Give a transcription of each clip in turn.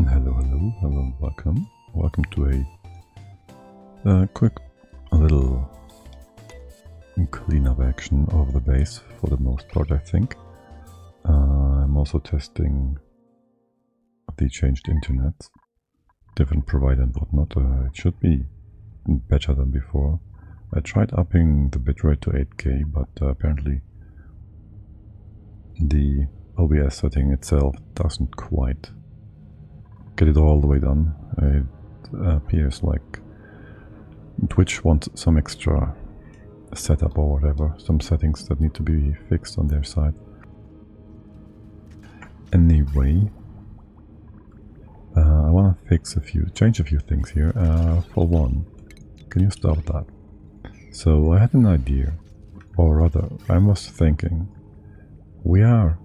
Hello, welcome. Welcome to a quick little cleanup action of the base for the most part, I think. I'm also testing the changed internet, different provider and whatnot. It should be better than before. I tried upping the bitrate to 8K, but apparently the OBS setting itself doesn't quite get it all the way done. It appears like Twitch wants some extra setup or whatever, some settings that need to be fixed on their side. Anyway, I want to change a few things here. For one, can you stop that? So I had an idea, or rather, I was thinking, we are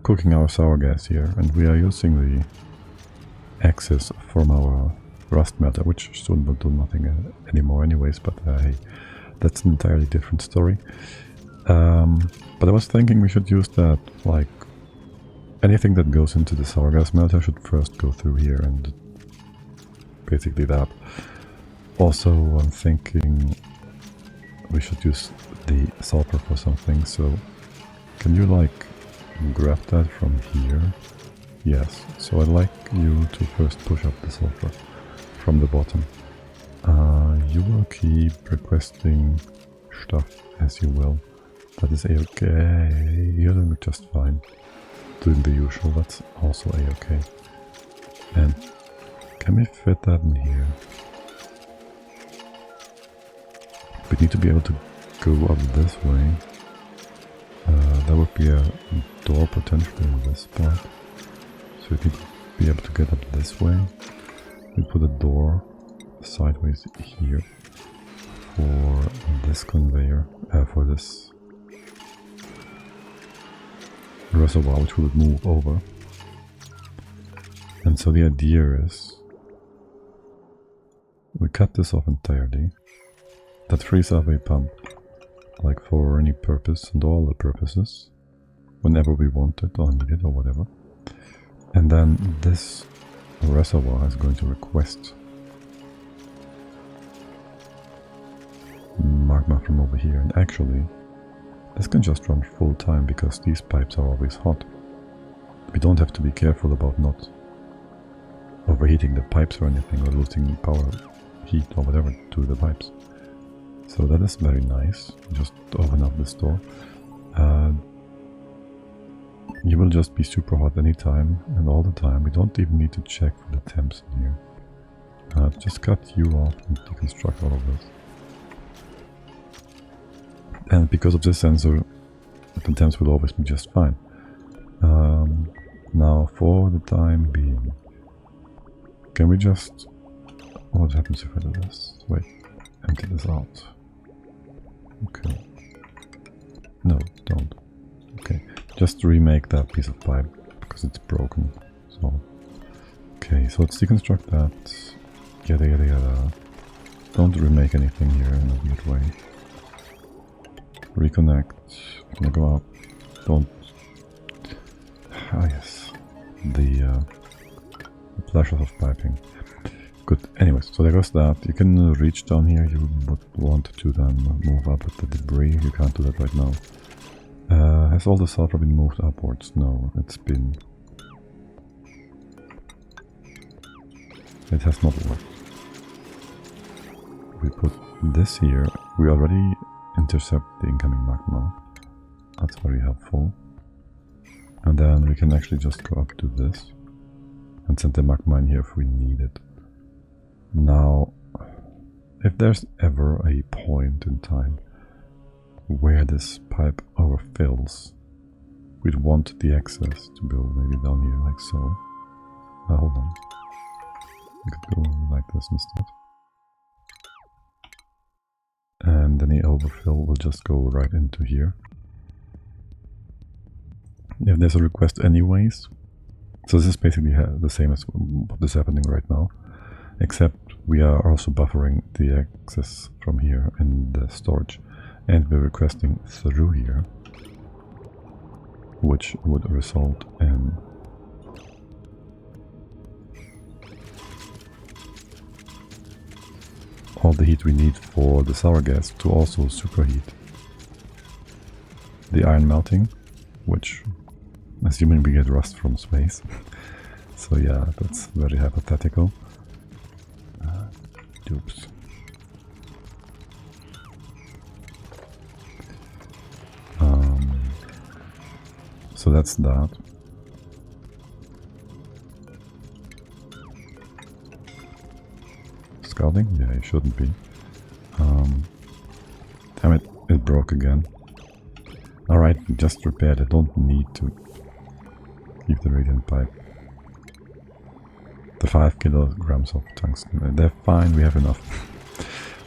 cooking our sour gas here, and we are using the excess from our rust melter, which soon will do nothing anymore anyways, but hey, that's an entirely different story. But I was thinking we should use that, like, anything that goes into the sour gas melter should first go through here, and basically that. Also, I'm thinking we should use the sulfur for something, so can you, like, grab that from here? Yes, so I'd like you to first push up the sulfur from the bottom. You will keep requesting stuff as you will. That is a-okay. You're doing just fine. Doing the usual, that's also a-okay. And can we fit that in here? We need to be able to go up this way. There would be a door potentially in this spot. So we need to be able to get up this way. We put a door sideways here for this conveyor, for this reservoir, which will move over. And so the idea is we cut this off entirely. That frees up a pump, like for any purpose and all the purposes, whenever we want it or need it or whatever. And then this reservoir is going to request magma from over here, and actually this can just run full time because these pipes are always hot. We don't have to be careful about not overheating the pipes or anything, or losing power, heat or whatever to the pipes. So that is very nice. Just open up this door. You will just be super hot anytime and all the time. We don't even need to check for the temps in here. Just cut you off and deconstruct all of this. And because of this sensor, the temps will always be just fine. Now, for the time being, can we just... What happens if I do this? Wait, empty this out. Okay. No, don't. Okay, just remake that piece of pipe because it's broken. So, okay, so let's deconstruct that. Yada yada yada. Don't remake anything here in a weird way. Reconnect. Gonna go up. Don't. Ah, yes. The flashes of piping. Good. Anyways, so there goes that. You can reach down here. You would want to then move up with the debris. You can't do that right now. Has all the sulfur been moved upwards? No, it's been... It has not worked. We put this here. We already intercept the incoming magma. That's very helpful. And then we can actually just go up to this and send the magma in here if we need it. Now, if there's ever a point in time where this pipe overfills, we'd want the excess to go maybe down here like so. Hold on. We could go like this instead. And any overfill will just go right into here. If there's a request anyways, so this is basically the same as what is happening right now, except we are also buffering the access from here in the storage, and we're requesting through here, which would result in all the heat we need for the sour gas to also superheat the iron melting, which, assuming we get rust from space. So yeah, that's very hypothetical. Dupes. So that's that. Scalding? Yeah, it shouldn't be. Damn it, it broke again. Alright, just repaired. I don't need to keep the radiant pipe. The 5 kilograms of tungsten. They're fine, we have enough.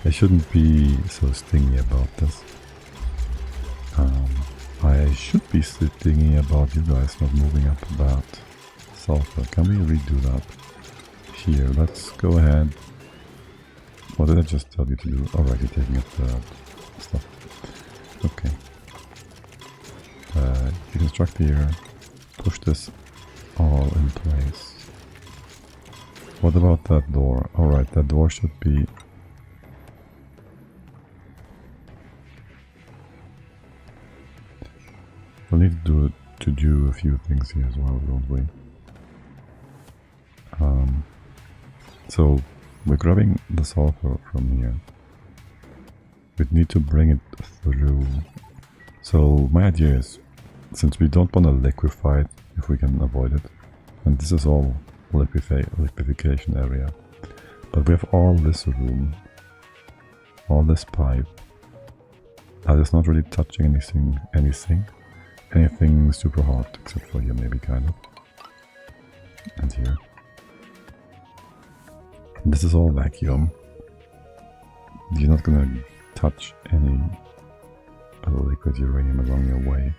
I shouldn't be so stingy about this. I should be stingy about you guys not moving up that sulfur. Can we redo that? Here, let's go ahead. What did I just tell you to do? Alright, you're taking up the stuff. Okay. Deconstruct here. Push this all in place. What about that door? Alright, that door should be... We'll need to do a few things here as well, don't we? So, we're grabbing the sulfur from here. We need to bring it through. So, my idea is, since we don't want to liquify it, if we can avoid it, and this is all liquefaction area, but we have all this room, all this pipe, that is not really touching anything super hot, except for here maybe, kind of, and here. This is all vacuum. You're not gonna touch any liquid uranium along your way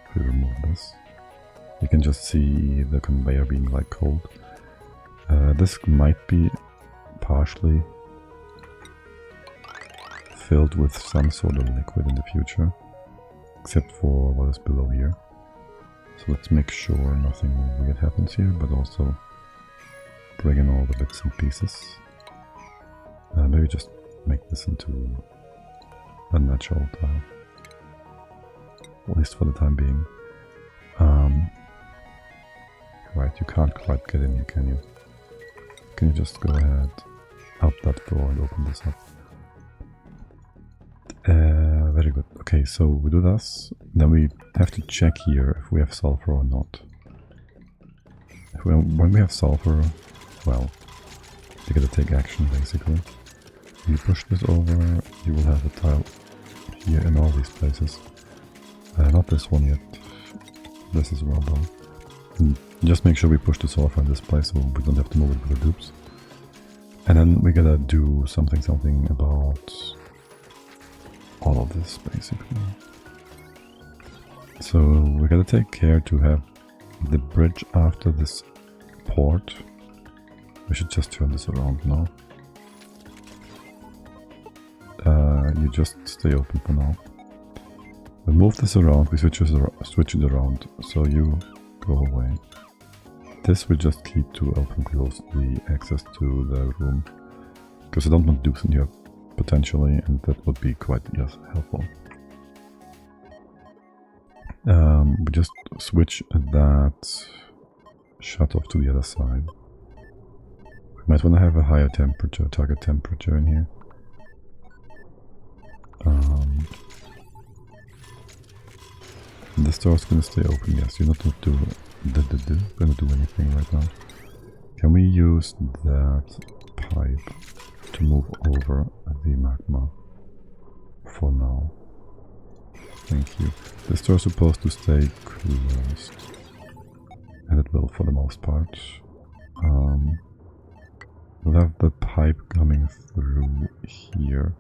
if we remove this. You can just see the conveyor being like cold. This might be partially filled with some sort of liquid in the future, except for what is below here. So let's make sure nothing weird happens here, but also bring in all the bits and pieces. Maybe just make this into a natural tile, at least for the time being. Right, you can't quite get in here, can you? Can you just go ahead out that door and open this up? Very good. Okay, so we do this, then we have to check here if we have sulfur or not. When we have sulfur, well, you gotta take action basically. You push this over, you will have a tile here in all these places. Not this one yet. This is well done. And just make sure we push the sulfur in this place so we don't have to move it with the dupes. And then we gotta do something about all of this basically. So we gotta take care to have the bridge after this port. We should just turn this around now. You just stay open for now. We move this around, we switch it around, so you go away. This we just keep to open close the access to the room, because I don't want dupes in here potentially, and that would be quite helpful. We just switch that shut off to the other side. We might want to have a higher temperature, target temperature in here. This door is going to stay open, yes, you're not going to do anything right now. Can we use that pipe to move over the magma for now? Thank you. This door is supposed to stay closed, and it will for the most part. We'll have the pipe coming through here,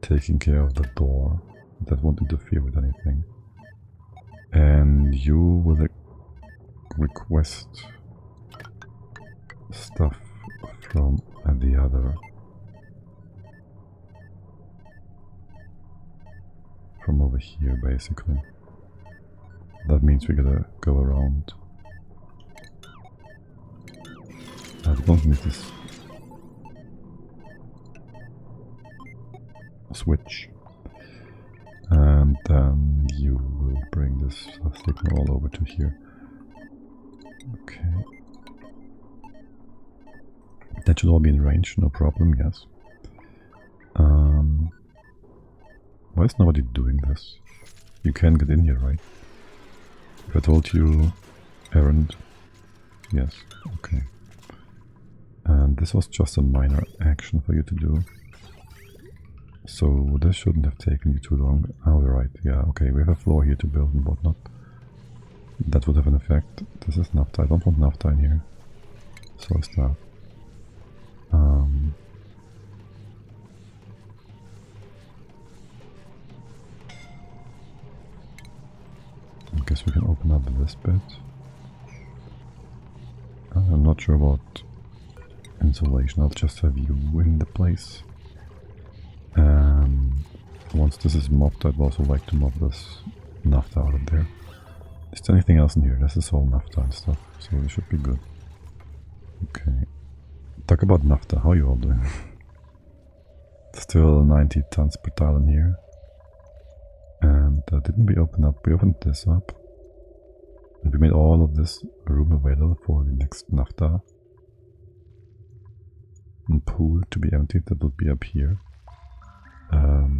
taking care of the door. That won't interfere with anything. And you will request stuff from the other. From over here, basically. That means we gotta go around. I don't need this. switch. And then you will bring this signal all over to here. Okay. That should all be in range, no problem, yes. Why is nobody doing this? You can get in here, right? If I told you errand, yes, okay. And this was just a minor action for you to do. So this shouldn't have taken you too long. Oh, right, yeah, okay, we have a floor here to build and whatnot. That would have an effect. This is naphtha, I don't want naphtha in here. So is that. I guess we can open up this bit. I'm not sure about insulation, I'll just have you in the place. Once this is mopped, I'd also like to mop this naphtha out of there. Is there anything else in here? This is all naphtha and stuff, so it should be good. Okay. Talk about naphtha, how are you all doing? Still 90 tons per tile in here. And didn't we open up? We opened this up. And we made all of this room available for the next naphtha. And pool to be emptied, that would be up here.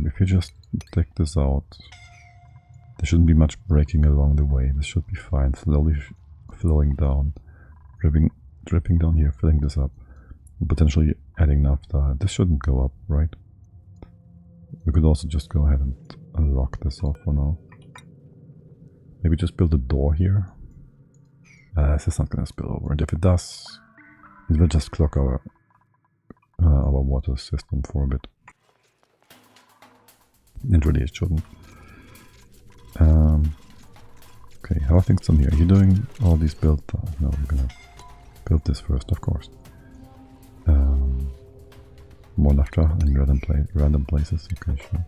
If you just take this out, there shouldn't be much breaking along the way. This should be fine, slowly flowing down, dripping down here, filling this up, and potentially adding naphtha. This shouldn't go up, right? We could also just go ahead and lock this off for now. Maybe just build a door here. This is not going to spill over, and if it does, it will just clog our water system for a bit. And really it shouldn't. Okay, how are things on here? Are you doing all these build? No, we're gonna build this first, of course. More naphtha in random places. Okay, sure.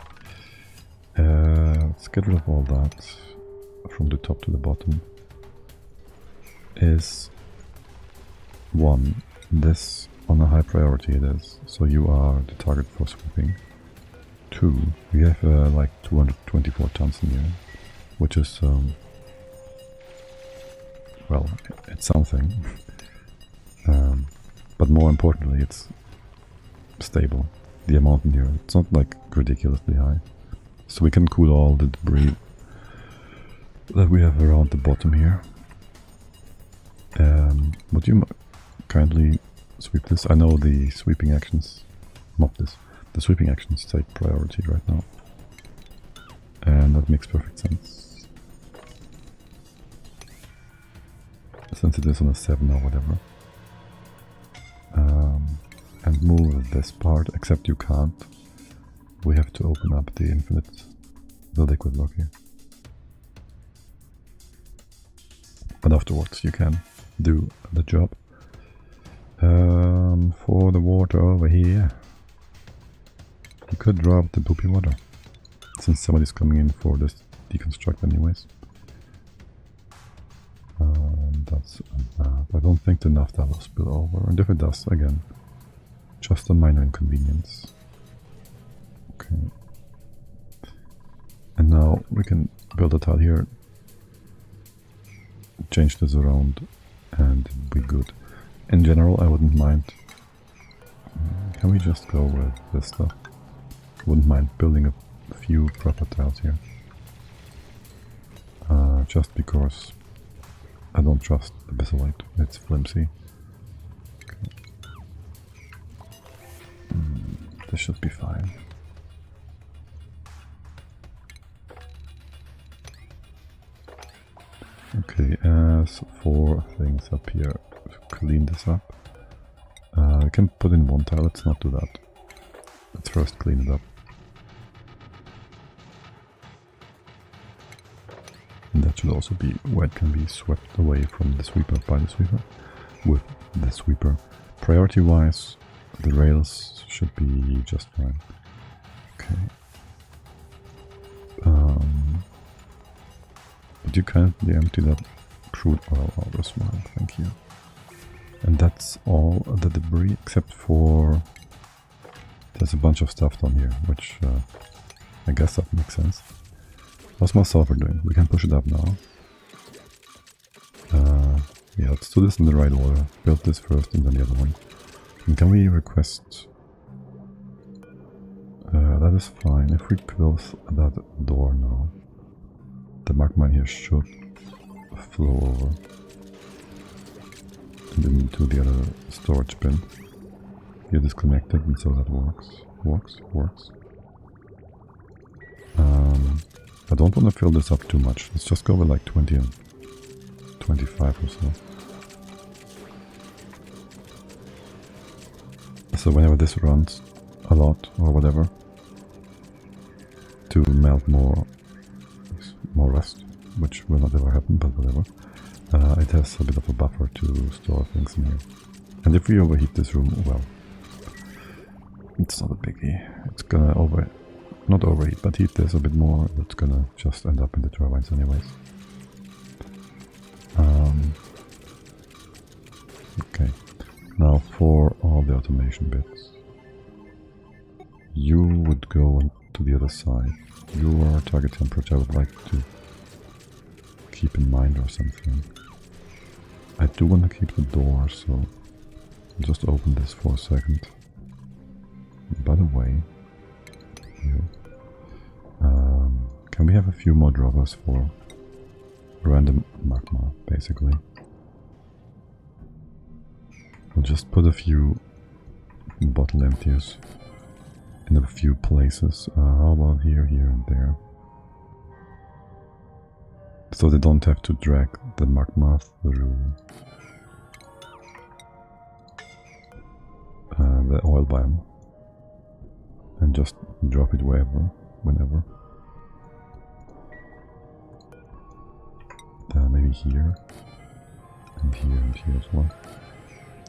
Let's get rid of all that from the top to the bottom. Is one, this on a high priority it is, so you are the target for sweeping. 2, we have like 224 tons in here, which is well, it's something. But more importantly, it's stable. The amount in here, it's not like ridiculously high, so we can cool all the debris that we have around the bottom here. Would you kindly sweep this? I know the sweeping actions, mop this. The sweeping actions take priority right now, and that makes perfect sense, since it is on a 7 or whatever. And move this part, except you can't. We have to open up the liquid lock here. But afterwards you can do the job. For the water over here, you could drop the poopy water, since somebody's coming in for this deconstruct anyways. That's I don't think the naphtha will spill over, and if it does, again, just a minor inconvenience. Okay. And now we can build a tile here, change this around, and be good. In general, I wouldn't mind. Can we just go with this stuff? Wouldn't mind building a few proper tiles here. Just because I don't trust the Abyssallite, it's flimsy. Okay. This should be fine. Okay, as for things up here, to clean this up, I can put in one tile. Let's not do that. Let's first clean it up. And that should also be where it can be swept away from the sweeper, by the sweeper, with the sweeper. Priority wise, the rails should be just fine. Okay. Would you kindly empty that crude oil out as well? Thank you. And that's all the debris except for There's a bunch of stuff down here, which I guess that makes sense. What's my sulfur doing? We can push it up now. Yeah, let's do this in the right order. Build this first and then the other one. And can we request... that is fine. If we close that door now, the magma here should flow over. And then into the other storage bin. You're disconnected, and so that works. Works. I don't want to fill this up too much. Let's just go with like 20 and 25 or so. So whenever this runs a lot or whatever, to melt more rust, which will not ever happen, but whatever. It has a bit of a buffer to store things in here. And if we overheat this room, well, it's not a biggie. It's gonna not overheat, but heat this a bit more. It's gonna just end up in the turbines anyways. Okay, now for all the automation bits. You would go to the other side. Your target temperature I would like to keep in mind or something. I do want to keep the door, so I'll just open this for a second. By the way, can we have a few more drawers for random magma, basically? We'll just put a few bottle emptiers in a few places. How about here, and there? So they don't have to drag the magma through the oil biome. And just drop it wherever, whenever. Maybe here, and here as well.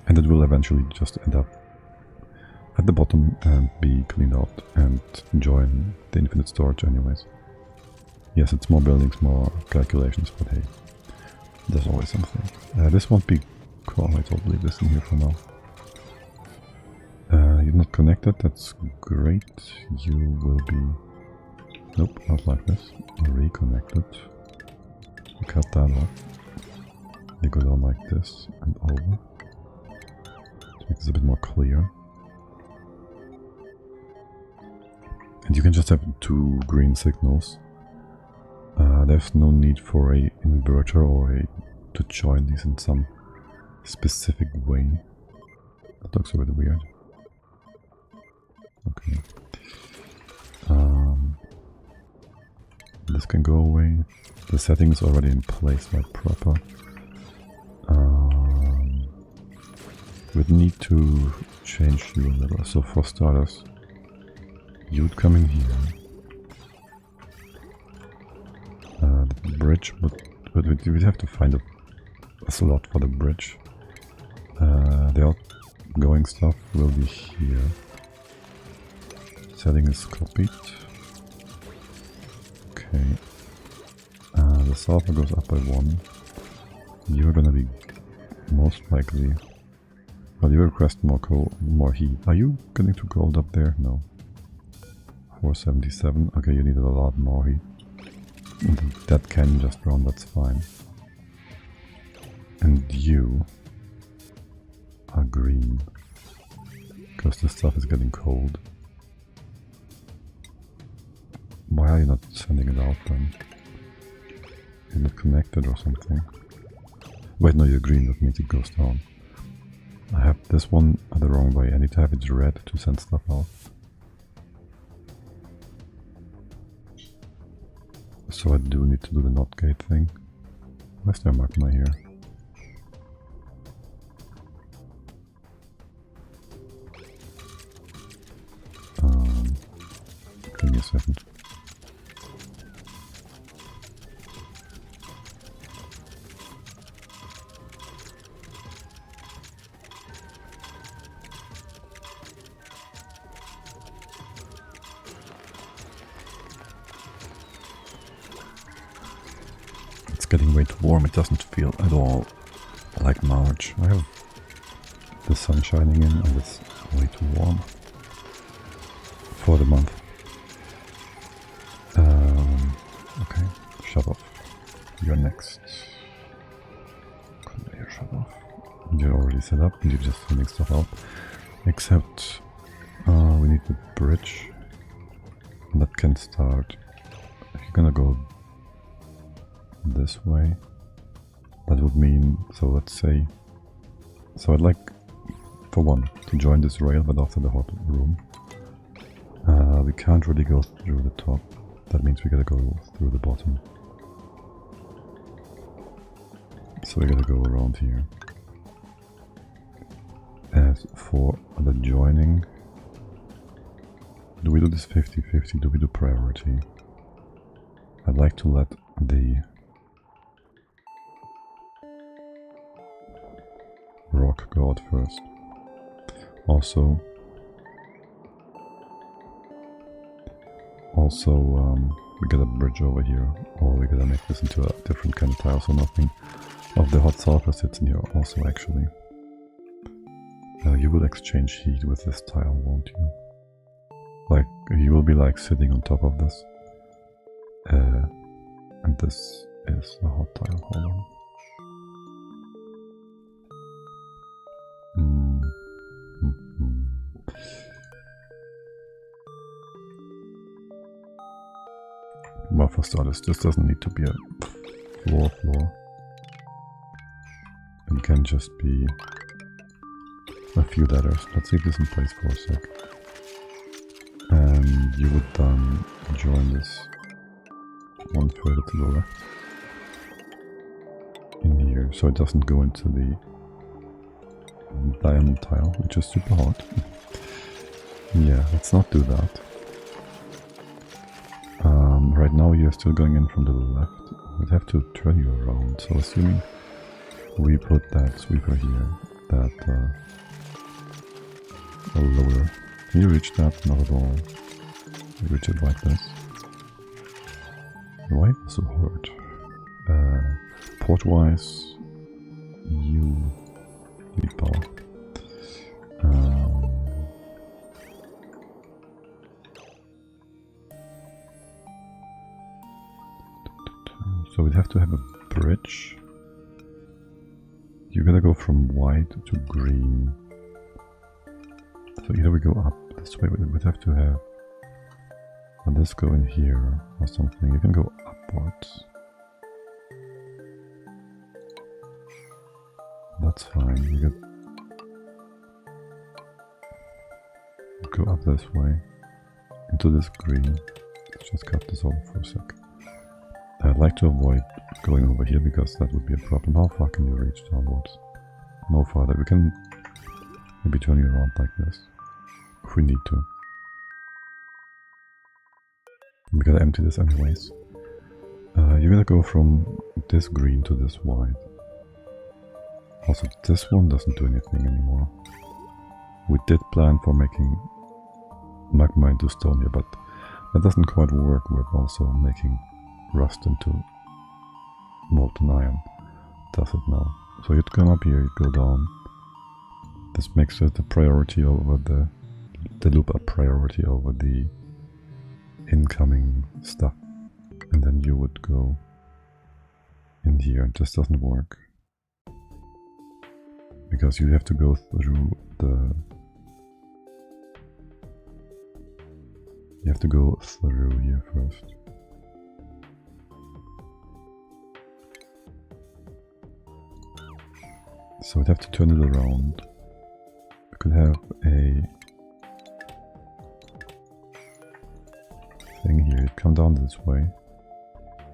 And it will eventually just end up at the bottom and be cleaned out and join the infinite storage anyways. Yes, it's more buildings, more calculations, but hey, there's always something. This won't be quite, I'll leave this in here for now. You're not connected, that's great. You will be... Nope, not like this. Reconnected. Cut that off. You go down like this and over. To make this a bit more clear. And you can just have 2 green signals. There's no need for a inverter or to join these in some specific way. That looks a bit weird. Okay. This can go away. The setting is already in place like proper. We'd need to change you a little. So for starters, you'd come in here. The bridge we'd have to find a slot for the bridge. The outgoing stuff will be here. Setting is copied. Okay. The sulfur goes up by 1. You're gonna be most likely... Well, you request more heat. Are you getting too cold up there? No. 477. Okay, you needed a lot more heat. That can just run, that's fine. And you are green. Because this stuff is getting cold. Why are you not sending it out then? You're not connected or something? Wait, no, you're green, that means it goes down. I have this one the wrong way. I need to have it red to send stuff out. So I do need to do the not gate thing. Where's their magma here? Give me a second. Getting way too warm, it doesn't feel at all like March. I have the sun shining in and it's way too warm. for the month. Okay, shut off. You're next. Conveyor shut off. You're already set up and you're just sending stuff out. Except we need the bridge. And that can start. If you're gonna go this way, that would mean, so let's say, so I'd like, for one, to join this rail, but after the hot room. We can't really go through the top. That means we gotta go through the bottom. So we gotta go around here. As for the joining, do we do this 50-50? Do we do priority? I'd like to let the rock go out first. Also, we got a bridge over here, or we gotta make this into a different kind of tile so nothing of the hot sulfur sits in here also actually. You will exchange heat with this tile, won't you? Like, you will be like sitting on top of this. And this is a hot tile, hold on. Well, for starters, this doesn't need to be a floor. It can just be a few ladders. Let's leave this in place for a sec. And you would then join this one further to the left in here, so it doesn't go into the diamond tile, which is super hot. Yeah, let's not do that. Right now you're still going in from the left. We'd have to turn you around, so assuming we put that sweeper here, that loader. Can you reach that? Not at all. You reach it like this. Why so hard? Port-wise, you need power. So we'd have to have a bridge. You gotta go from white to green. So either we go up this way, we'd have to have this go in here or something. You can go upwards. That's fine. You could go up this way into this green. Let's just cut this over for a sec. I'd like to avoid going over here because that would be a problem. How far can you reach downwards? No farther. We can maybe turn you around like this if we need to. We gotta empty this anyways. You're gonna go from this green to this white. Also, this one doesn't do anything anymore. We did plan for making magma into stone here, but that doesn't quite work with also making rust into molten iron. Does it now? So you'd come up here, you'd go down. This makes it a priority over the loop a priority over the incoming stuff. And then you would go in here. It just doesn't work. Because you have to go through the... You have to go through here first. So we'd have to turn it around. We could have a thing here. You'd come down this way,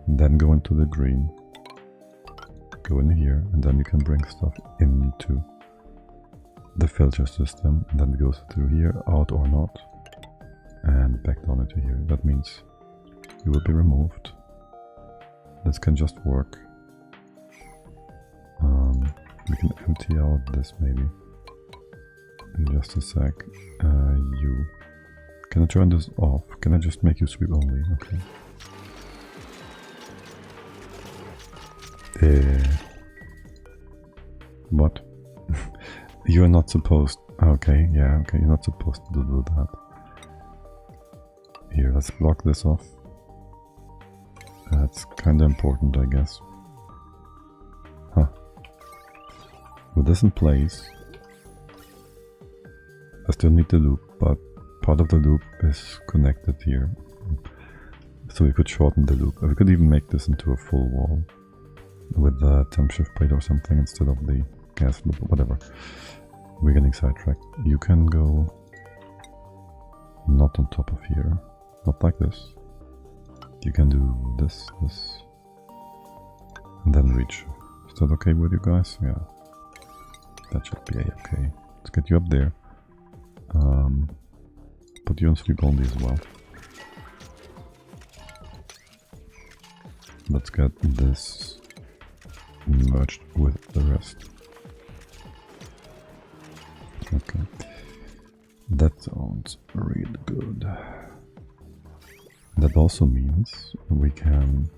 and then go into the green. Go in here, and then you can bring stuff into the filter system, and then it goes through here, out or not, and back down into here. That means you will be removed. This can just work. We can empty out this maybe in just a sec. Can I turn this off? Can I just make you sweep only? Okay. What? You're not supposed... Okay, yeah, okay, you're not supposed to do that. Here, let's block this off. That's kinda important, I guess. Huh. With this in place, I still need the loop, but part of the loop is connected here. So we could shorten the loop. We could even make this into a full wall with the temp shift plate or something instead of the gas loop or whatever. We're getting sidetracked. You can go not on top of here, not like this. You can do this, and then reach. Is that okay with you guys? Yeah, that should be okay. Let's get you up there. Put you on sleep only as well. Let's get this merged with the rest. Okay, that sounds really good. That also means we can,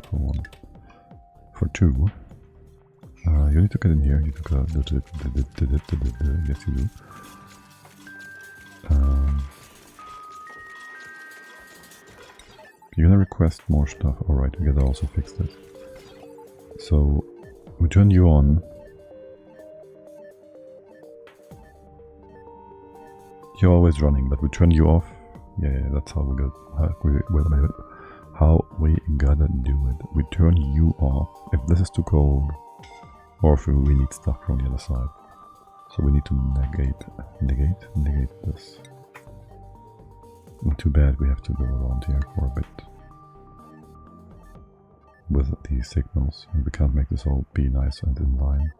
hold on, for 2, you need to get in here, you can go, yes you do. You're gonna request more stuff, alright, we gotta also fix this. So, we turn you on. You're always running, but we turn you off. Yeah, that's how we go. Wait a minute. How we gotta do it. We turn you off if this is too cold, or if we need stuff from the other side. So we need to negate this. Too bad we have to go around here for a bit with these signals, and we can't make this all be nice and in line.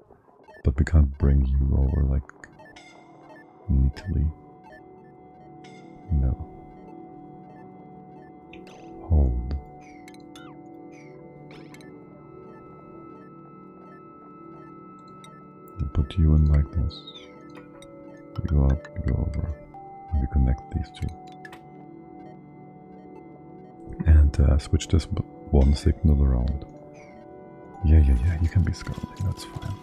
But we can't bring you over like neatly. No. Hold. And put you in like this. You go up, you go over. And we connect these two. And switch this one signal around. Yeah, you can be scalding, that's fine.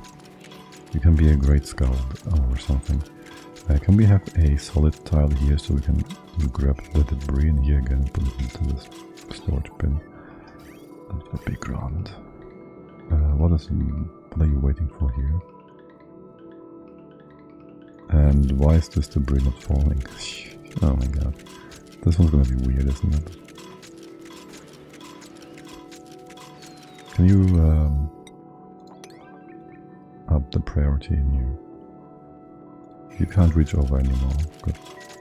You can be a great scald or something. Can we have a solid tile here so we can grab the debris in here again and put it into this storage bin? That would be grand. What are you waiting for here? And why is this debris not falling? Oh my god. This one's gonna be weird, isn't it? Can you up the priority in here? You can't reach over anymore. Good.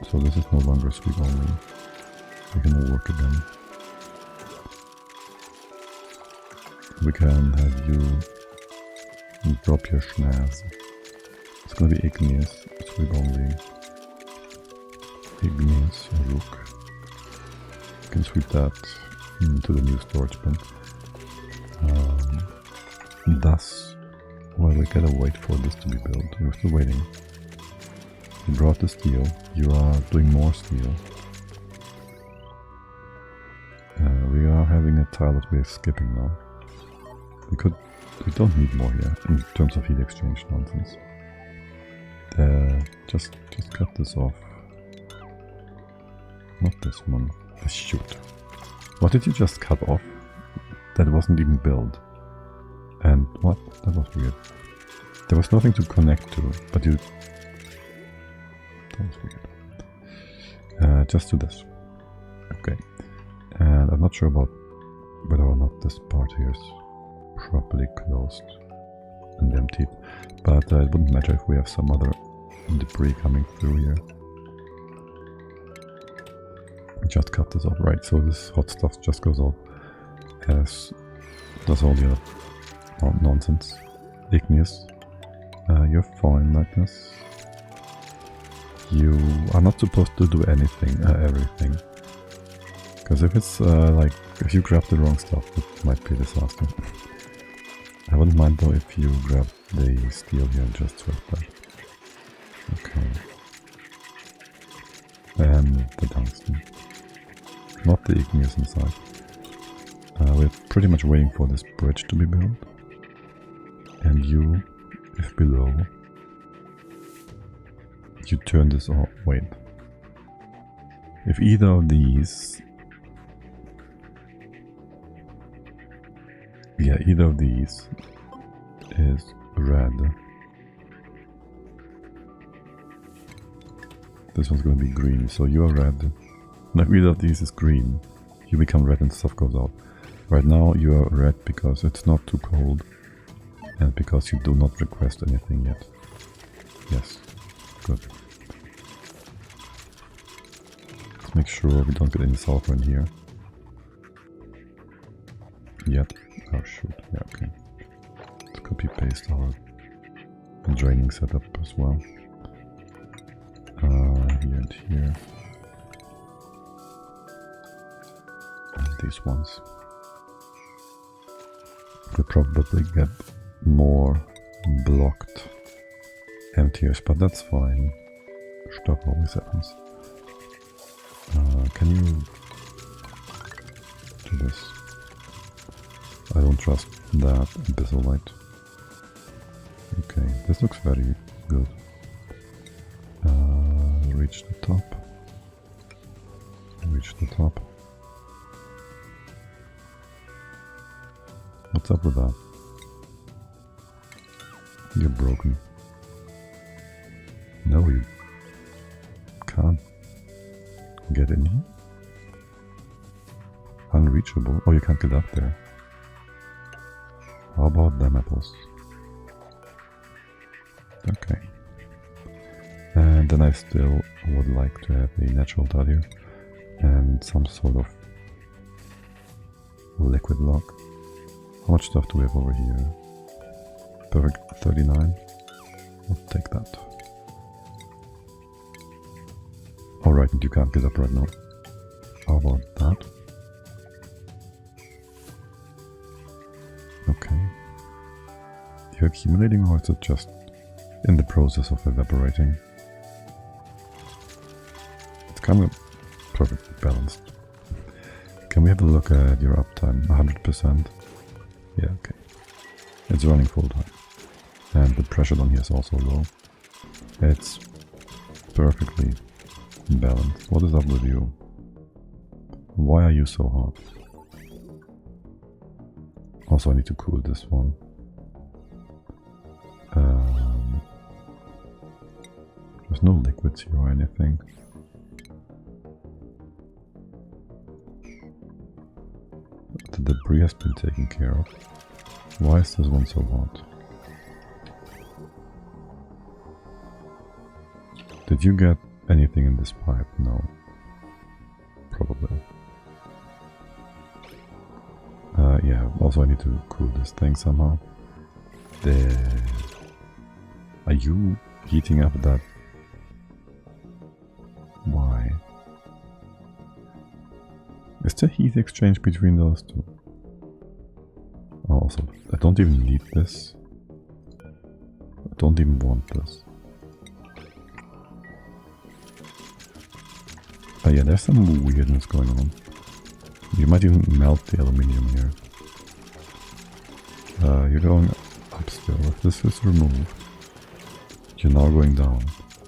So this is no longer sweep only. We can work again. We can have you drop your schnaz. It's gonna be igneous, sweep only. Igneous rook. You can sweep that into the new storage bin. Thus, well, we gotta wait for this to be built. We're still waiting. You brought the steel. You are doing more steel. We are having a tile that we are skipping now. We don't need more here in terms of heat exchange nonsense. Just cut this off. Not this one. Shoot. What did you just cut off? That wasn't even built. And what? That was weird. There was nothing to connect to, but you... That was weird. Just do this. Okay. And I'm not sure about whether or not this part here is properly closed and emptied. But it wouldn't matter if we have some other debris coming through here. Just cut this off. Right, so this hot stuff just goes out as does all the other nonsense. Igneous. You're fine like this. You are not supposed to do anything, everything. Because if it's like, if you grab the wrong stuff, it might be a disaster. I wouldn't mind though if you grab the steel here and just swap that. Okay. And the tungsten. Not the igneous inside. We're pretty much waiting for this bridge to be built. And you, if below, you turn this off. Wait. If either of these... Yeah, either of these is red. This one's going to be green, so you're red. And if either of these is green, you become red and stuff goes out. Right now you are red because it's not too cold and because you do not request anything yet. Yes, good. Let's make sure we don't get any sulfur in here. Yet. Oh shoot, yeah, okay. Let's copy paste our draining setup as well. Here and here. And these ones. We'll probably get more blocked emptiers, but that's fine. Stuff always happens. Can you do this? I don't trust that abyssal light. Okay, this looks very good. Reach the top. Reach the top. What's up with that? You're broken. No, you can't get in here. Unreachable. Oh, you can't get up there. How about them apples? Okay. And then I still would like to have a natural dot here and some sort of liquid lock. How much stuff do we have over here? Perfect, 39. I'll take that. Alright, and you can't get up right now. How about that? Okay. You're accumulating, or is it just in the process of evaporating? It's kind of perfectly balanced. Can we have a look at your uptime? 100%? Yeah, okay. It's running full time. And the pressure down here is also low. It's perfectly balanced. What is up with you? Why are you so hot? Also, I need to cool this one. There's no liquids here or anything. The debris has been taken care of. Why is this one so hot? Did you get anything in this pipe? No. Probably. Yeah, also I need to cool this thing somehow. Are you heating up that? Why? Is there heat exchange between those two? Oh, also, I don't even need this. I don't even want this. Oh yeah, there's some weirdness going on. You might even melt the aluminium here. You're going up still. If this is removed, you're now going down.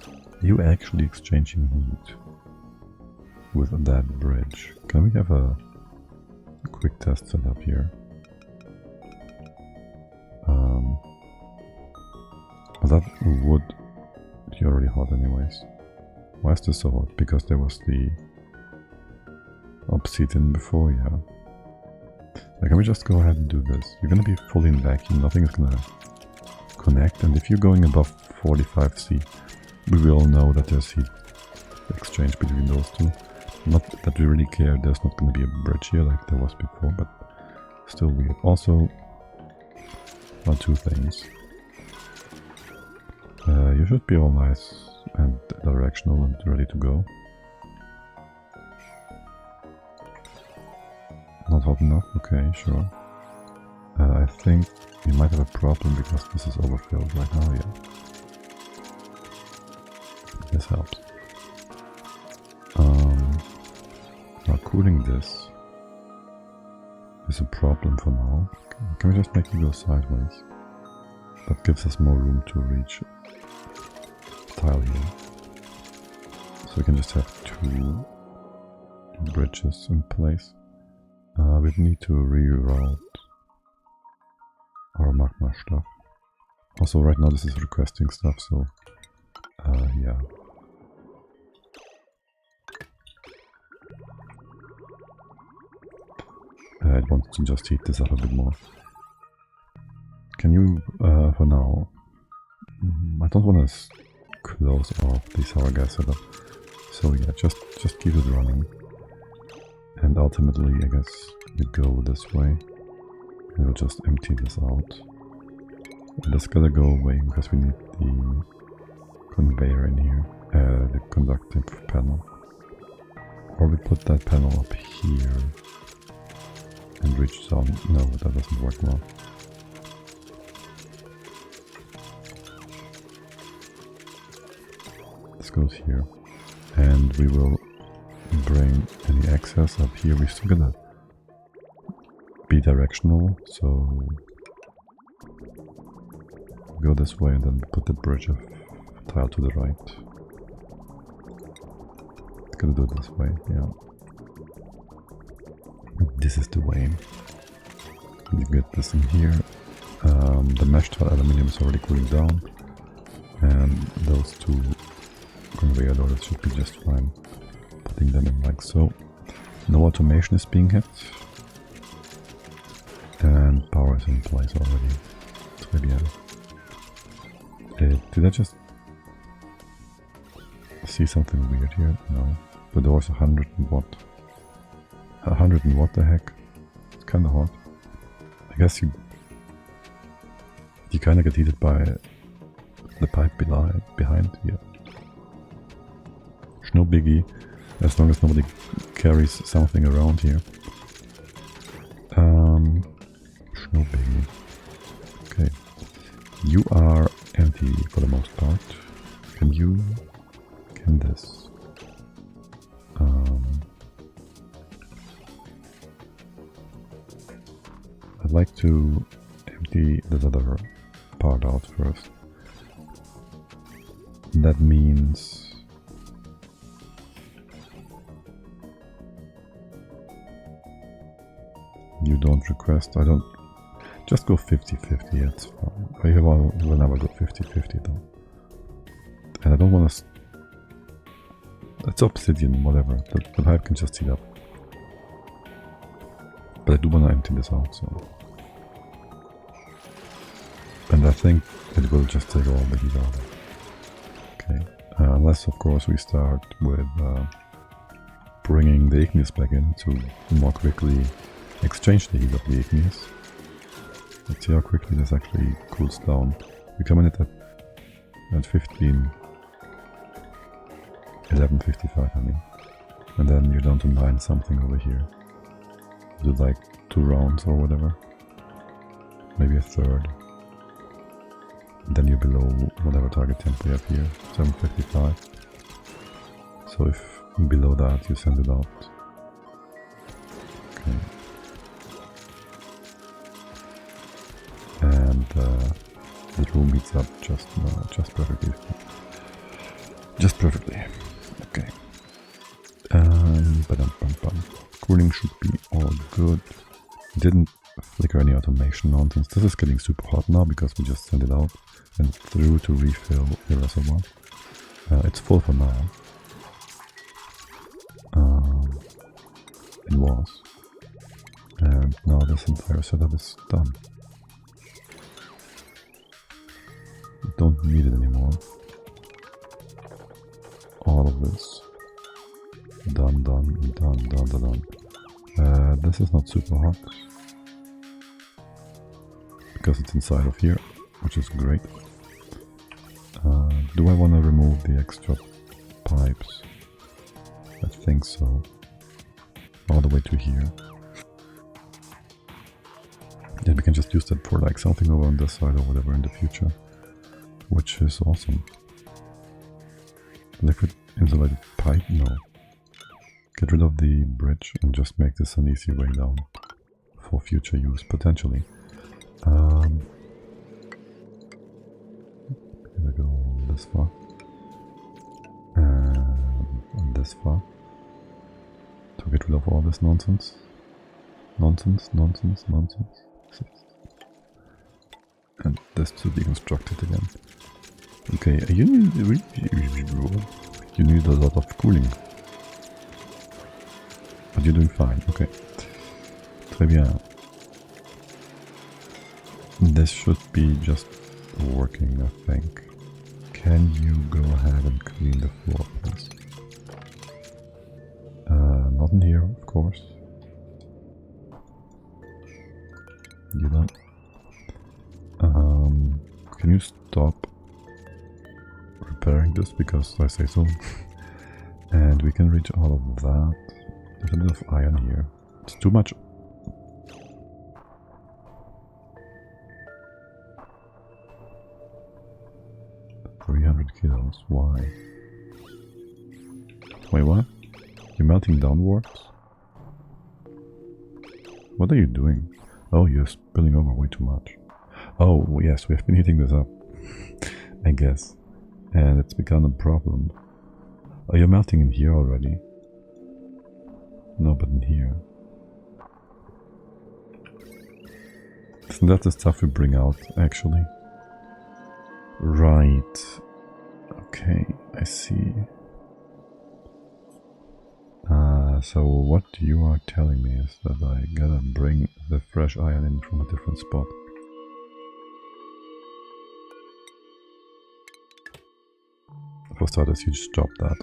Are you actually exchanging heat with that bridge? Can we have a quick test set up here? That wood, you're already hot anyways. Why is this so hot? Because there was the obsidian before, yeah. Can we just go ahead and do this? You're gonna be fully in vacuum, nothing is gonna connect, and if you're going above 45C, we will know that there's heat exchange between those two. Not that we really care, there's not gonna be a bridge here like there was before, but still weird. Also, well, two things. You should be all nice and directional and ready to go. Not hot enough? Okay, sure. I think we might have a problem because this is overfilled right now, yeah. This helps. Now cooling this is a problem for now. Can we just make it go sideways? That gives us more room to reach tile here. So we can just have two bridges in place. We need to reroute our magma stuff. Also, right now this is requesting stuff, so yeah. I want to just heat this up a bit more. Can you, for now, I don't want to close off the sour gas setup, so yeah, just keep it running. And ultimately, I guess we go this way. And we'll just empty this out. And this gotta go away because we need the conveyor in here, the conductive panel. Or we put that panel up here and reach down. No, that doesn't work well. This goes here, and we will bring any excess up here. We're still gonna be directional, so go this way and then put the bridge of tile to the right. It's gonna do it this way, yeah. This is the way. You get this in here. The mesh tile aluminium is already cooling down, and those two conveyor doors should be just fine. Putting them in like so. No automation is being hit, and power is in place already. So again, did I just see something weird here? No. The door's 100 and what? 100 and what the heck? It's kind of hot. I guess you kind of get heated by the pipe behind here. It's no biggie, as long as nobody carries something around here. It's no biggie. Okay, you are empty for the most part. Can this? I'd like to empty this other part out first. That means you don't request. I don't. Just go 50-50. It's fine. I will never go 50-50 though. And I don't want to. It's obsidian, whatever. The pipe can just heat up. But I do want to empty this out, so. And I think it will just take all the heat out. Okay. Unless, of course, we start with bringing the igneous back in to more quickly exchange the heat of the igneous. Let's see how quickly this actually cools down. We come in at 11:55, I mean. And then you're down to 9 something over here. Do like 2 rounds or whatever. Maybe a third. And then you're below whatever target temp we have here, 7:55. So if below that you send it out. Okay. And the room heats up just perfectly. Just perfectly. Okay. Cooling should be all good. Didn't flicker any automation nonsense. This is getting super hot now because we just sent it out and through to refill the reservoir. It's full for now. It was. And now this entire setup is done. We don't need it anymore. All of this. Done. This is not super hot. Because it's inside of here, which is great. Do I want to remove the extra pipes? I think so. All the way to here. Yeah, we can just use that for like something over on this side or whatever in the future. Which is awesome. Liquid insulated pipe? No. Get rid of the bridge and just make this an easy way down. For future use, potentially. Gonna go this far. And this far. to get rid of all this nonsense. Nonsense. And this to be constructed again. Okay, you need a lot of cooling. But you're doing fine, okay. Très bien. This should be just working, I think. Can you go ahead and clean the floor, please? Not in here, of course. You don't. Can you stop repairing this because I say so? And we can reach all of that. There's a bit of iron here. It's too much. Kilos. Why? Wait, what? You're melting downwards? What are you doing? Oh, you're spilling over way too much. Oh, yes, we have been heating this up. I guess. And it's become a problem. Oh, you're melting in here already. No, but in here. Isn't that the stuff we bring out, actually? Right. Okay, I see. So what you are telling me is that I gotta bring the fresh iron in from a different spot. For starters, you stop that.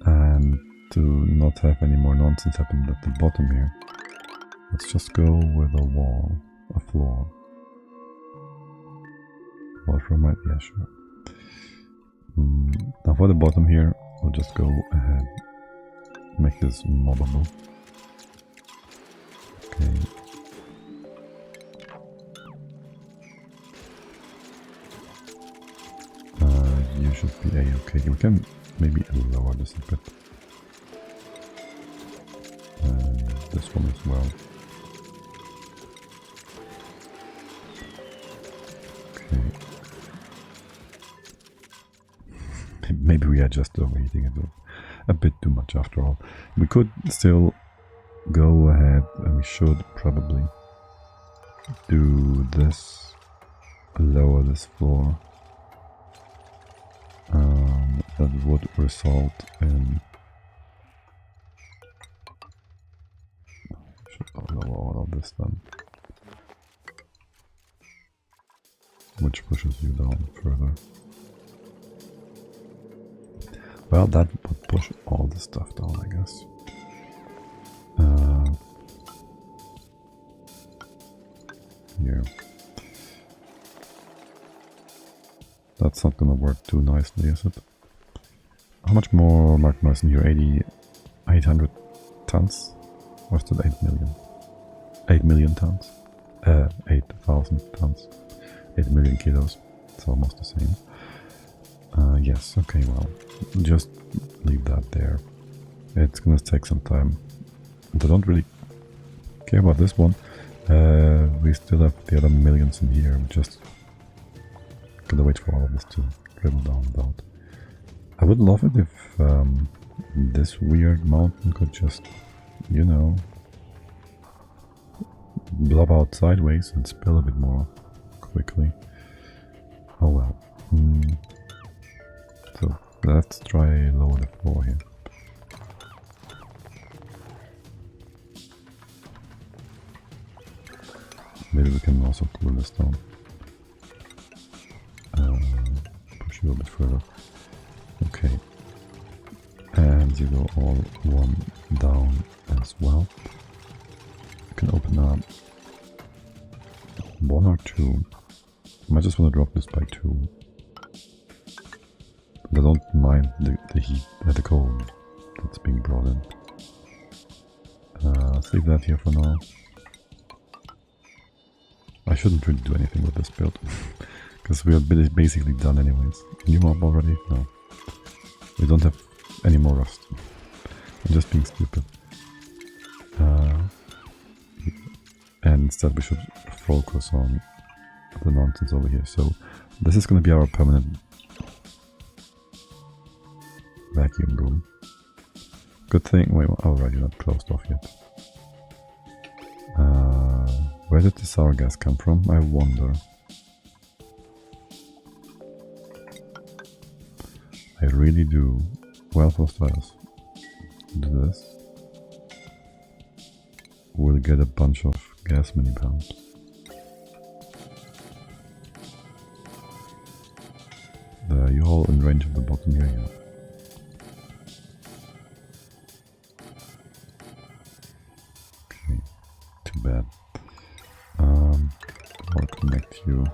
And to not have any more nonsense happen at the bottom here, let's just go with a wall, a floor. Wall from my, yeah, sure. Now for the bottom here, we'll just go ahead, make this mobbable. Okay. You should be a-okay. We can maybe lower this a bit. And this one as well. Okay. Maybe we are just overheating it a bit too much after all. We could still go ahead and we should probably do this, lower this floor. That would result in... should lower all of this then. Which pushes you down further. Well, that would push all the stuff down, I guess. Here. That's not gonna work too nicely, is it? How much more magma is in here? 800 tons? Or is it 8 million? 8 million tons? 8,000 tons. 8 million kilos. It's almost the same. Yes, okay, well, just leave that there. It's gonna take some time. And I don't really care about this one. We still have the other millions in here. We just gotta wait for all of this to dribble down without. I would love it if this weird mountain could just, you know, blob out sideways and spill a bit more quickly. Oh well. So let's try lower the floor here. Maybe we can also cool this down. Push you a bit further. Okay. And you go all one down as well. You can open up one or two. I might just want to drop this by 2. But I don't mind the heat, the cold that's being brought in. Let's leave that here for now. I shouldn't really do anything with this build, because we are basically done anyways. New mob already? No. We don't have any more rust. I'm just being stupid. And instead we should focus on the nonsense over here. So this is going to be our permanent vacuum room. Good thing. Wait, alright, you're not closed off yet. Where did the sour gas come from? I wonder. I really do. Well, for starters, do this. We'll get a bunch of gas mini pumps. There, you're all in range of the bottom here, yeah. Okay, too bad. I'll connect you.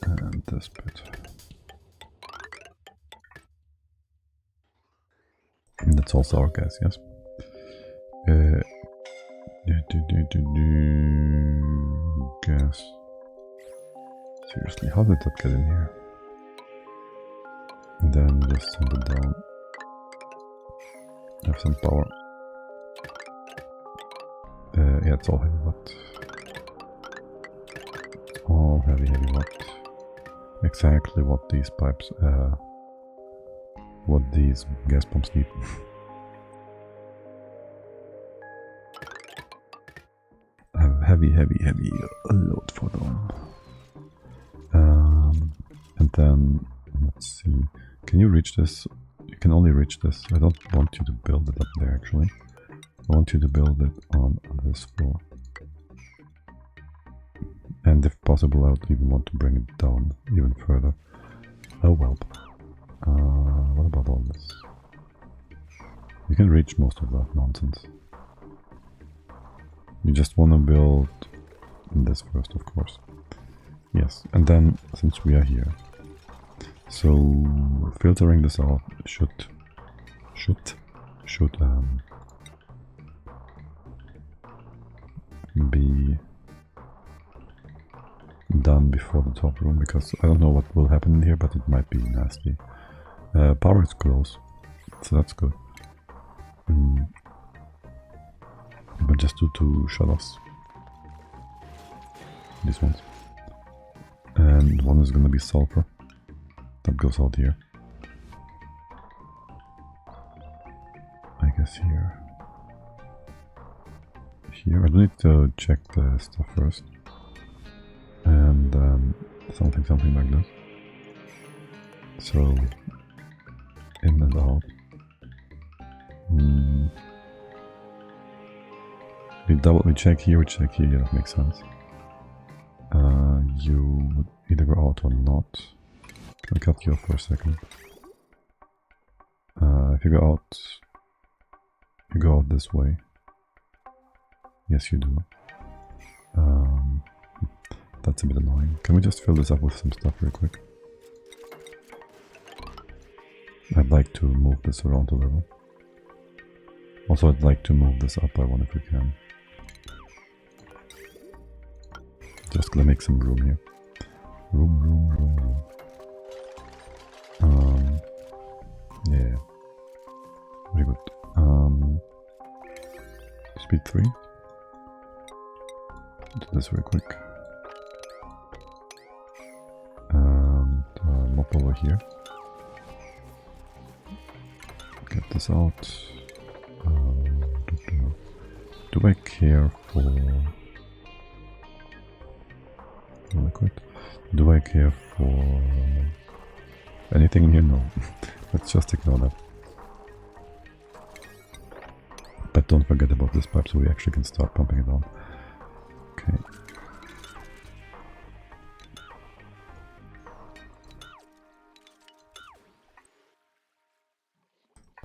And this bit. And that's also our gas, yes? Gas. Seriously, how did that get in here? And then just send it down. Have some power. Yeah, it's all heavy watt. It's all heavy watt. Exactly what these pipes, what these gas pumps need. Heavy load for them. And then, let's see, can you reach this? You can only reach this. I don't want you to build it up there actually. I want you to build it on this floor. And if possible, I would even want to bring it down even further. Oh well. What about all this? You can reach most of that nonsense. You just want to build this first, of course. Yes, and then, since we are here, so filtering this out should be done before the top room, because I don't know what will happen in here, but it might be nasty. Power is close, so that's good. But just do 2 shutoffs. These ones. And one is gonna be sulfur. That goes out here. I guess here. Here, I do need to check the stuff first. And something like this. So, in and out. We check here, yeah, that makes sense. You would either go out or not. Can I cut you off for a second? If you go out this way. Yes, you do. That's a bit annoying. Can we just fill this up with some stuff real quick? I'd like to move this around a little. Also, I'd like to move this up by 1 if we can. Just gonna make some room here. Room. Yeah. Very good. Speed 3. Do this real quick. And mop over here. Get this out. Do I care for liquid? Do I care for anything in here? No. Let's just ignore that. But don't forget about this pipe so we actually can start pumping it on. Okay.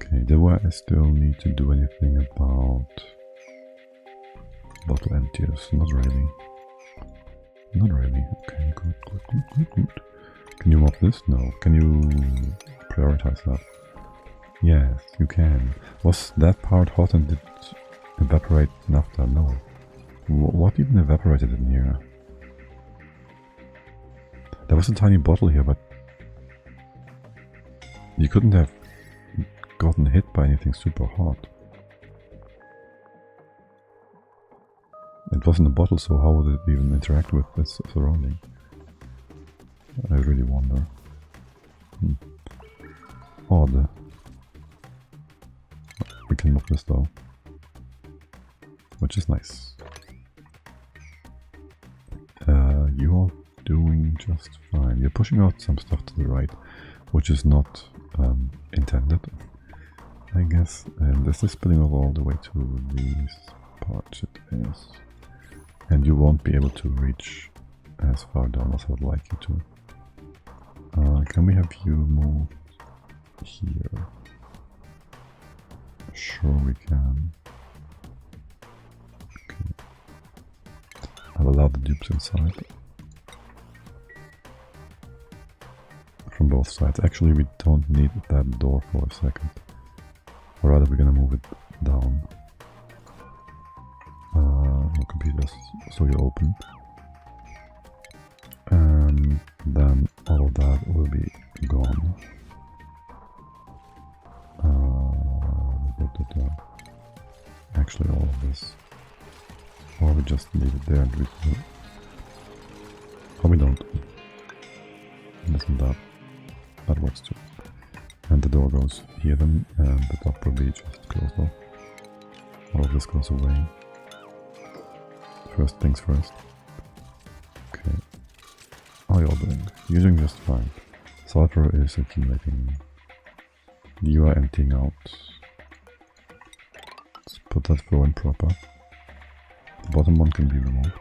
Okay, do I still need to do anything about bottle emptiers? Not really. Not really. Okay, good. Can you mop this? No. Can you prioritize that? Yes, you can. Was that part hot and did it evaporate naphtha? No. What even evaporated in here? There was a tiny bottle here, but you couldn't have gotten hit by anything super hot. it was in a bottle, so how would it even interact with this surrounding? I really wonder. Odd. We can move this though, which is nice. You are doing just fine. You're pushing out some stuff to the right, which is not intended, I guess. And this is spilling over all the way to these parts. It is. And you won't be able to reach as far down as I would like you to. Can we have you move here? Sure we can. Okay. I'll allow the dupes inside. From both sides. Actually, we don't need that door for a second. Or rather, we're gonna move it down. No computers, so you open. And then all of that will be gone. Actually, all of this. Or we just leave it there and we do. Or we don't. Listen that. That works too. And the door goes here then, and the top will be just closed off. All of this goes away. First things first. Okay. How are you all doing? You're doing just fine. Sulfur is accumulating. You are emptying out. Let's put that flow in proper. The bottom one can be removed.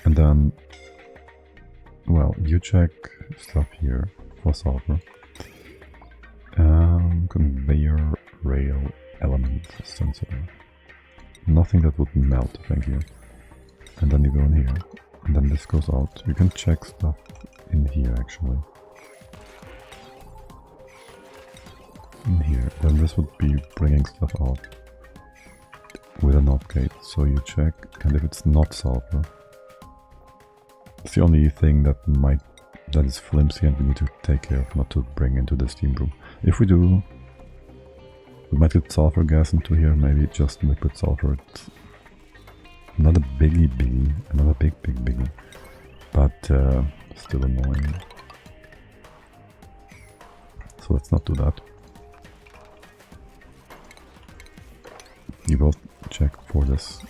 And then, well, you check stuff here for sulfur. Conveyor rail element sensor. Nothing that would melt, thank you. And then you go in here. And then this goes out. You can check stuff in here actually. In here. Then this would be bringing stuff out with a NOT gate. So you check, and if it's not sulfur, it's the only thing that is flimsy and we need to take care of not to bring into the steam room. If we do, we might get sulfur gas into here, maybe just liquid sulfur. It's not a biggie, another big biggie, but still annoying. So let's not do that. You both check for this,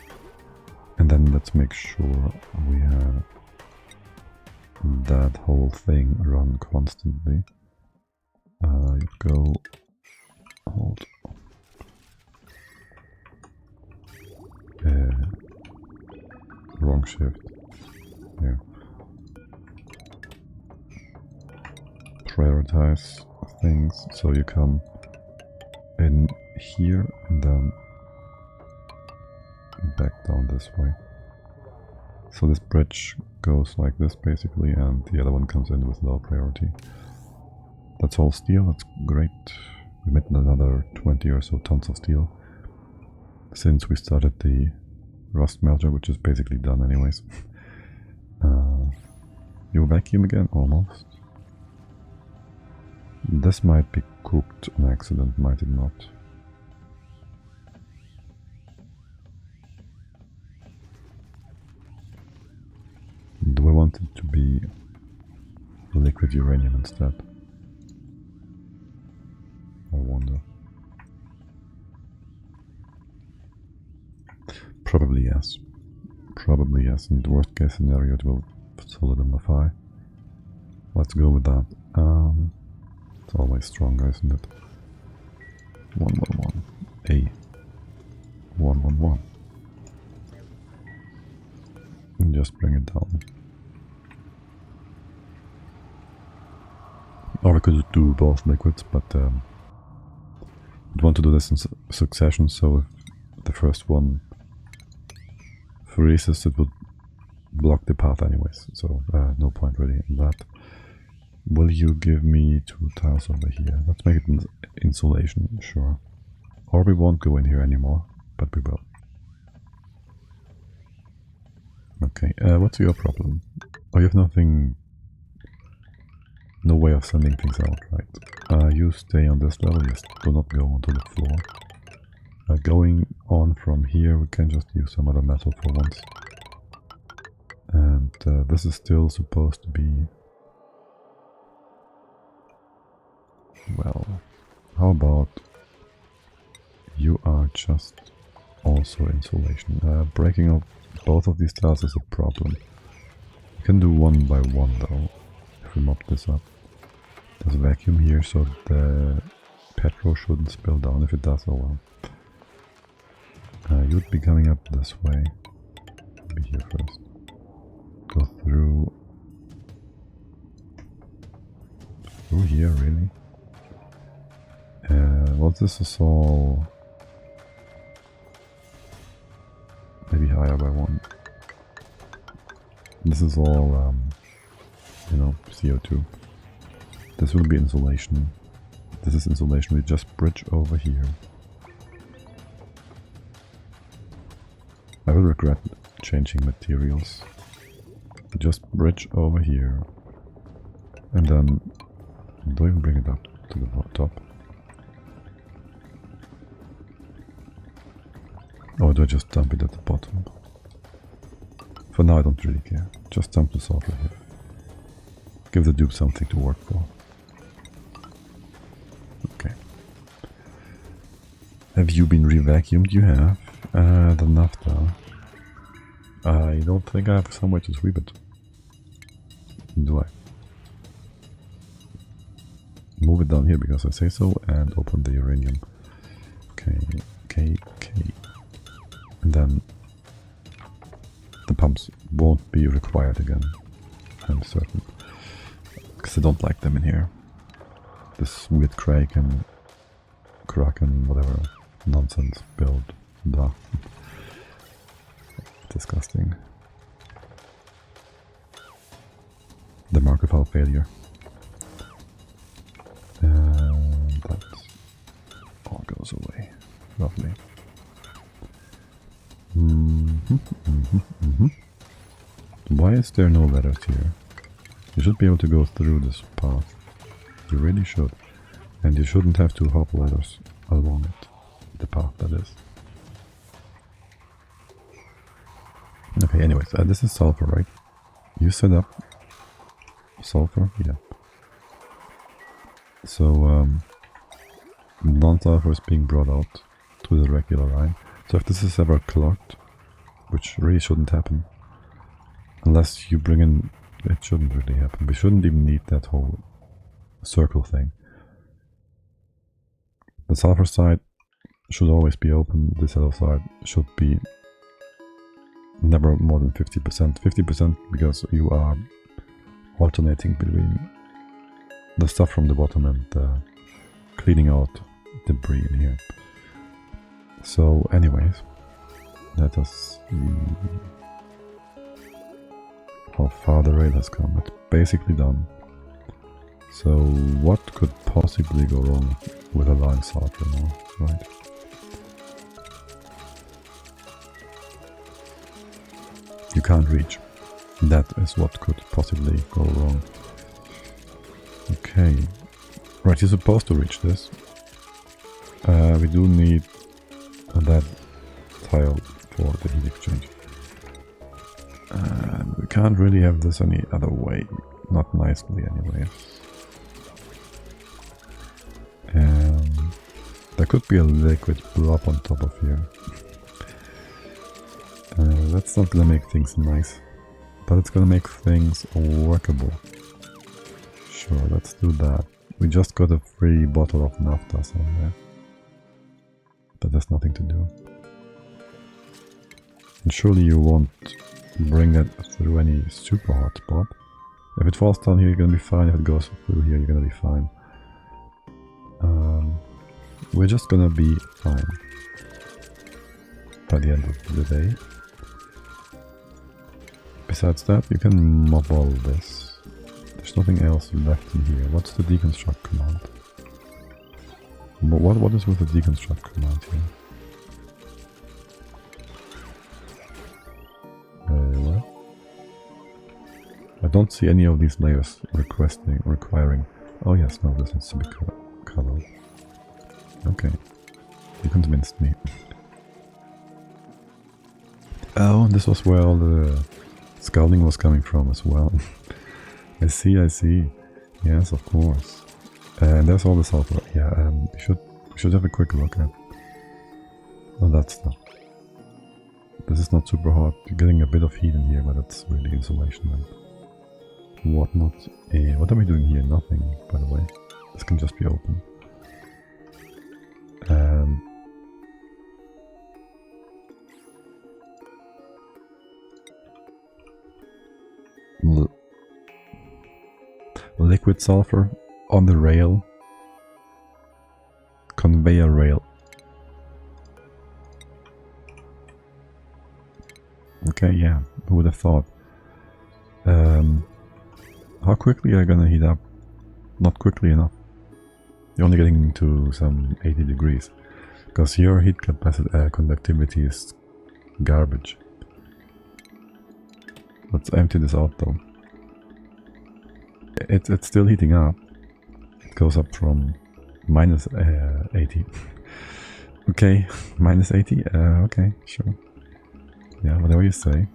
and then let's make sure we have that whole thing run constantly. You go, hold, wrong shift, there. Prioritize things, so you come in here and then back down this way. So this bridge goes like this basically, and the other one comes in with low priority. That's all steel, that's great. We made another 20 or so tons of steel since we started the rust melter, which is basically done anyways. You vacuum again? Almost. This might be cooked on accident, might it not? Do I want it to be liquid uranium instead? I wonder. Probably yes. Probably yes. In the worst case scenario it will solidify. Let's go with that. It's always stronger, isn't it? 111. A. 111. And just bring it down. Or we could do both liquids, but I'd want to do this in succession, so if the first one freezes, it would block the path anyways, so no point really in that. Will you give me 2 tiles over here? Let's make it insulation, sure. Or we won't go in here anymore, but we will. Okay, what's your problem? Oh, you have nothing... No way of sending things out, right? You stay on this level, just do not go onto the floor. Going on from here, we can just use some other metal for once. And this is still supposed to be... Well, how about you are just also insulation. Breaking up both of these tiles is a problem. You can do one by one though, if we mop this up. There's a vacuum here so the petrol shouldn't spill down. If it does, oh well. You'd be coming up this way. Be here first. Go through here, really? Well, this is all maybe higher by one. This is all, you know, CO2. This will be insulation. This is insulation. We just bridge over here. I will regret changing materials. Just bridge over here. And then don't even bring it up to the top. Or do I just dump it at the bottom? For now I don't really care. Just dump the sulfur here. Give the dupe something to work for. Okay. Have you been re-vacuumed? You have. The naphtha. I don't think I have some way to sweep it. Do I? Move it down here because I say so and open the uranium. Okay, okay. And then the pumps won't be required again, I'm certain. Because I don't like them in here. This weird Kraken, whatever nonsense build. Blah. Disgusting. The mark of our failure. And that all goes away. Lovely. Why is there no ladders here? You should be able to go through this path. You really should. And you shouldn't have to hop ladders along it. The path, that is. Okay, anyways, this is sulfur, right? You set up sulfur? Yeah. So, non-sulfur is being brought out to the regular line. So if this is ever clogged, which really shouldn't happen, unless you bring in... It shouldn't really happen. We shouldn't even need that whole circle thing. The sulfur side should always be open. This other side should be never more than 50%. 50% because you are alternating between the stuff from the bottom and cleaning out debris in here. So anyways, let us see how far the rail has come. It's basically done. So what could possibly go wrong with allowing sulfur now, right? You can't reach. That is what could possibly go wrong. Okay. Right, you're supposed to reach this. We do need that tile for the heat exchange. And we can't really have this any other way. Not nicely anyway. And there could be a liquid blob on top of here. That's not gonna make things nice, but it's gonna make things workable. Sure, let's do that. We just got a free bottle of naphtha somewhere, but there's nothing to do. And surely you won't bring that through any super hot spot. If it falls down here, you're gonna be fine. If it goes through here, you're gonna be fine. We're just gonna be fine by the end of the day. Besides that, you can mob all this. There's nothing else left in here. What's the deconstruct command? What is with the deconstruct command here? What? I don't see any of these layers requiring... Oh yes, no, this needs to be colored. Okay, you convinced me. Oh, this was where all the scalding was coming from as well. I see, I see. Yes, of course. And there's all the sulfur. Yeah, we should have a quick look at all that stuff. This is not super hot. You're getting a bit of heat in here, but it's really insulation and whatnot. What are we doing here? Nothing, by the way. This can just be open. Liquid sulfur on the rail. Conveyor rail. Okay, yeah, who would have thought? How quickly are you gonna heat up? Not quickly enough. You're only getting to some 80 degrees. Because your heat capacity, conductivity is garbage. Let's empty this out though. It's still heating up. It goes up from minus 80. Okay, minus 80? Okay, sure. Yeah, whatever you say.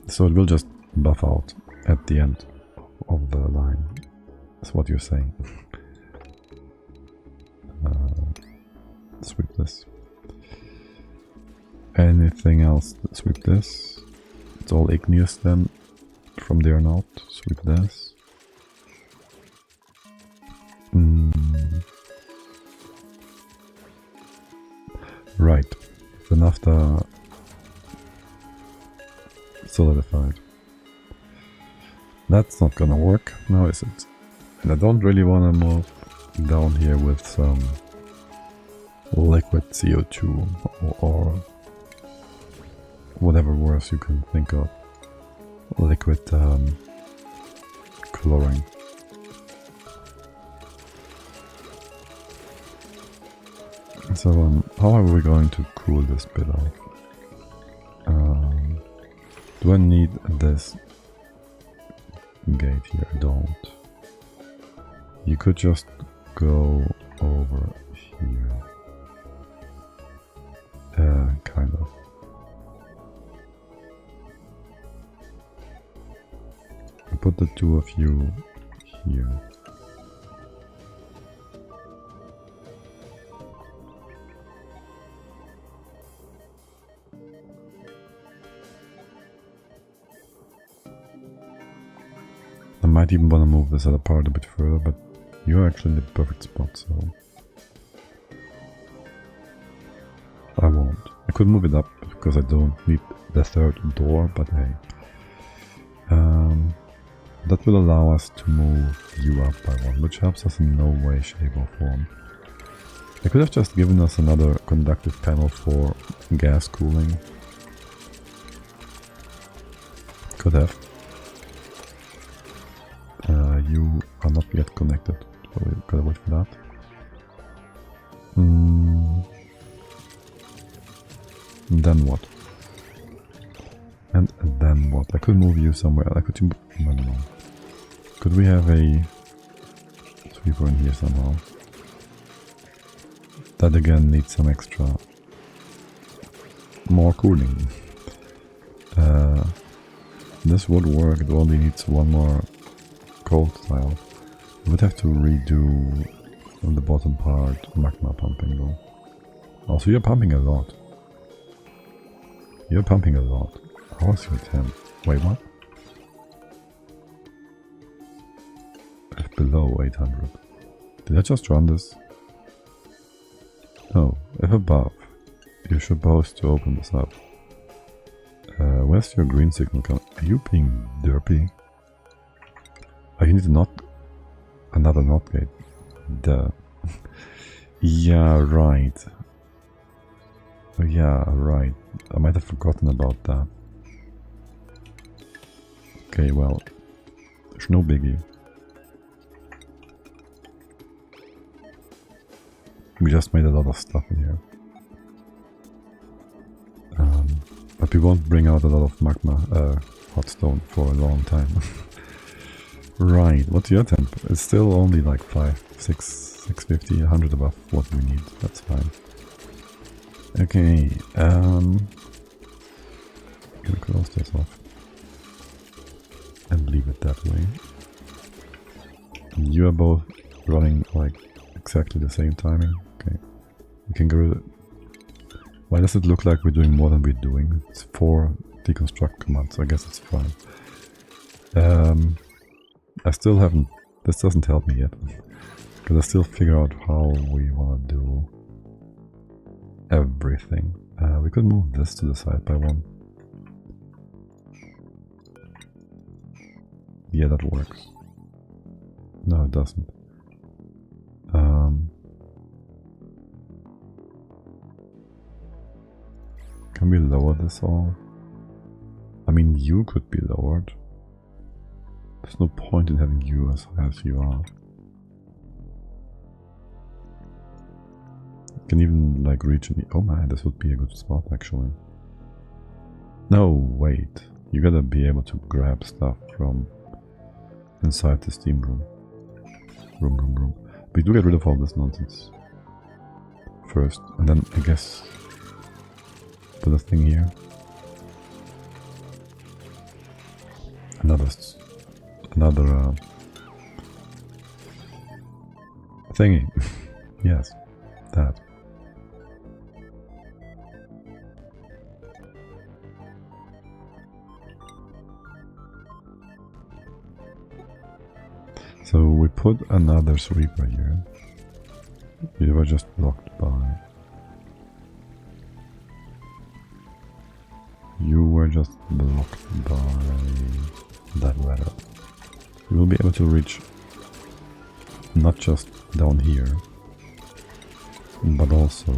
So it will just buff out at the end of the line. That's what you're saying. Sweep this. Anything else? Sweep this. It's all igneous then. From there on out. Sweep this. Right. The naphtha solidified. That's not gonna work now, is it? And I don't really want to move down here with some liquid CO2 or whatever worse you can think of. Liquid chlorine. So how are we going to cool this bit off? Do I need this gate here? I don't. You could just go over here. Kind of. Put the two of you here. I might even want to move this other part a bit further, but you're actually in the perfect spot, so I won't. I could move it up because I don't need the third door, but hey. That will allow us to move you up by one, which helps us in no way, shape or form. I could have just given us another conductive panel for gas cooling. Could have. You are not yet connected, so we gotta wait for that. Then what? And then what? I could move you somewhere. I could. No. Could we have a sweeper in here somehow? That again needs some extra. More cooling. This would work. It only needs one more cold tile. We would have to redo on the bottom part magma pumping though. Also, you're pumping a lot. You're pumping a lot. How is your temp? Wait, what? Below 800. Did I just run this? No, if above, you're supposed to open this up. Where's your green signal coming? Are you being derpy? Oh, you need a not another not gate. Duh. Yeah, right. Oh, yeah, right. I might have forgotten about that. Okay, well, there's no biggie. We just made a lot of stuff in here. But we won't bring out a lot of magma, hot stone for a long time. Right, what's your temp? It's still only like 5, 6, 650, 100 above what we need. That's fine. Okay, gonna close this off and leave it that way. You are both running like exactly the same timing. Okay, we can go. Why does it look like we're doing more than we're doing? It's 4 deconstruct commands. I guess it's fine. I still haven't. This doesn't help me yet because I still figure out how we want to do everything. We could move this to the side by 1. Yeah, that works. No, it doesn't. Can we lower this all? I mean, you could be lowered. There's no point in having you as high as you are. You can even like reach me. Oh man, this would be a good spot actually. No, wait. You gotta be able to grab stuff from inside the steam room. Room. We do get rid of all this nonsense first, and then I guess put a thing here. Another thingy. Yes, that. So we put another sweeper here. You were just blocked by. You were just blocked by that ladder. We will be able to reach not just down here, but also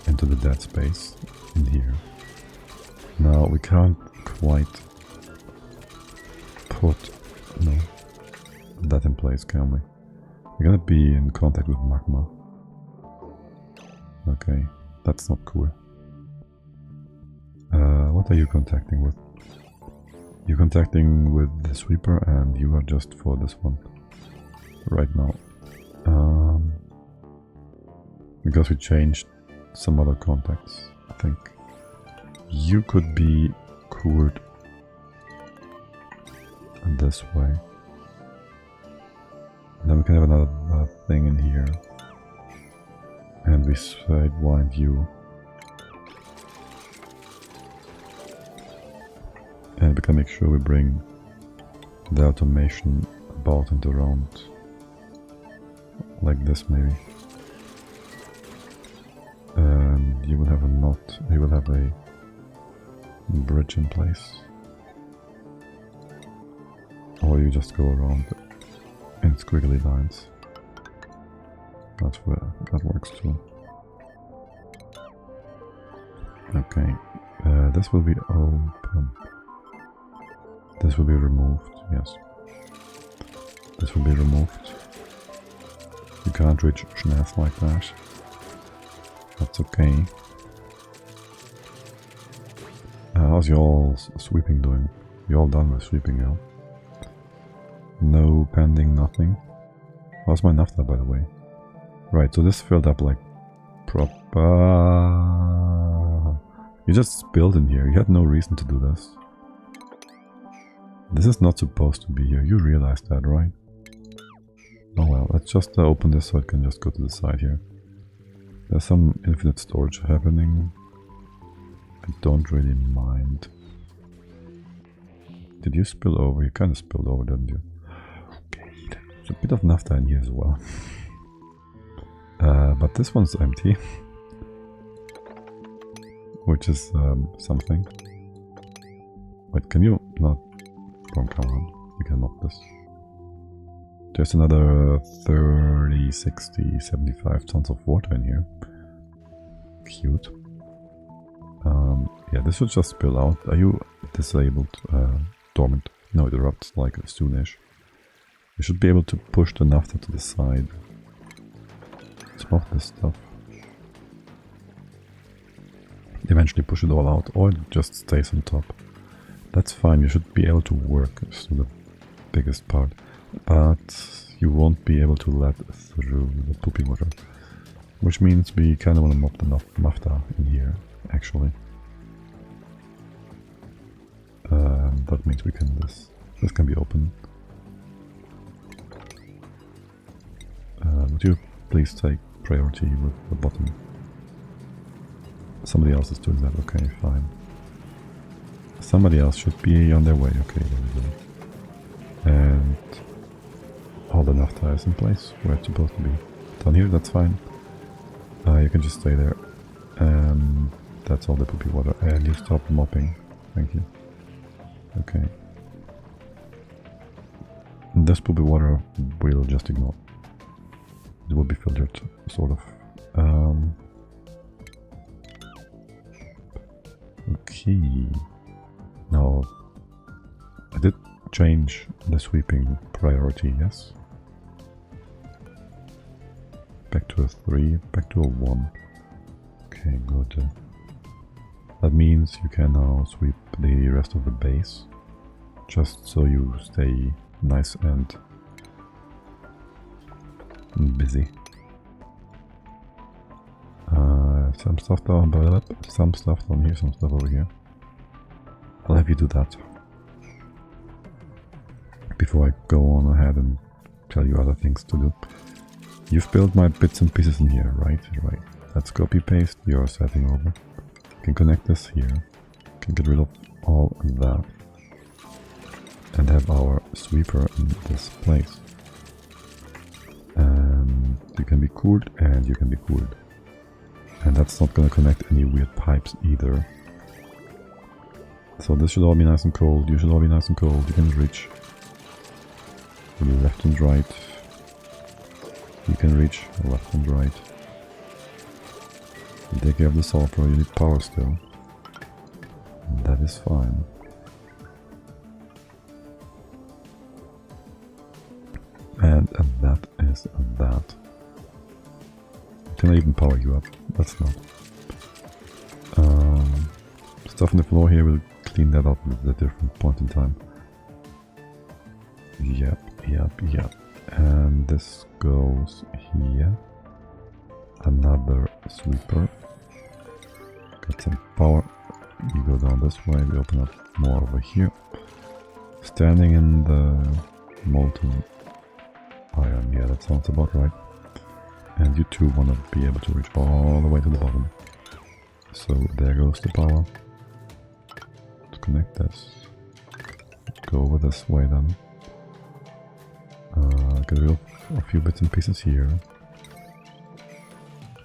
into the dead space in here. Now we can't quite put that in place, can we? We're gonna be in contact with magma. Okay, that's not cool. What are you contacting with? You're contacting with the sweeper and you are just for this one right now. Because we changed some other contacts, I think. You could be cooled this way. And then we can have another thing in here. And we sidewind you. And we can make sure we bring the automation about and around. Like this maybe. And you will have a knot, you will have a bridge in place. Or you just go around in squiggly lines. That's where that works too. Okay, this will be open. This will be removed, yes. This will be removed. You can't reach Schnaz like that. That's okay. How's y'all sweeping doing? You all done with sweeping, yeah? No pending, nothing. How's my naphtha, by the way? Right, so this filled up like proper. You just spilled in here. You had no reason to do this. This is not supposed to be here. You realize that, right? Oh well, let's just open this so it can just go to the side here. There's some infinite storage happening. I don't really mind. Did you spill over? You kind of spilled over, didn't you? Okay, there's a bit of naphtha in here as well. But this one's empty. Which is something. Wait, can you not... Wrong command. We can knock this. There's another 30, 60, 75 tons of water in here. Cute. Yeah, this will just spill out. Are you disabled? Dormant? No, it erupts like soonish. You should be able to push the naphtha to the side. Smoke this stuff. Eventually push it all out, or it just stays on top. That's fine, you should be able to work through the biggest part. but you won't be able to let through the poopy water, which means we kind of want to mop the mafta in here, actually. That means we can this can be open. Would you please take priority with the bottom? Somebody else is doing that. Okay, fine. Somebody else should be on their way. Okay, there we go. And all the naphtha is in place where it's supposed to be. Down here, that's fine. You can just stay there. That's all the poopy water. And you stop mopping. Thank you. Okay. This poopy water we'll just ignore. It will be filtered, sort of. Okay. Now, I did change the sweeping priority, yes? Back to a 3, back to a 1. Okay, good. That means you can now sweep the rest of the base, just so you stay nice and busy. Some stuff down, some stuff down here, some stuff over here. I'll have you do that before I go on ahead and tell you other things to do. You've built my bits and pieces in here, right? Right. Let's copy paste your setting over. You can connect this here. You can get rid of all of that and have our sweeper in this place. And you can be cooled and you can be cooled. And that's not going to connect any weird pipes either. So this should all be nice and cold. You should all be nice and cold. You can reach left and right. You can reach left and right. You take care of the sulfur. You need power still. That is fine. And that is that. Can I even power you up? That's not. Stuff on the floor here, we'll clean that up at a different point in time. Yep. And this goes here. Another sweeper. Got some power. You go down this way, we open up more over here. Standing in the molten iron, yeah, that sounds about right. And you two want to be able to reach all the way to the bottom. So there goes the power. To connect this. Go over this way then. Get rid of a few bits and pieces here.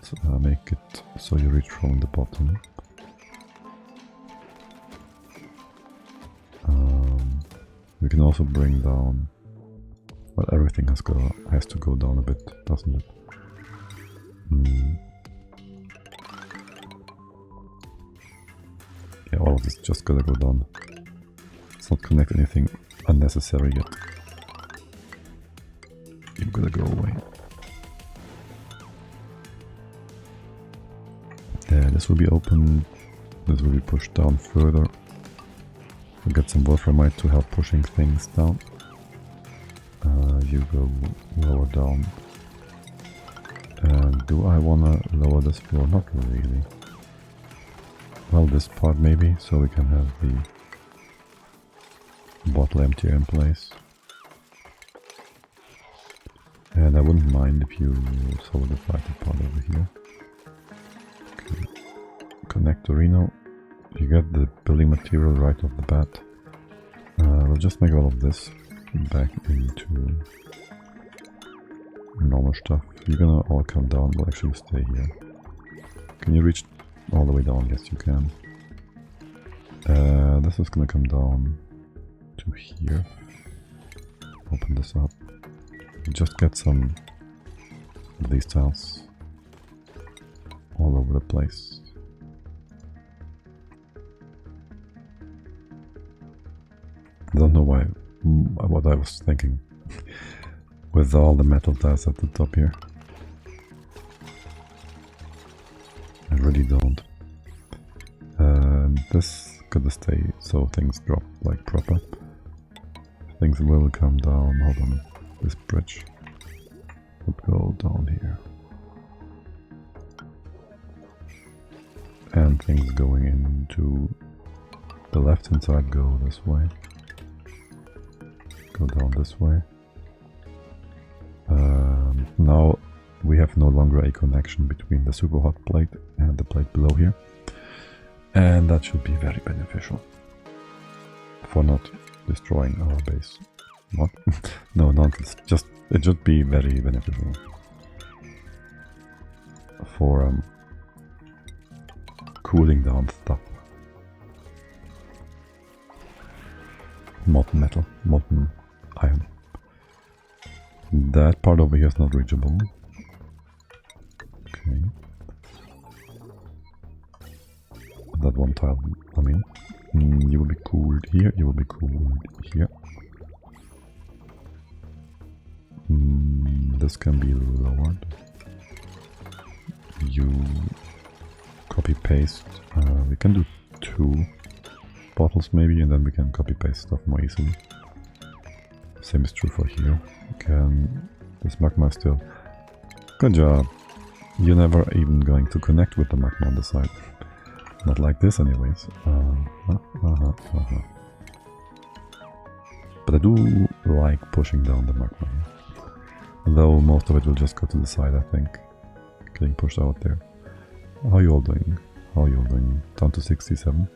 So, make it so you reach from the bottom. We can also bring down. Well, everything has to go down a bit, doesn't it? Yeah, all of this just gotta go down. Let's not connect anything unnecessary yet. You've gotta go away. Yeah, this will be open. This will be pushed down further. We'll get some wolframite to help pushing things down. You go lower down. And do I wanna lower this floor? Not really. Well, this part maybe, so we can have the bottle emptier in place. And I wouldn't mind if you solidify the part over here. Okay. Connect to Reno. You get the building material right off the bat. We'll just make all of this back into normal stuff. You're gonna all come down, we'll actually stay here. Can you reach all the way down? Yes, you can. This is gonna come down to here. Open this up. Just get some of these tiles all over the place. I don't know what I was thinking with all the metal tiles at the top here. I really don't. This gotta stay so things drop like proper. things will come down. Hold on. This bridge would go down here. And things going into the left hand side go this way. Go down this way. Now we have no longer a connection between the super hot plate and the plate below here. And that should be very beneficial for not destroying our base. What? No, nonsense. Just, it should be very beneficial for cooling down stuff. Molten metal, molten iron. That part over here is not reachable. Okay. That one tile, I mean. You will be cooled here, you will be cooled here. This can be lowered. You copy paste. We can do 2 bottles maybe, and then we can copy paste stuff more easily. Same is true for here. Can this magma still? Good job. You're never even going to connect with the magma on the side. Not like this, anyways. But I do like pushing down the magma. Though most of it will just go to the side, I think. Getting pushed out there. How are you all doing? How are you all doing? Down to 67.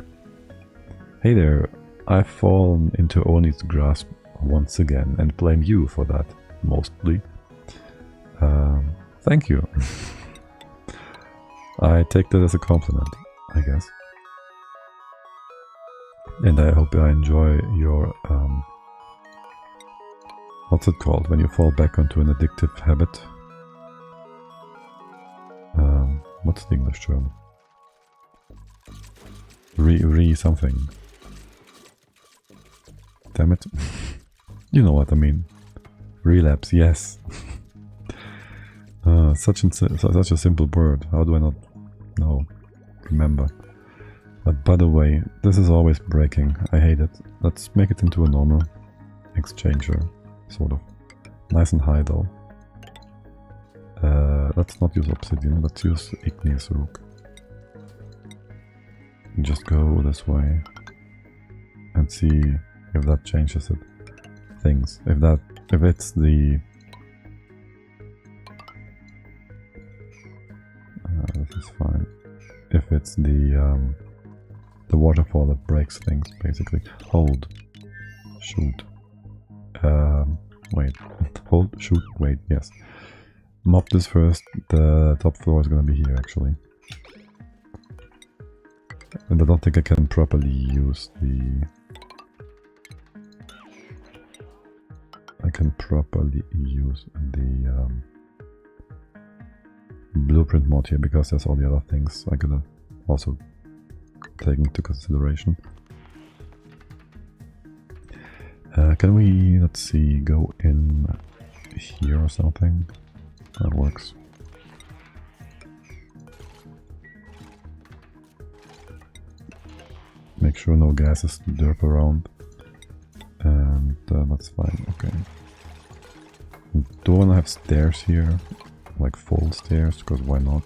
Hey there, I've fallen into Oni's grasp once again and blame you for that, mostly. Thank you. I take that as a compliment, I guess. And I hope I enjoy your, what's it called when you fall back onto an addictive habit? What's the English term? Something. Damn it. You know what I mean. Relapse, yes. Such a simple word. How do I not know? Remember. But by the way, this is always breaking. I hate it. Let's make it into a normal exchanger, sort of. Nice and high though. Let's not use obsidian, let's use igneous rook. Just go this way and see if that changes it. Things. If it's the this is fine. If it's the waterfall that breaks things, basically. Hold. Shoot. Wait. Hold, shoot, wait, yes. Mop this first. The top floor is gonna be here, actually. And I don't think I can properly use the... blueprint mod here, because there's all the other things I gotta also take into consideration. Can we, let's see, go in here or something? That works. Make sure no gases derp around. And that's fine, okay. Do I want to have stairs here? Like full stairs, because why not?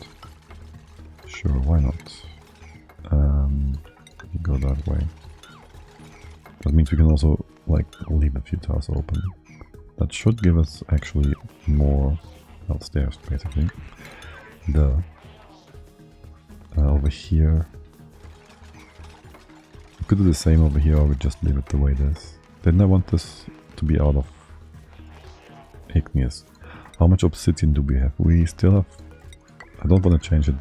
Sure, why not? Go that way. That means we can also like leave a few tiles open. That should give us actually more stairs, basically. Over here. We could do the same over here, or we just leave it the way it is. Didn't I want this to be out of igneous? How much obsidian do we have? We still have... I don't want to change it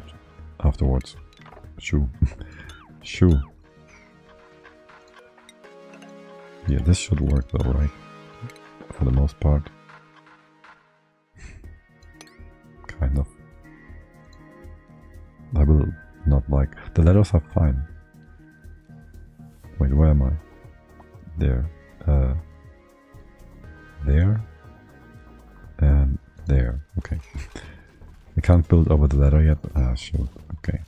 afterwards. Shoo. Shoo. Yeah, this should work though, right? For the most part. Kind of. I will not like... The letters are fine. Wait, where am I? There. There. And there. Okay. I can't build over the ladder yet. Ah, shoot. Okay.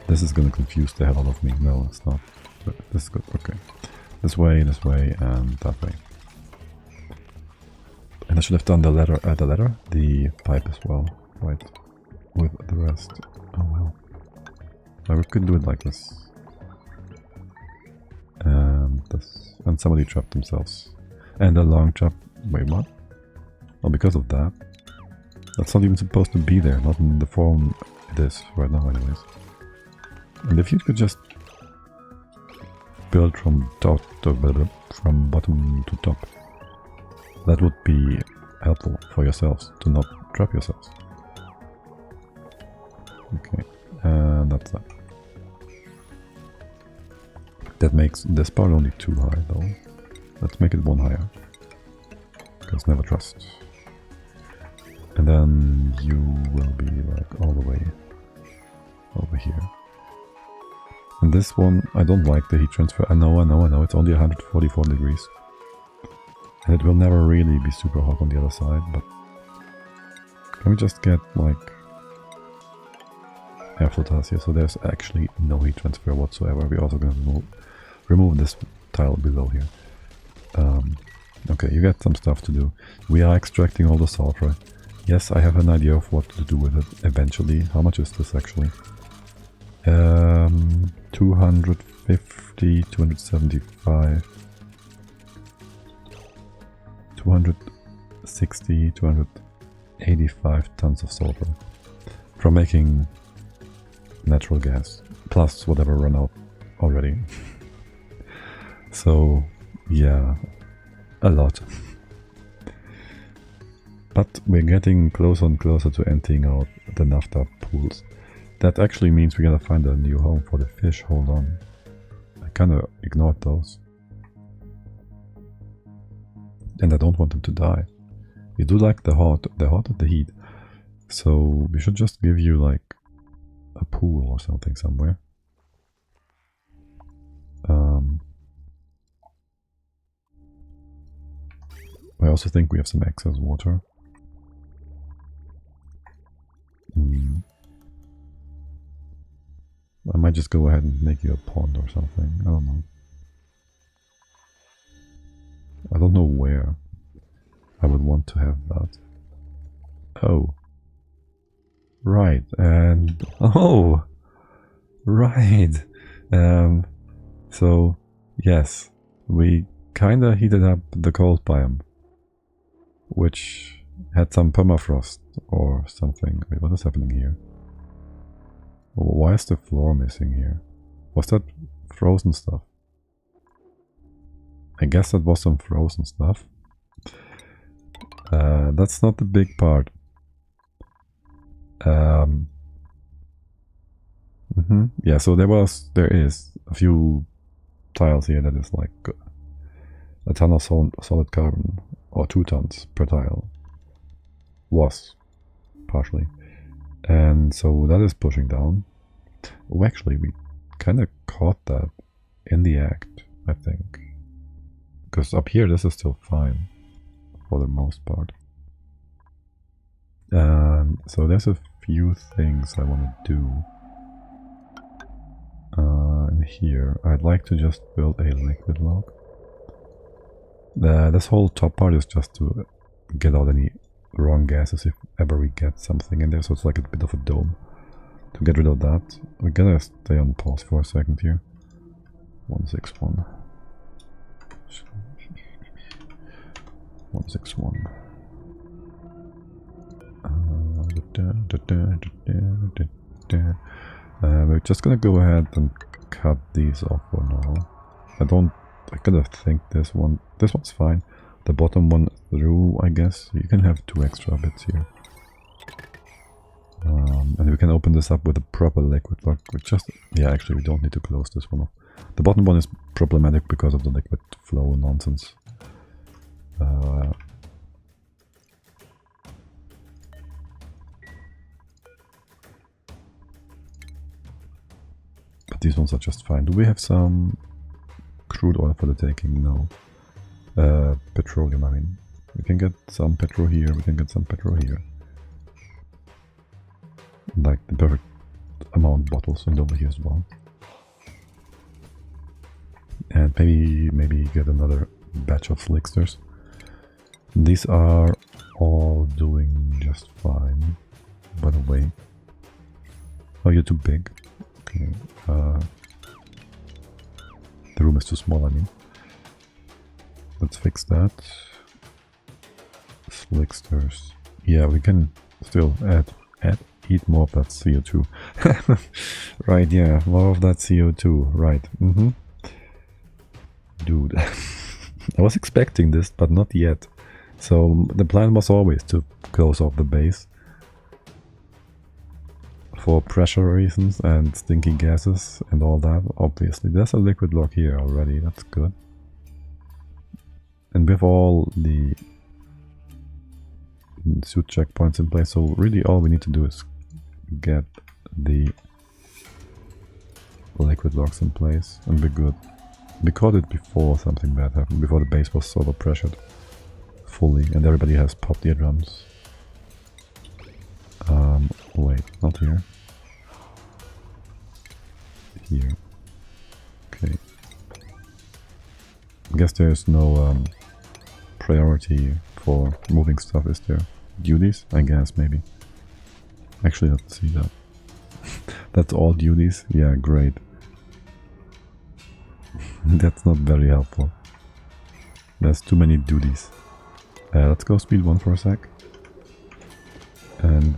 This is gonna confuse the hell out of me. No, it's not. But this is good. Okay. this way, and that way. And I should have done the pipe as well, right? With the rest. Oh well. But we could do it like this. And this. And somebody trapped themselves. And a long trap. Wait, what? Oh, because of that. That's not even supposed to be there, not in the form it is right now anyways. And if you could just build from bottom to top, that would be helpful for yourselves to not trap yourselves. Okay, and that's that. That makes this part only 2 high though. Let's make it 1 higher. Because never trust. And then you will be like all the way over here. And this one, I don't like the heat transfer. I know, it's only 144 degrees. And it will never really be super hot on the other side, but... Can we just get, like... airflow tiles here, so there's actually no heat transfer whatsoever. We're also going to remove this tile below here. Okay, you got some stuff to do. We are extracting all the sulfur. Yes, I have an idea of what to do with it eventually. How much is this actually? 250, 275, 260, 285 tons of sulfur from making natural gas, plus whatever run out already. So, yeah, a lot. But we're getting closer and closer to emptying out the naphtha pools. That actually means we gotta find a new home for the fish. Hold on. I kinda ignored those. And I don't want them to die. You do like the hot and the heat. So we should just give you like a pool or something somewhere. I also think we have some excess water. I might just go ahead and make you a pond or something. I don't know. I don't know where I would want to have that. Oh. Right, and... Oh! Right! So, yes. We kinda heated up the cold biome. Which had some permafrost or something. Wait, what is happening here? Why is the floor missing here? Was that frozen stuff? I guess that was some frozen stuff. That's not the big part. Yeah, so there is a few tiles here that is like a ton of solid carbon, or 2 tons per tile. Was, partially. And so that is pushing down. Oh, actually, we kind of caught that in the act, I think. Because up here, this is still fine, for the most part. And so there's a few things I want to do. In here, I'd like to just build a liquid log. This whole top part is just to get out any wrong gases if ever we get something in there, so it's like a bit of a dome. To get rid of that, we gotta stay on pause for a second here. 161. 161. We're just gonna go ahead and cut these off for now. I gotta think this one's fine. The bottom one through, I guess. You can have 2 extra bits here. And we can open this up with a proper liquid lock. Yeah, actually we don't need to close this one off. The bottom one is problematic because of the liquid flow nonsense. But these ones are just fine. Do we have some crude oil for the taking? No. Petroleum, I mean. We can get some petrol here, we can get some petrol here. Like the perfect amount of bottles, and over here as well. And maybe get another batch of slicksters. These are all doing just fine, by the way. Oh, you're too big. Okay. The room is too small, I mean. Let's fix that. Slicksters. Yeah, we can still eat more of that CO2. Right, yeah, more of that CO2, right. Dude, I was expecting this, but not yet. So the plan was always to close off the base for pressure reasons and stinky gases and all that. Obviously, there's a liquid lock here already. That's good. And with all the suit checkpoints in place, so really all we need to do is get the liquid locks in place and we're good. We caught it before something bad happened, before the base was over pressured fully and everybody has popped eardrums. Wait, not here. Here. Okay. I guess there's no priority for moving stuff, is there? Duties? I guess, maybe. Actually, let's see that. That's all duties? Yeah, great. That's not very helpful. There's too many duties. Let's go speed 1 for a sec. And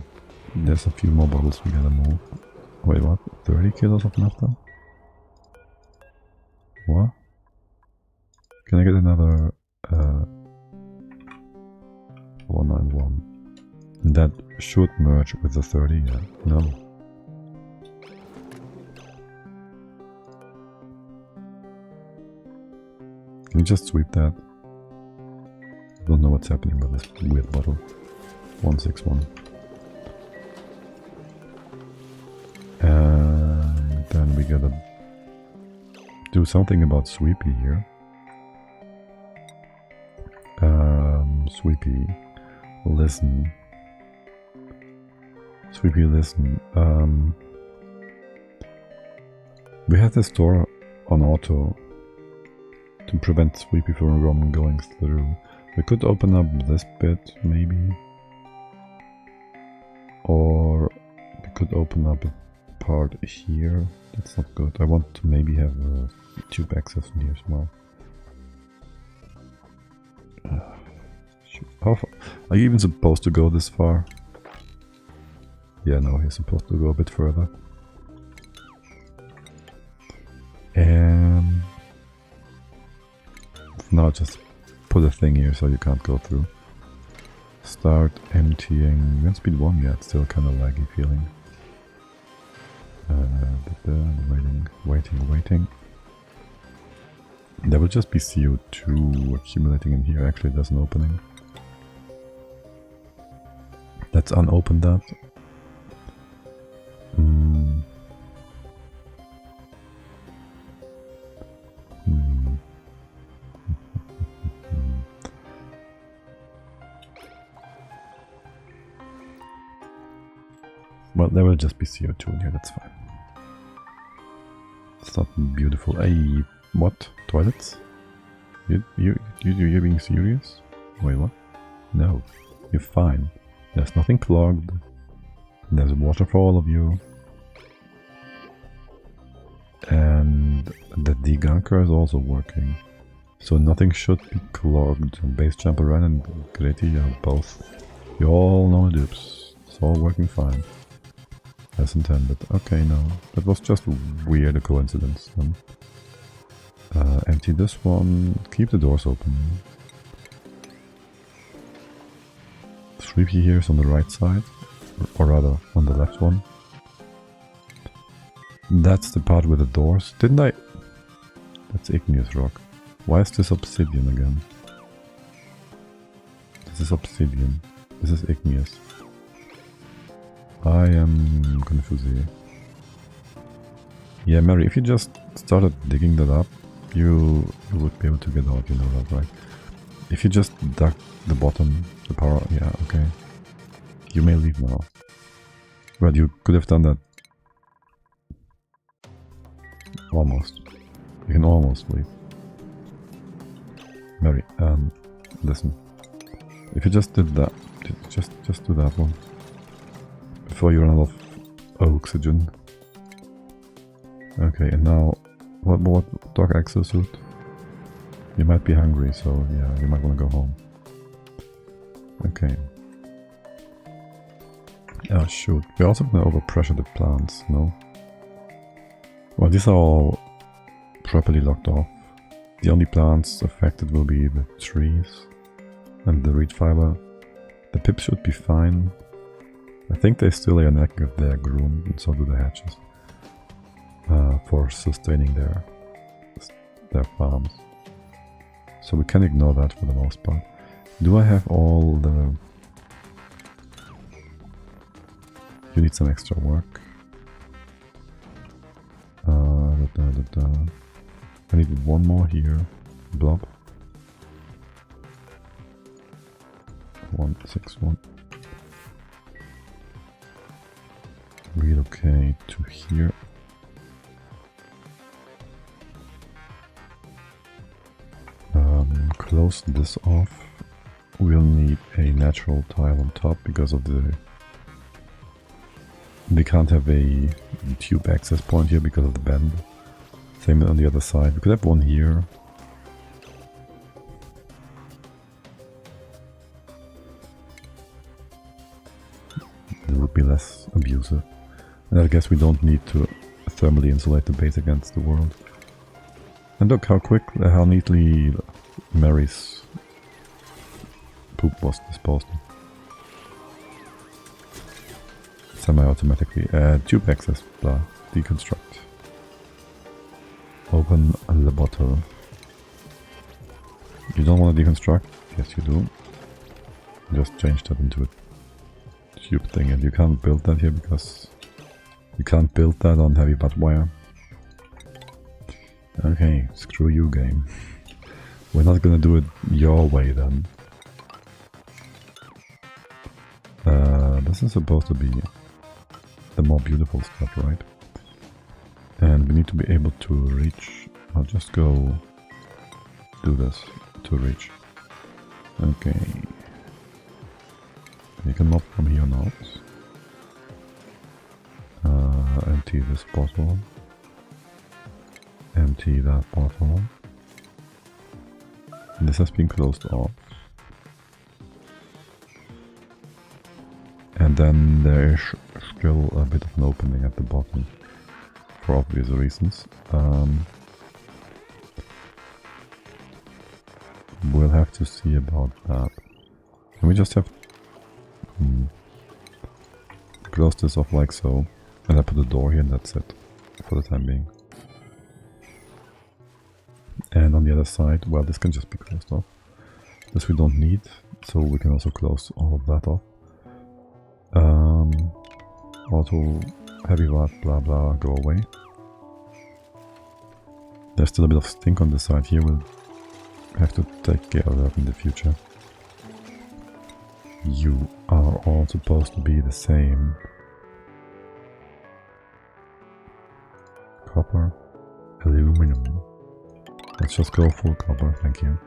there's a few more bottles we gotta move. Wait, what? 30 kilos of naphtha? What? Can I get another 191? And that should merge with the 30, yeah. No. Can you just sweep that? I don't know what's happening with this weird bottle. 161. And then we gotta do something about Sweepy here. Sweepy, listen. Sweepy, listen. We had this door on auto to prevent Sweepy from going through. We could open up this bit, maybe. Or we could open up a part here. That's not good. I want to maybe have a tube access in here as well. How far? Are you even supposed to go this far? Yeah, no, he's supposed to go a bit further. And now just put a thing here so you can't go through. Start emptying. Wind speed 1, yeah, it's still kind of laggy feeling. Waiting. There will just be CO2 accumulating in here. Actually, there's an opening. Let's unopen that. Well, there will just be CO2 in here, that's fine. It's not beautiful. Hey, what? Toilets? You're being serious? Wait, what? No, you're fine. There's nothing clogged. There's water for all of you. And the degunker is also working. So nothing should be clogged. Base Jumper Run and Gritty are both. You all know dupes. It's all working fine. As intended. Okay, no. That was just weird, a coincidence. Empty this one. Keep the doors open. 3P here is on the right side. Or rather, on the left one. That's the part with the doors. Didn't I? That's igneous rock. Why is this obsidian again? This is obsidian. This is igneous. I am confused here. Yeah, Mary, if you just started digging that up, you would be able to get out, you know that, right? If you just dug the bottom, the power, yeah, okay. You may leave now. But you could have done that. Almost. You can almost leave. Mary, listen. If you just did that, just do that one. Before you run out of oxygen. Okay, and now, what dog exosuit? You might be hungry, so yeah, you might want to go home. Okay. Oh shoot, we're also gonna overpressure the plants, no? Well, these are all properly locked off. The only plants affected will be the trees and the reed fiber. The pips should be fine. I think they still lay an egg if they're groomed, and so do the hatches. For sustaining their farms. So we can ignore that for the most part. Do I have all the... You need some extra work. I need one more here. Blob. 161. Relocate to here. Close this off. We'll need a natural tile on top because of the... We can't have a tube access point here because of the bend. Same on the other side. We could have one here. It would be less abusive. And I guess we don't need to thermally insulate the base against the world. And look how neatly Mary's poop was disposed of. Semi-automatically. Tube access, blah. Deconstruct. Open the bottle. You don't want to deconstruct? Yes, you do. Just change that into a tube thing, and you can't build that here because you can't build that on heavy butt wire. Okay, screw you, game. We're not gonna do it your way then. This is supposed to be the more beautiful stuff, right? And we need to be able to reach. I'll just go do this to reach. Okay. You can mop from here on out. Empty this bottle. Empty that bottle. And this has been closed off. And then there is still a bit of an opening at the bottom, for obvious reasons. We'll have to see about that. Can we just have... close this off like so, and I put a door here and that's it, for the time being. And on the other side, well, this can just be closed off. This we don't need, so we can also close all of that off. Auto, heavy watt, blah blah, go away. There's still a bit of stink on the side here, we'll have to take care of that in the future. You are all supposed to be the same. Copper, aluminum. Let's just go full copper, thank you.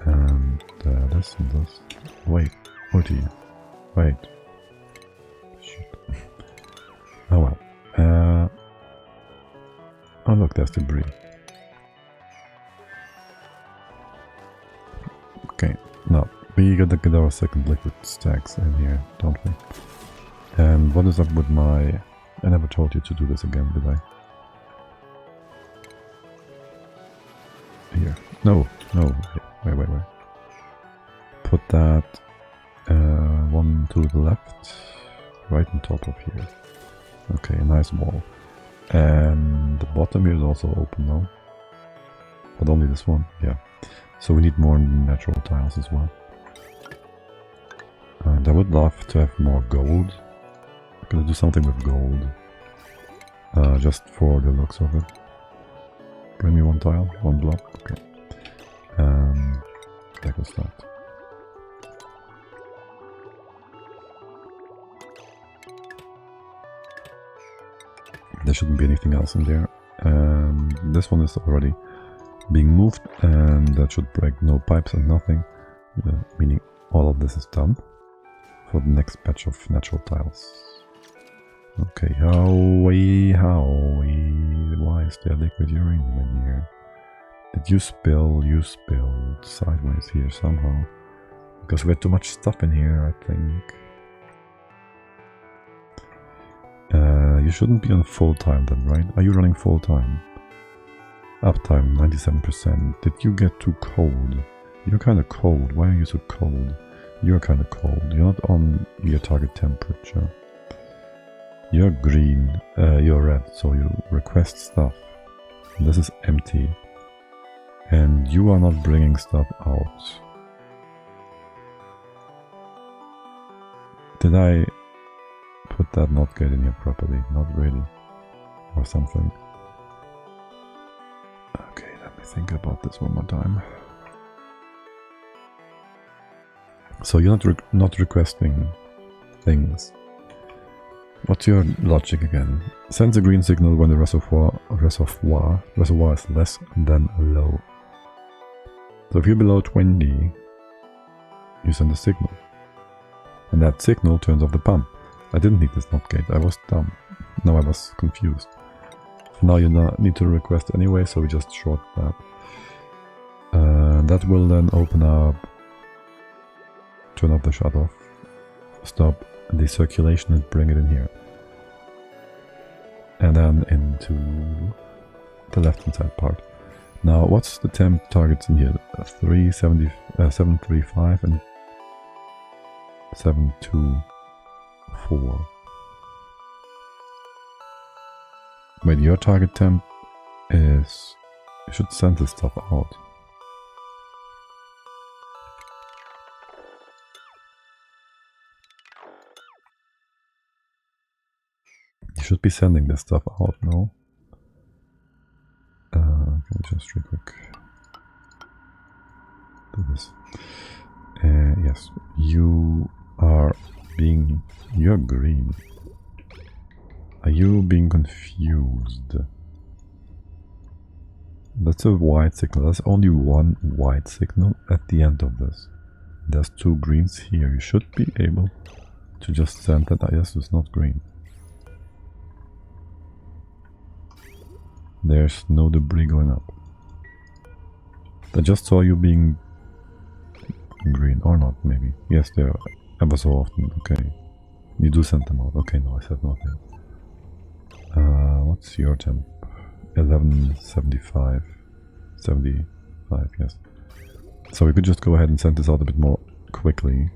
And this and this. Wait, what do you? Wait. Shit. Oh well. Oh look, there's debris. Okay, now we gotta get our second liquid stacks in here, don't we? And what is up with my... I never told you to do this again, did I? Here. No, no, wait. Put that one to the left, right on top of here. Okay, a nice wall. And the bottom here is also open now. But only this one, yeah. So we need more natural tiles as well. And I would love to have more gold. I'm gonna do something with gold. Just for the looks of it. Bring me one tile, one block, okay. There goes that. There shouldn't be anything else in there. This one is already being moved, and that should break no pipes and nothing, meaning all of this is done for the next batch of natural tiles. Okay, howie, why is there liquid uranium in here? Did you spill? You spilled sideways here somehow. Because we had too much stuff in here, I think. You shouldn't be on full time then, right? Are you running full time? Uptime 97%. Did you get too cold? You're kind of cold. Why are you so cold? You're kind of cold. You're not on your target temperature. You're green. You're red. So you request stuff. This is empty. And you are not bringing stuff out. Did I put that not gate in here properly? Not really. Or something. Okay, let me think about this one more time. So you're not requesting things. What's your logic again? Sends a green signal when the reservoir is less than low. So if you're below 20, you send a signal. And that signal turns off the pump. I didn't need this not gate, I was dumb. No, I was confused. Now you need to request anyway, so we just short that. That will then open up, turn off the shut-off, stop the circulation and bring it in here. And then into the left-hand side part. Now, what's the temp targets in here? 735 and 724. Wait, your target temp is... You should send this stuff out. You should be sending this stuff out, no? Can we just real quick do this? Yes, you are being... You're green. Are you being confused? That's a white signal. There's only one white signal at the end of this. There's two greens here. You should be able to just send that. Yes, it's not green. There's no debris going up. I just saw you being green, or not, maybe. Yes, they are ever so often. Okay. You do send them out. Okay, no, I said nothing. What's your temp? 1175. 75, yes. So we could just go ahead and send this out a bit more quickly.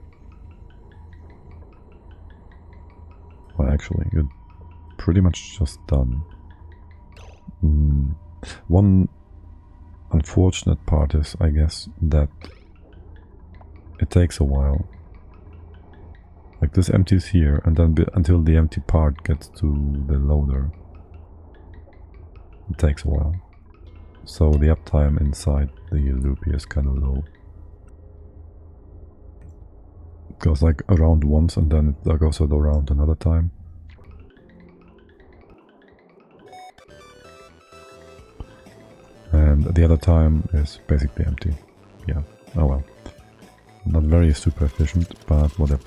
Well, actually, you're pretty much just done. One unfortunate part is, I guess, that it takes a while. Like this empties here, and then until the empty part gets to the loader, it takes a while. So the uptime inside the loop here is kind of low. It goes like around once, and then it goes around another time. And the other time is basically empty. Yeah, oh well. Not very super efficient, but whatever.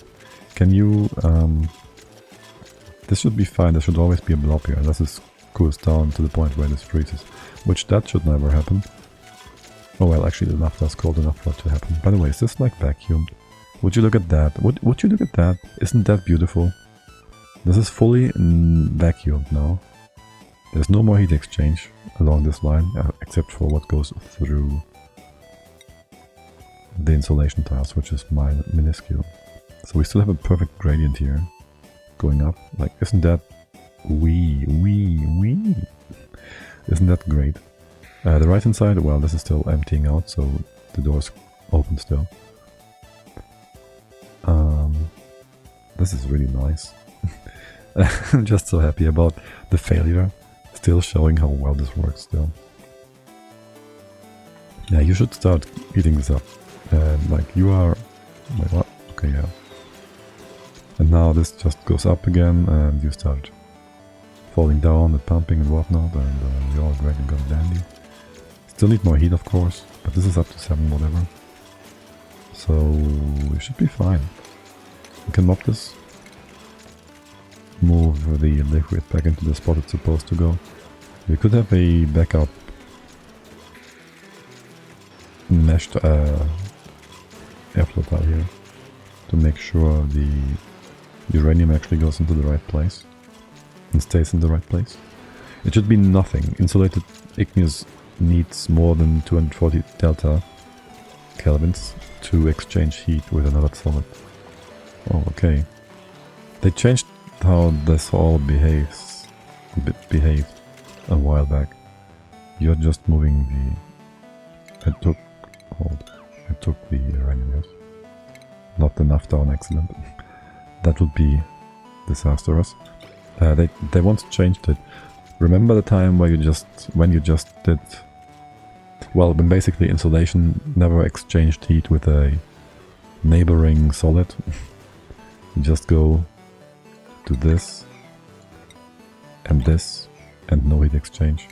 Can you... this should be fine, there should always be a blob here, unless it cools down to the point where this freezes. Which that should never happen. Oh well, actually the naphtha is cold enough for it to happen. By the way, is this like vacuumed? Would you look at that? Would you look at that? Isn't that beautiful? This is fully vacuumed now. There's no more heat exchange along this line, except for what goes through the insulation tiles, which is minuscule. So we still have a perfect gradient here, going up. Like, isn't that wee? Isn't that great? The right hand side, well, this is still emptying out, so the door's open still. This is really nice. I'm just so happy about the failure, still showing how well this works still. Yeah, you should start eating this up. Like, you are... Wait, what? Okay, yeah. And now this just goes up again, and you start falling down and pumping and whatnot, and you're all great and good and dandy. Still need more heat, of course, but this is up to 7, whatever. So we should be fine. We can mop this. Move the liquid back into the spot it's supposed to go. We could have a backup meshed airflow tile here to make sure the uranium actually goes into the right place and stays in the right place. It should be nothing. Insulated igneous needs more than 240 delta kelvins to exchange heat with another solid. Oh, okay. They changed how this all behaved a while back. You're just moving the... I took the uranium, yes. Not enough down, excellent. That would be disastrous. They once changed it. Remember the time where when you just did... Well, when basically insulation never exchanged heat with a neighboring solid. You just go to this and no heat exchange.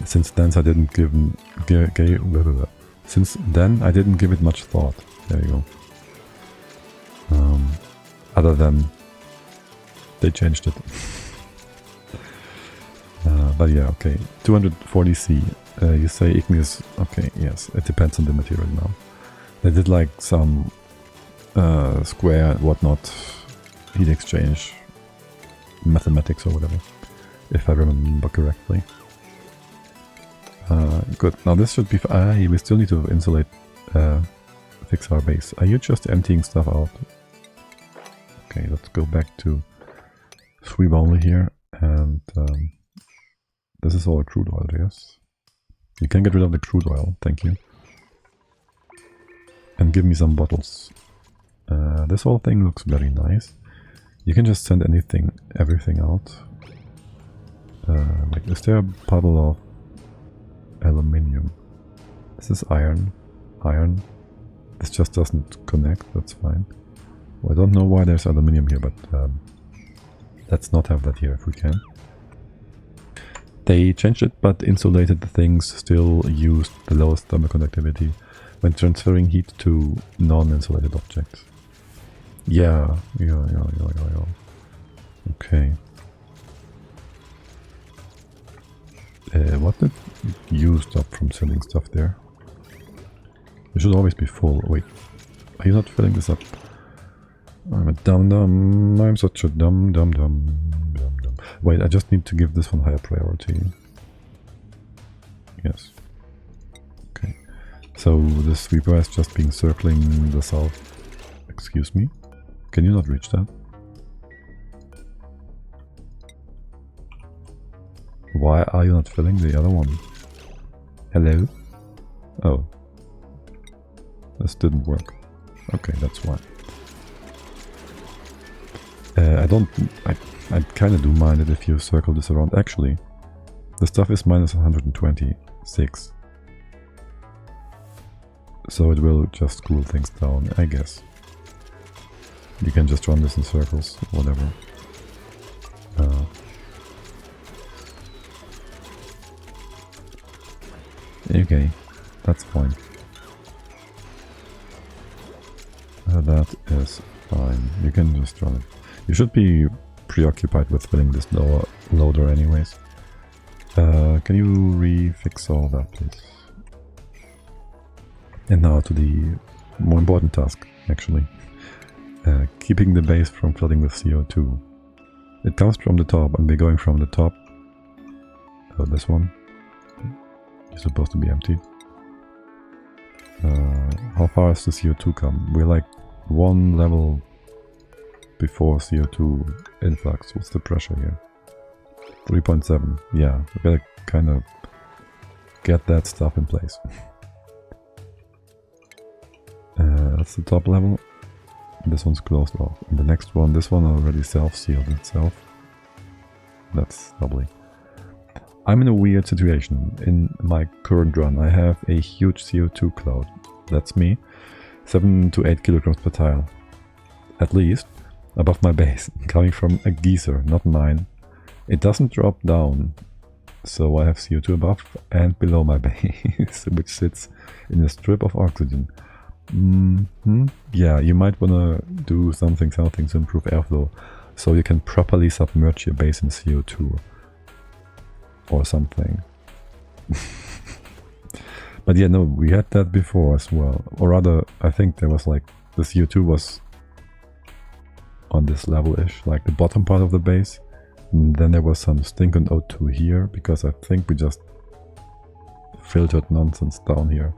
Since then I didn't give it much thought. There you go. Other than they changed it. But yeah, okay. 240C. You say igneous. Okay, yes. It depends on the material now. They did like some square whatnot heat exchange mathematics or whatever, if I remember correctly. Good. Now this should be we still need to insulate, fix our base. Are you just emptying stuff out? Okay, let's go back to sweep only here, and this is all crude oil, yes? You can get rid of the crude oil, thank you. And give me some bottles. This whole thing looks very nice. You can just send everything out. Like, is there a puddle of aluminium? This is iron. Iron. This just doesn't connect, that's fine. Well, I don't know why there's aluminium here, but let's not have that here if we can. They changed it, but insulated things still used the lowest thermal conductivity when transferring heat to non-insulated objects. Yeah. Okay. What did you stop from sending stuff there? You should always be full. Wait, are you not filling this up? I'm a dum-dum. I'm such a dum-dum-dum. Wait, I just need to give this one higher priority. Yes. Okay. So the sweeper has just been circling the south. Excuse me? Can you not reach that? Why are you not filling the other one? Hello? Oh. This didn't work. Okay, that's why. I kind of do mind it if you circle this around. Actually, the stuff is minus 126. So it will just cool things down, I guess. You can just run this in circles, whatever. Okay, that's fine. That is fine. You can just run it. You should be preoccupied with filling this loader anyways. Can you refix all that, please? And now to the more important task, actually. Keeping the base from flooding with CO2. It comes from the top, and we're going from the top. This one is supposed to be emptied. How far has the CO2 come? We're like one level before CO2 influx. What's the pressure here? 3.7. Yeah, we gotta kind of get that stuff in place. That's the top level. This one's closed off. And the next one, this one already self-sealed itself. That's lovely. I'm in a weird situation. In my current run, I have a huge CO2 cloud. That's me. 7 to 8 kilograms per tile. At least. Above my base. Coming from a geezer, not mine. It doesn't drop down So I have CO2 above and below my base, which sits in a strip of oxygen. Yeah, you might want to do something to improve airflow, so you can properly submerge your base in CO2 or something. But yeah, no, we had that before as well. Or rather, I think there was like, the CO2 was on this level-ish, like the bottom part of the base. And then there was some stinking O2 here, because I think we just filtered nonsense down here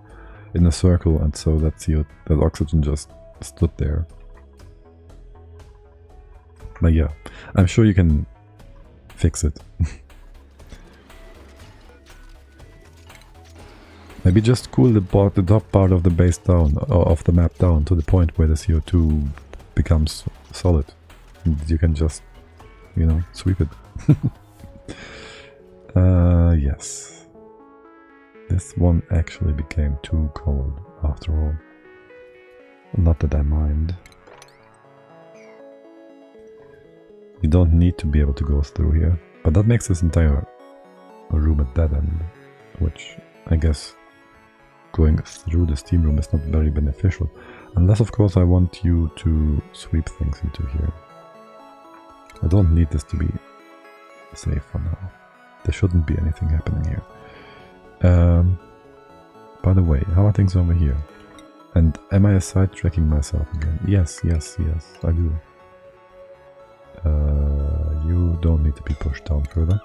in a circle, and so that oxygen just stood there. But yeah, I'm sure you can fix it. Maybe just cool the top part of the base down, or of the map down, to the point where the CO2 becomes solid. And you can just, you know, sweep it. Yes. This one actually became too cold, after all. Not that I mind. You don't need to be able to go through here. But that makes this entire room a dead end, which I guess going through the steam room is not very beneficial. Unless, of course, I want you to sweep things into here. I don't need this to be safe for now. There shouldn't be anything happening here. By the way, how are things over here? And am I sidetracking myself again? Yes, I do. You don't need to be pushed down further.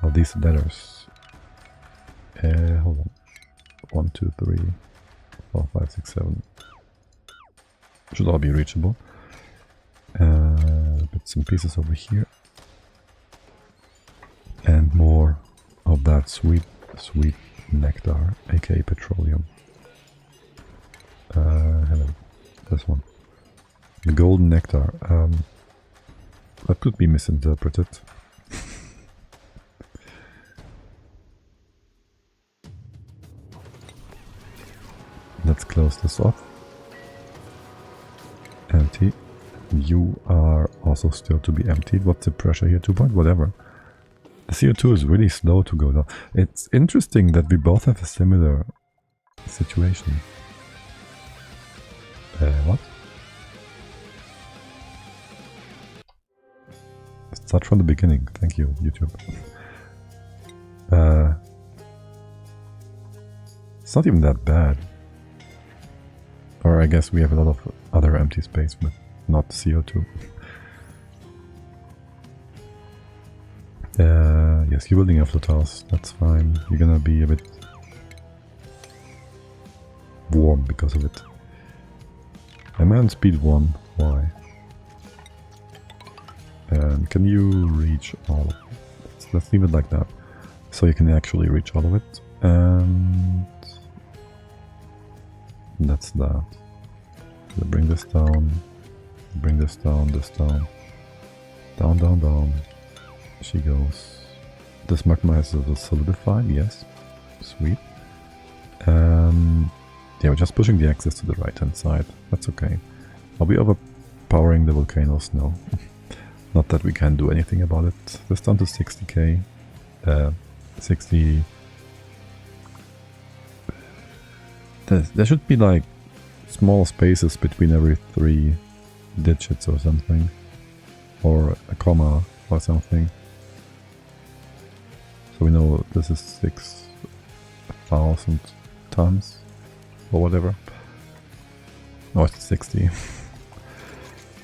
Well, these ladders. Hold on. 1, 2, 3, 4, 5, 6, 7. Should all be reachable. Bits and pieces over here. And more of that sweet nectar, aka petroleum. Hello. This one. The golden nectar. That could be misinterpreted. Let's close this off. Empty. You are also still to be emptied. What's the pressure here? 2 point? Whatever. The CO2 is really slow to go down. It's interesting that we both have a similar situation. What? Start from the beginning. Thank you, YouTube. It's not even that bad. Or I guess we have a lot of other empty space, but not CO2. Yes, you're building airflow tiles. That's fine. You're gonna be a bit warm because of it. Am I on speed 1? Why? Can you reach all of it? Let's leave it like that. So you can actually reach all of it. And that's that. So bring this down. Bring this down, this down. Down, down, down. She goes. This magma has solidified, yes. Sweet. Yeah, we're just pushing the axis to the right hand side. That's okay. Are we overpowering the volcanoes? No. Not that we can do anything about it. This down to 60k. 60. There should be like small spaces between every 3 digits or something. Or a comma or something. So we know this is 6,000 tons or whatever. Oh, it's 60.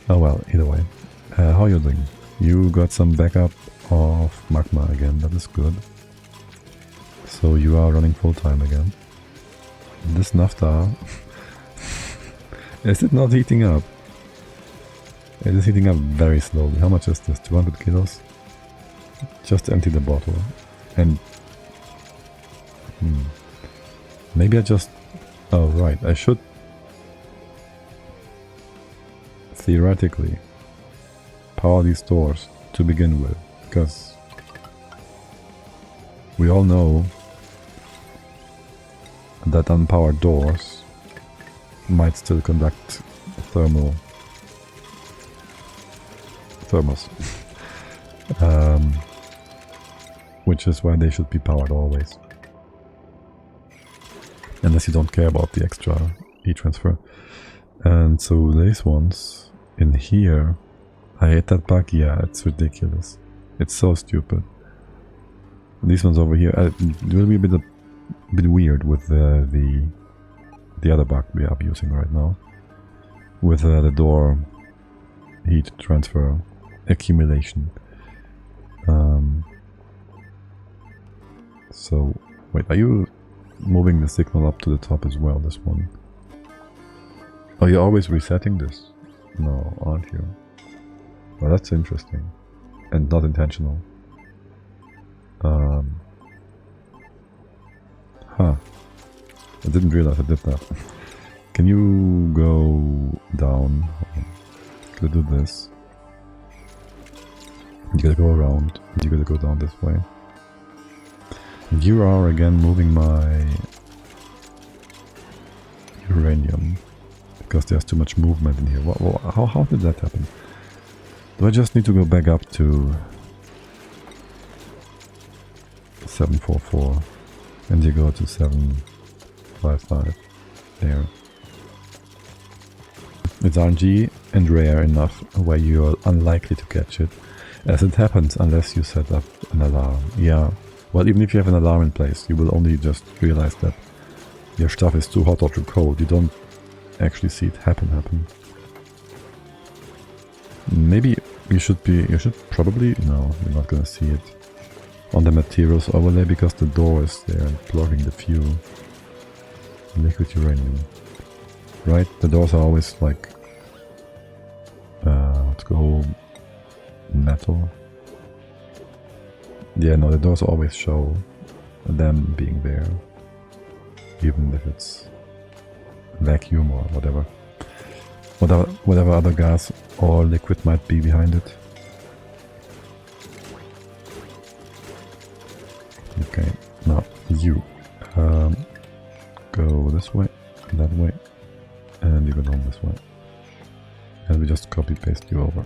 Oh well, either way. How are you doing? You got some backup of magma again, that is good. So you are running full time again. This naphtha... is it not heating up? It is heating up very slowly. How much is this? 200 kilos? Just empty the bottle. And... maybe I just... oh right, I should... theoretically power these doors to begin with, because we all know that unpowered doors might still conduct thermals. which is why they should be powered always. Unless you don't care about the extra e-transfer. And so these ones in here, I hate that bug. Yeah, it's ridiculous. It's so stupid. These ones over here, it will be a bit weird with the other bug we are abusing right now. With the door heat transfer accumulation. So, wait, are you moving the signal up to the top as well, this one? Are you always resetting this? No, aren't you? Well, that's interesting. And not intentional. Huh. I didn't realize I did that. Can you go down? Gotta do this. You gotta go around. You gotta go down this way. You are again moving my uranium because there's too much movement in here. How did that happen? Do I just need to go back up to 744 and you go to 755 there? It's RNG and rare enough where you're unlikely to catch it, as it happens unless you set up an alarm. Yeah, well, even if you have an alarm in place, you will only just realize that your stuff is too hot or too cold. You don't actually see it happen. Maybe you should probably, no, you're not gonna see it on the materials overlay because the door is there blocking the fuel. Liquid uranium. Right? The doors are always like, let's go metal. Yeah, no, the doors always show them being there, even if it's vacuum or whatever. Whatever other gas or liquid might be behind it. Okay, now you go this way, that way, and you go down this way. And we just copy paste you over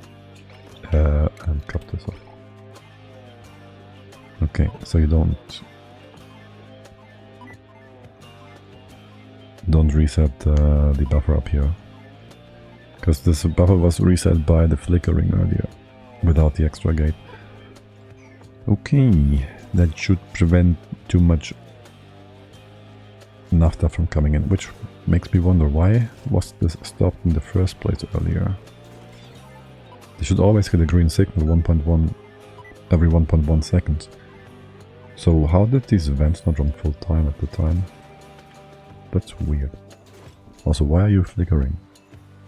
and cut this off. Okay, so you don't reset the buffer up here, because this buffer was reset by the flickering earlier without the extra gate. Okay, that should prevent too much naphtha from coming in, which makes me wonder why was this stopped in the first place earlier. They should always get a green signal 1.1 every 1.1 seconds. So how did these vents not run full time at the time? That's weird. Also, why are you flickering?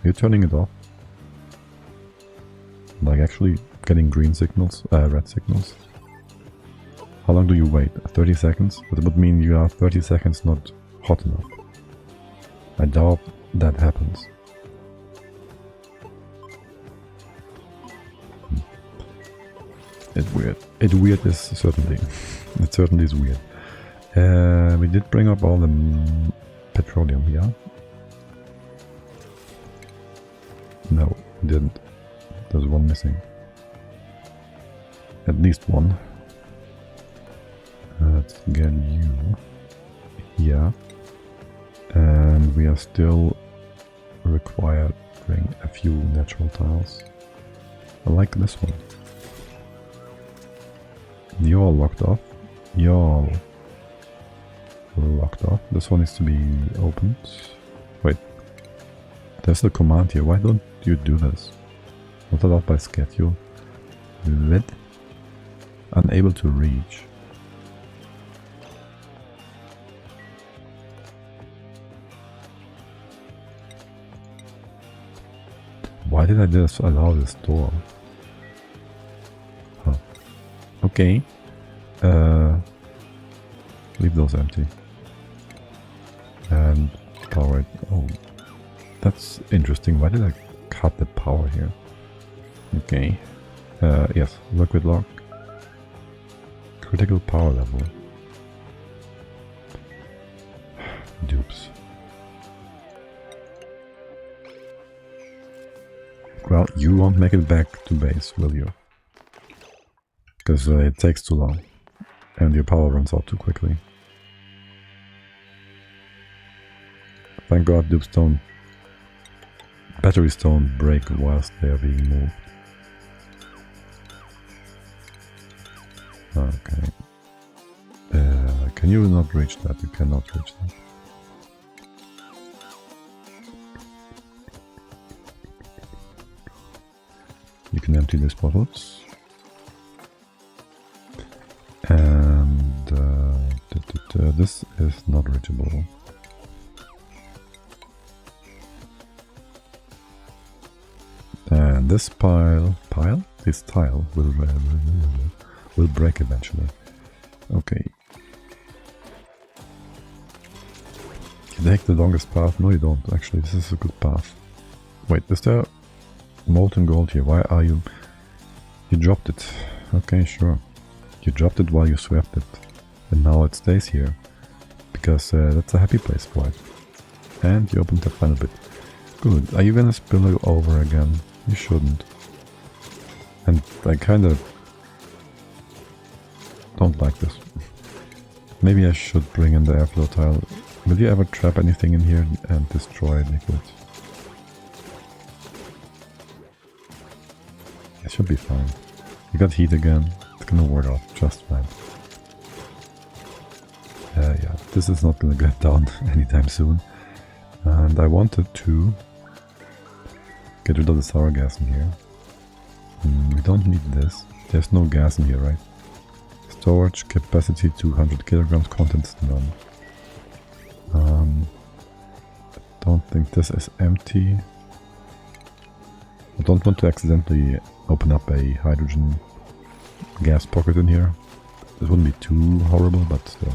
Are you turning it off? Like actually getting green signals, red signals? How long do you wait? 30 seconds? That would mean you are 30 seconds not hot enough. I doubt that happens. It's weird. It weird is certainly. It certainly is weird. We did bring up all the petroleum here. No, we didn't. There's one missing. At least one. Let's get you here. And we are still requiring a few natural tiles. I like this one. You're all locked off. You're all locked off. This one needs to be opened. Wait. There's a command here. Why don't you do this? Not allowed by schedule. Lit. Unable to reach. Why did I just allow this door? Huh. Okay. Leave those empty. And power it. Oh, that's interesting. Why did I cut the power here? Okay. Yes, liquid lock. Critical power level. Dupes. Well, you won't make it back to base, will you? Because it takes too long. and your power runs out too quickly. Thank God batteries don't break whilst they are being moved. Okay. Can you not reach that? You cannot reach that. You can empty these bottles. And this is not reachable. And this this tile will break eventually. Okay. You take the longest path? No, you don't. Actually, this is a good path. Wait, is there molten gold here? Why are you... You dropped it. Okay, sure. You dropped it while you swept it. And now it stays here. Because that's a happy place for it. And you opened the final bit. Good. Are you gonna spill it over again? You shouldn't. And I kinda don't like this. Maybe I should bring in the airflow tile. Will you ever trap anything in here and destroy liquid? It should be fine. You got heat again. It's gonna work out just fine. Yeah, this is not gonna get down anytime soon. And I wanted to get rid of the sour gas in here. We don't need this. There's no gas in here, right? Storage capacity 200 kilograms, contents none. Don't think this is empty. I don't want to accidentally open up a hydrogen gas pocket in here. It wouldn't be too horrible, but still.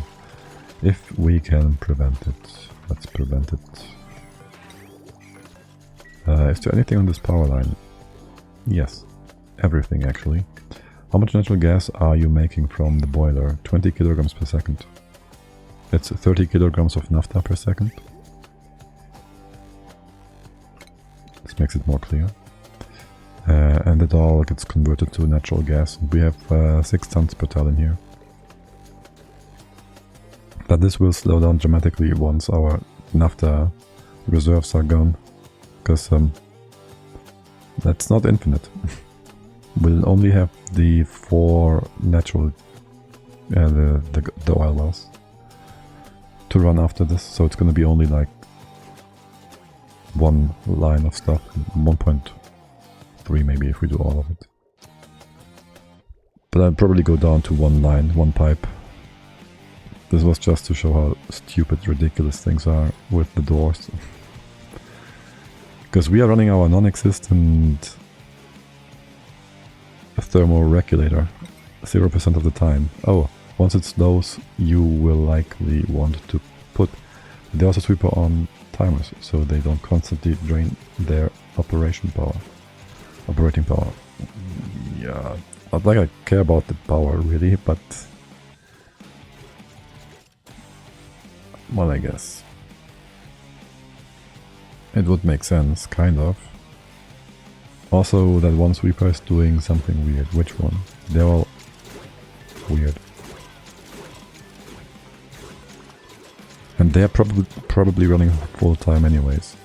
If we can prevent it, let's prevent it. Is there anything on this power line? Yes, everything actually. How much natural gas are you making from the boiler? 20 kilograms per second. It's 30 kilograms of naphtha per second. This makes it more clear. And it all gets converted to natural gas. We have 6 tons per tile here. But this will slow down dramatically once our naphtha reserves are gone. Because that's not infinite. We'll only have the 4 natural the oil wells to run after this, so it's gonna be only like 1 line of stuff, 1.3 maybe if we do all of it. But I'll probably go down to 1 line, 1 pipe. This was just to show how stupid, ridiculous things are with the doors. Because we are running our non-existent thermoregulator 0% of the time. Oh, once it slows, you will likely want to put the auto sweeper on timers so they don't constantly drain their operating power. Yeah, not like I care about the power really, but well, I guess it would make sense, kind of. Also, that one sweeper is doing something weird. Which one? They're all weird. And they're probably running full time anyways.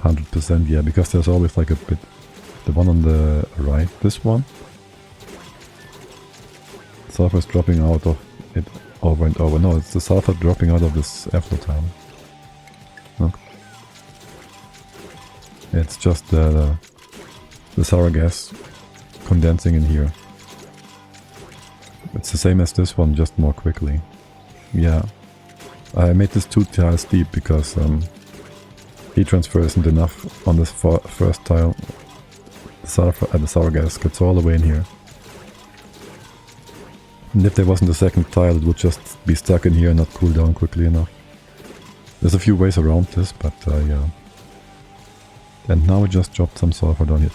100%, yeah, because there's always like a bit... The one on the right, this one. Sulfur is dropping out of it over and over. No, it's the sulfur dropping out of this airflow tile. Look. It's just the sour gas condensing in here. It's the same as this one, just more quickly. Yeah. I made this 2 tiles deep because heat transfer isn't enough on this first tile. The sour gas gets all the way in here. And if there wasn't a second tile, it would just be stuck in here and not cool down quickly enough. There's a few ways around this, but yeah. And now we just dropped some sulfur down here.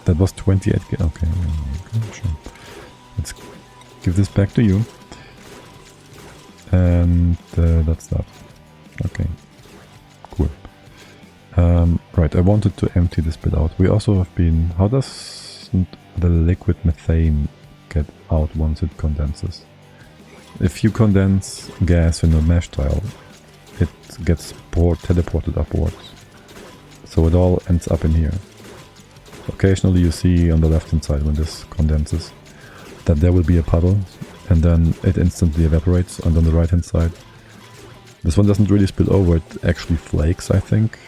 That was 28. Okay, sure. Let's give this back to you. And that's that. Okay, cool. Right, I wanted to empty this bit out. We also have been... How does the liquid methane get out once it condenses? If you condense gas in a mesh tile, it gets teleported upwards. So it all ends up in here. Occasionally you see on the left hand side when this condenses that there will be a puddle and then it instantly evaporates, and on the right hand side this one doesn't really spill over, it actually flakes, I think.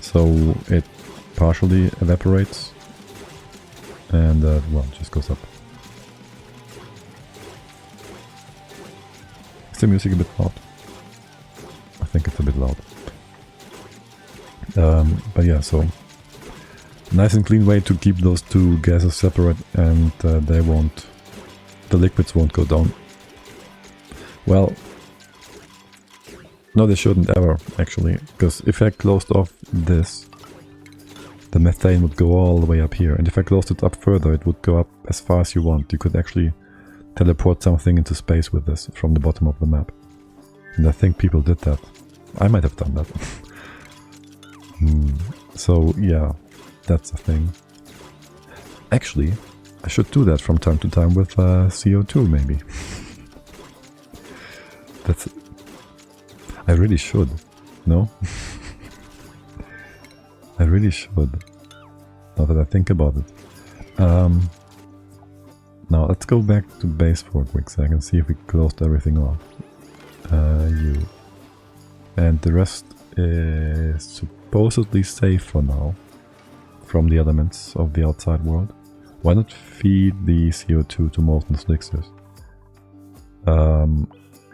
So it partially evaporates and well, it just goes up. Is the music a bit loud? I think it's a bit loud. But yeah, so nice and clean way to keep those two gases separate, and the liquids won't go down. Well, no, they shouldn't ever, actually, because if I closed off this, the methane would go all the way up here, and if I closed it up further, it would go up as far as you want. You could actually teleport something into space with this from the bottom of the map. And I think people did that. I might have done that. So yeah, that's a thing. Actually, I should do that from time to time with CO2 maybe. I really should, no? I really should, now that I think about it. Now let's go back to base for a quick second, see if we closed everything off. And the rest is supposedly safe for now from the elements of the outside world. Why not feed the CO2 to molten slicksters?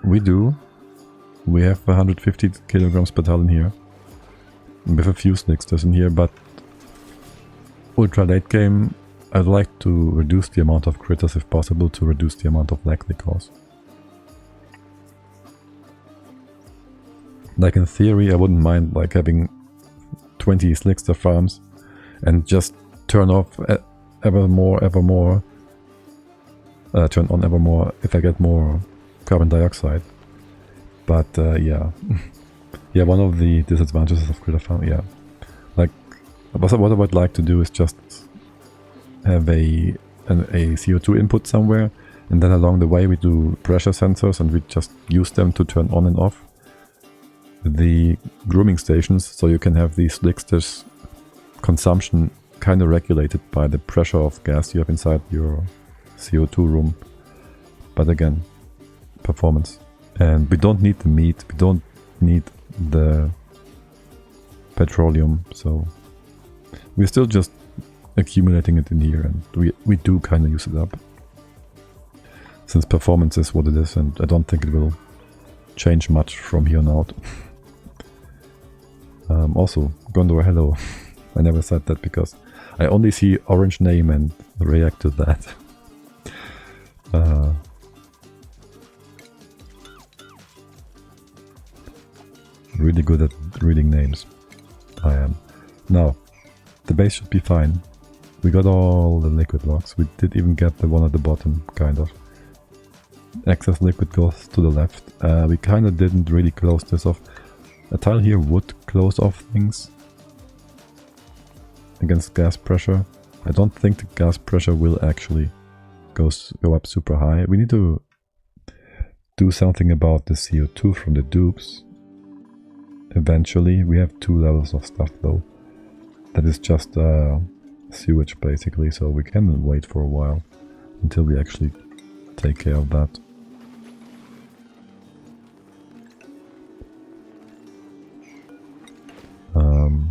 We do. We have 150 kilograms per tile in here. With a few slicksters in here, but ultra late game, I'd like to reduce the amount of critters if possible to reduce the amount of lag they cause. Like in theory, I wouldn't mind like having 20 slickster farms and just turn off ever more, turn on ever more if I get more carbon dioxide. But yeah, yeah, one of the disadvantages of critter farm, yeah. Like, what I would like to do is just have a CO2 input somewhere, and then along the way we do pressure sensors and we just use them to turn on and off the grooming stations, so you can have these slicksters consumption kind of regulated by the pressure of gas you have inside your CO2 room. But again, performance. And we don't need the meat, we don't need the petroleum, so we're still just accumulating it in here, and we do kind of use it up. Since performance is what it is, and I don't think it will change much from here on out. Also, Gondor, hello. I never said that because I only see orange name and react to that. Really good at reading names. I am. Now, the base should be fine. We got all the liquid logs. We did even get the one at the bottom, kind of. Excess liquid goes to the left. We kind of didn't really close this off. A tile here would close off things against gas pressure. I don't think the gas pressure will actually go up super high. We need to do something about the CO2 from the dupes. Eventually, we have 2 levels of stuff though. That is just sewage basically, so we can wait for a while until we actually take care of that.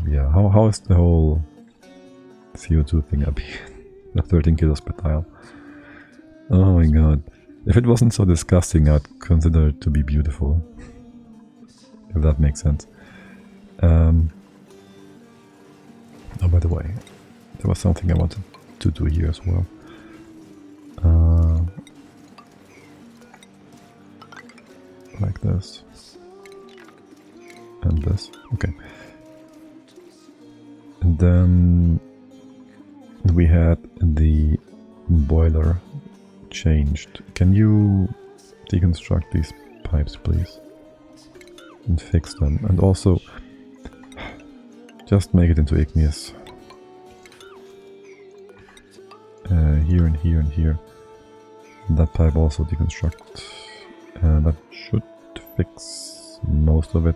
Yeah, how is the whole CO2 thing up here? The 13 kilos per tile. Oh my god. If it wasn't so disgusting, I'd consider it to be beautiful. If that makes sense. Oh, by the way, there was something I wanted to do here as well. Like this. And this. Okay. And then we had the boiler changed. Can you deconstruct these pipes, please? And fix them. And also, just make it into igneous. Here and here and here. That pipe also deconstruct. That should fix most of it.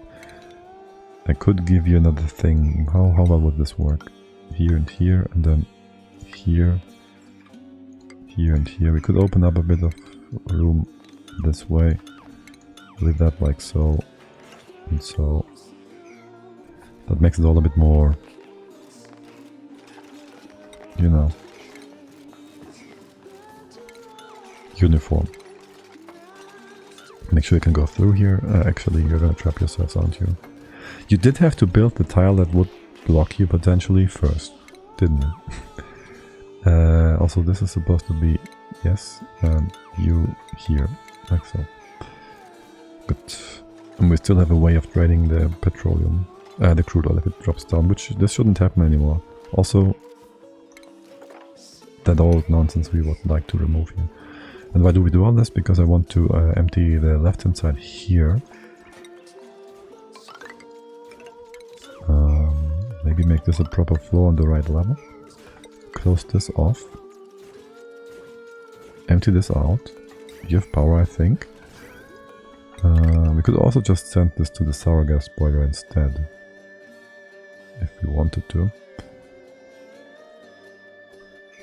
I could give you another thing. How well would this work? Here and here, and then here, here and here. We could open up a bit of room this way. Leave that like so, and so. That makes it all a bit more, you know, uniform. Make sure you can go through here. Actually, you're gonna trap yourselves, aren't you? You did have to build the tile that would block you potentially first, didn't you? Also, this is supposed to be, yes, and you here, like so. Good. And we still have a way of draining the petroleum, the crude oil if it drops down, which this shouldn't happen anymore. Also, that old nonsense we would like to remove here. And why do we do all this? Because I want to empty the left-hand side here. Maybe make this a proper floor on the right level. Close this off. Empty this out. You have power, I think. We could also just send this to the sour gas boiler instead. If we wanted to.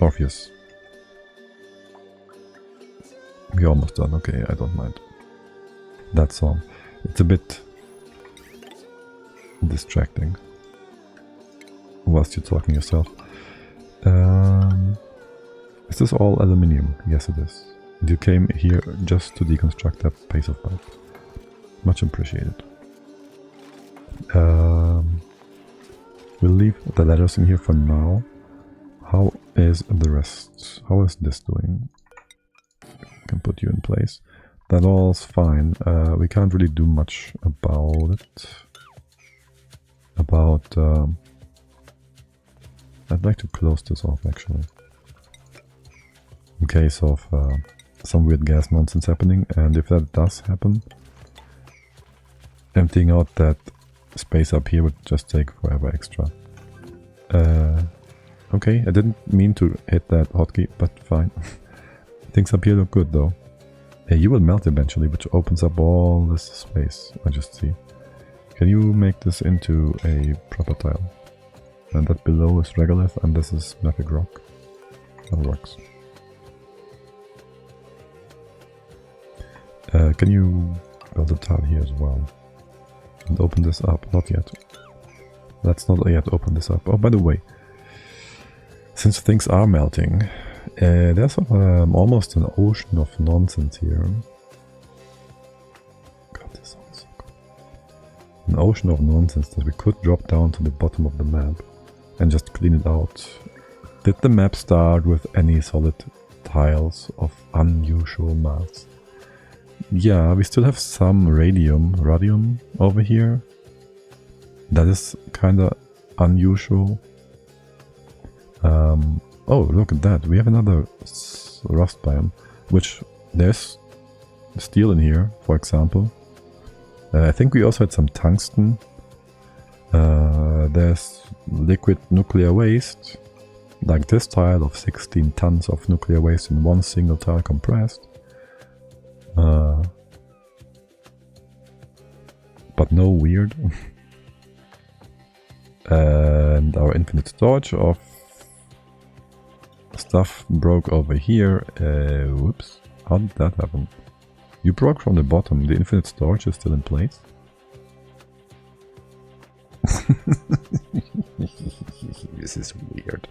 Orpheus. We're almost done. Okay, I don't mind. That song. It's a bit distracting. Whilst you're talking yourself. Is this all aluminium? Yes, it is. You came here just to deconstruct that piece of pipe. Much appreciated. We'll leave the ladders in here for now. How is the rest? How is this doing? Can put you in place. That all's fine. We can't really do much about it. I'd like to close this off actually. In case of some weird gas nonsense happening, and if that does happen, emptying out that space up here would just take forever extra. Okay, I didn't mean to hit that hotkey, but fine. Things up here look good though. You will melt eventually, which opens up all this space, I just see. Can you make this into a proper tile? And that below is regolith and this is mafic rock. That works. Can you build a tile here as well? And open this up? Not yet. Let's not yet open this up. Oh, by the way, since things are melting, there's almost an ocean of nonsense here. God, this sounds so good. An ocean of nonsense that we could drop down to the bottom of the map and just clean it out. Did the map start with any solid tiles of unusual mass? Yeah, we still have some radium over here. That is kinda unusual. Oh, look at that. We have another rust biome, which there's steel in here, for example. I think we also had some tungsten. There's liquid nuclear waste, like this tile of 16 tons of nuclear waste in one single tile compressed. But no weird. And our infinite storage of stuff broke over here. Whoops. How did that happen? You broke from the bottom. The infinite storage is still in place. This is weird.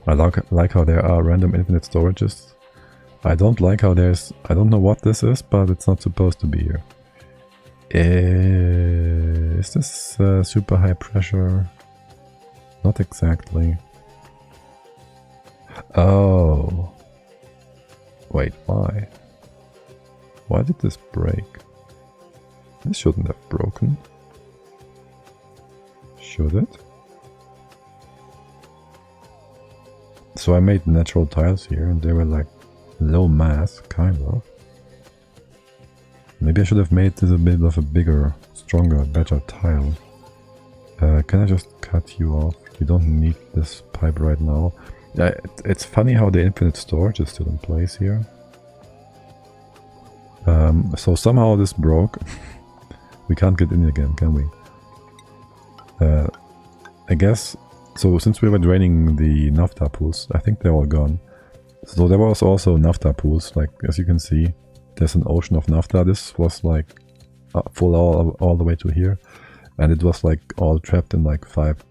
I like how there are random infinite storages. I don't like how there's... I don't know what this is, but it's not supposed to be here. Is this super high pressure? Not exactly. Oh. Wait, why? Why did this break? This shouldn't have broken. Should it? So I made natural tiles here and they were like low mass, kind of. Maybe I should have made this a bit of a bigger, stronger, better tile. Can I just cut you off? We don't need this pipe right now. Yeah, it's funny how the infinite storage is still in place here. So somehow this broke. We can't get in again, can we? I guess, so since we were draining the naphtha pools, I think they're all gone. So there was also naphtha pools, like as you can see, there's an ocean of naphtha. This was like full all the way to here, and it was like all trapped in like 5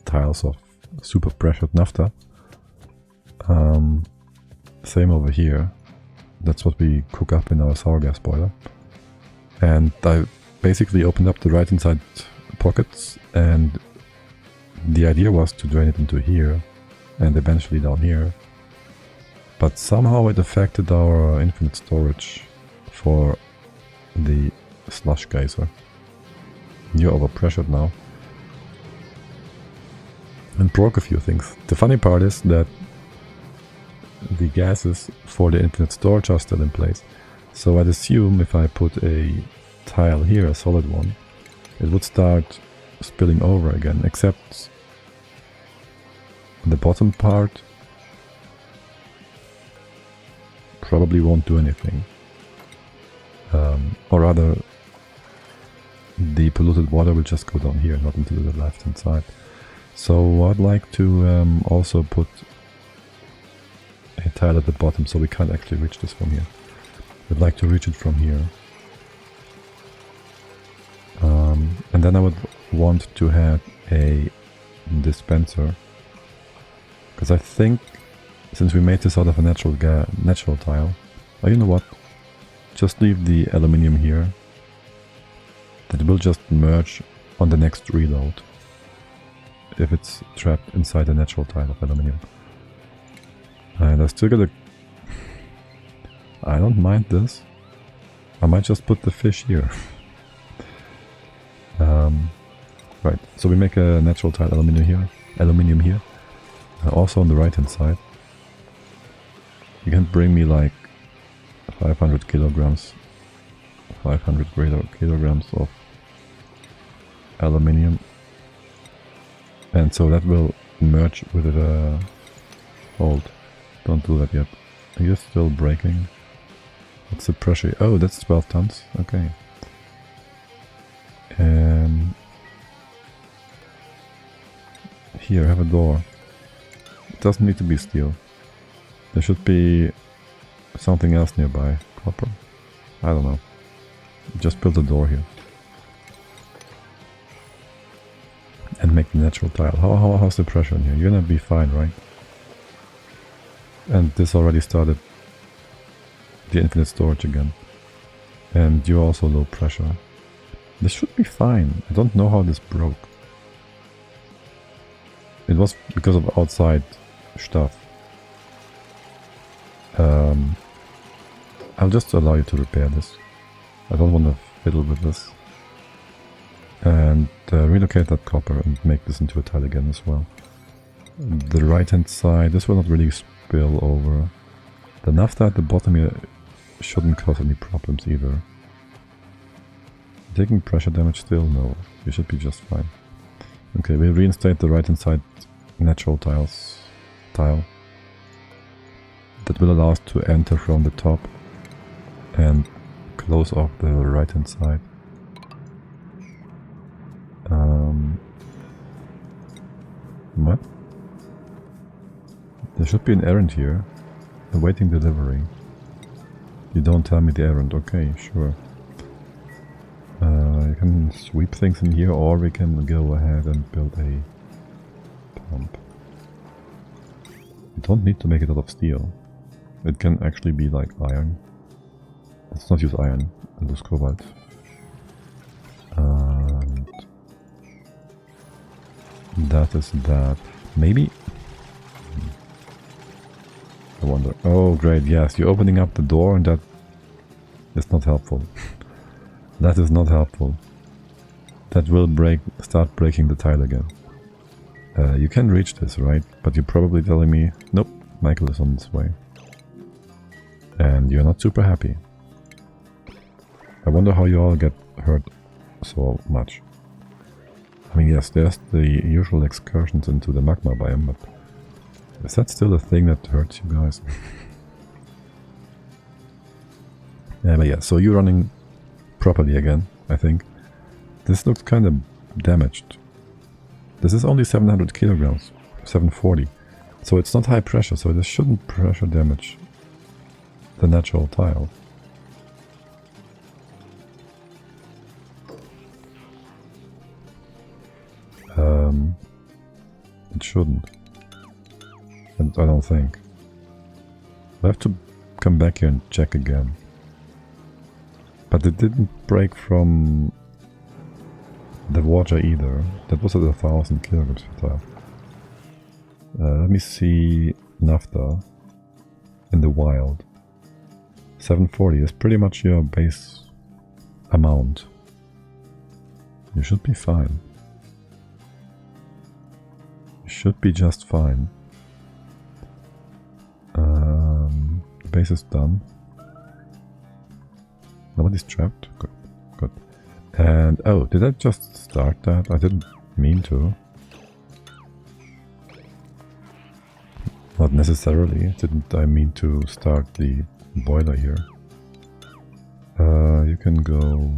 tiles of super pressured naphtha. Same over here. That's what we cook up in our sour gas boiler. And I basically opened up the right hand side pockets, and the idea was to drain it into here and eventually down here. But somehow it affected our infinite storage for the slush geyser. You're overpressured now. And broke a few things. The funny part is that the gases for the infinite storage are still in place. So I'd assume if I put a tile here, a solid one, it would start spilling over again, except the bottom part probably won't do anything. Or rather, the polluted water will just go down here, not into the left hand side. So I'd like to also put a tile at the bottom, so we can't actually reach this from here. I'd like to reach it from here. And then I would want to have a dispenser, because I think since we made this out of a natural tile, oh, you know what? Just leave the aluminium here. That will just merge on the next reload if it's trapped inside a natural tile of aluminium. And I still gotta... I don't mind this. I might just put the fish here. Right, so we make a natural tile aluminium here. Also on the right hand side. You can bring me like 500 kilograms of aluminium. And so that will merge with it. Hold, don't do that yet. You're still breaking. What's the pressure? Oh, that's 12 tons. Okay. Here, have a door. It doesn't need to be steel. There should be something else nearby. Copper? I don't know. Just build a door here. And make the natural tile. How's the pressure in here? You're gonna be fine, right? And this already started the infinite storage again. And you're also low pressure. This should be fine. I don't know how this broke. It was because of outside stuff. I'll just allow you to repair this. I don't want to fiddle with this. And relocate that copper and make this into a tile again as well. The right hand side, this will not really spill over. The naphtha at the bottom here shouldn't cause any problems either. Taking pressure damage still? No, you should be just fine. Okay, we'll reinstate the right hand side natural tile that will allow us to enter from the top and close off the right hand side. What? There should be an errand here. Awaiting delivery. You don't tell me the errand. Okay, sure. You can sweep things in here, or we can go ahead and build a pump. You don't need to make it out of steel. It can actually be like iron. Let's not use iron. I'll use cobalt. And that is that. Maybe... I wonder. Oh great, yes, you're opening up the door and that is not helpful. That is not helpful. That will start breaking the tile again. You can reach this, right? But you're probably telling me, nope, Michael is on this way. And you're not super happy. I wonder how you all get hurt so much. I mean, yes, there's the usual excursions into the magma biome, but Is that still a thing that hurts you guys? Yeah, but yeah, so you're running properly again, I think. This looks kind of damaged. This is only 700 kilograms, 740. So it's not high pressure, so this shouldn't pressure damage the natural tile. It shouldn't. And I don't think. I have to come back here and check again. But it didn't break from the water either. That was at 1000 kilograms per tile. Let me see naphtha in the wild. 740 is pretty much your base amount. You should be fine. You should be just fine. The base is done. Nobody's trapped? Good. Good. And oh, did I just start that? I didn't mean to. Not necessarily. Didn't I mean to start the boiler here? You can go...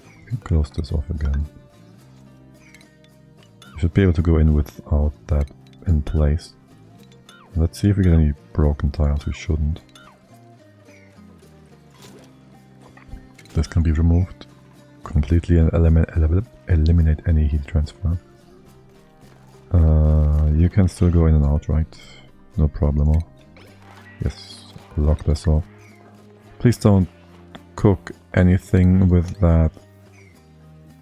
You can close this off again. You should be able to go in without that in place. Let's see if we get any broken tiles. We shouldn't. This can be removed completely and eliminate any heat transfer. You can still go in and out, right? No problemo. Yes, lock this off. Please don't cook anything with that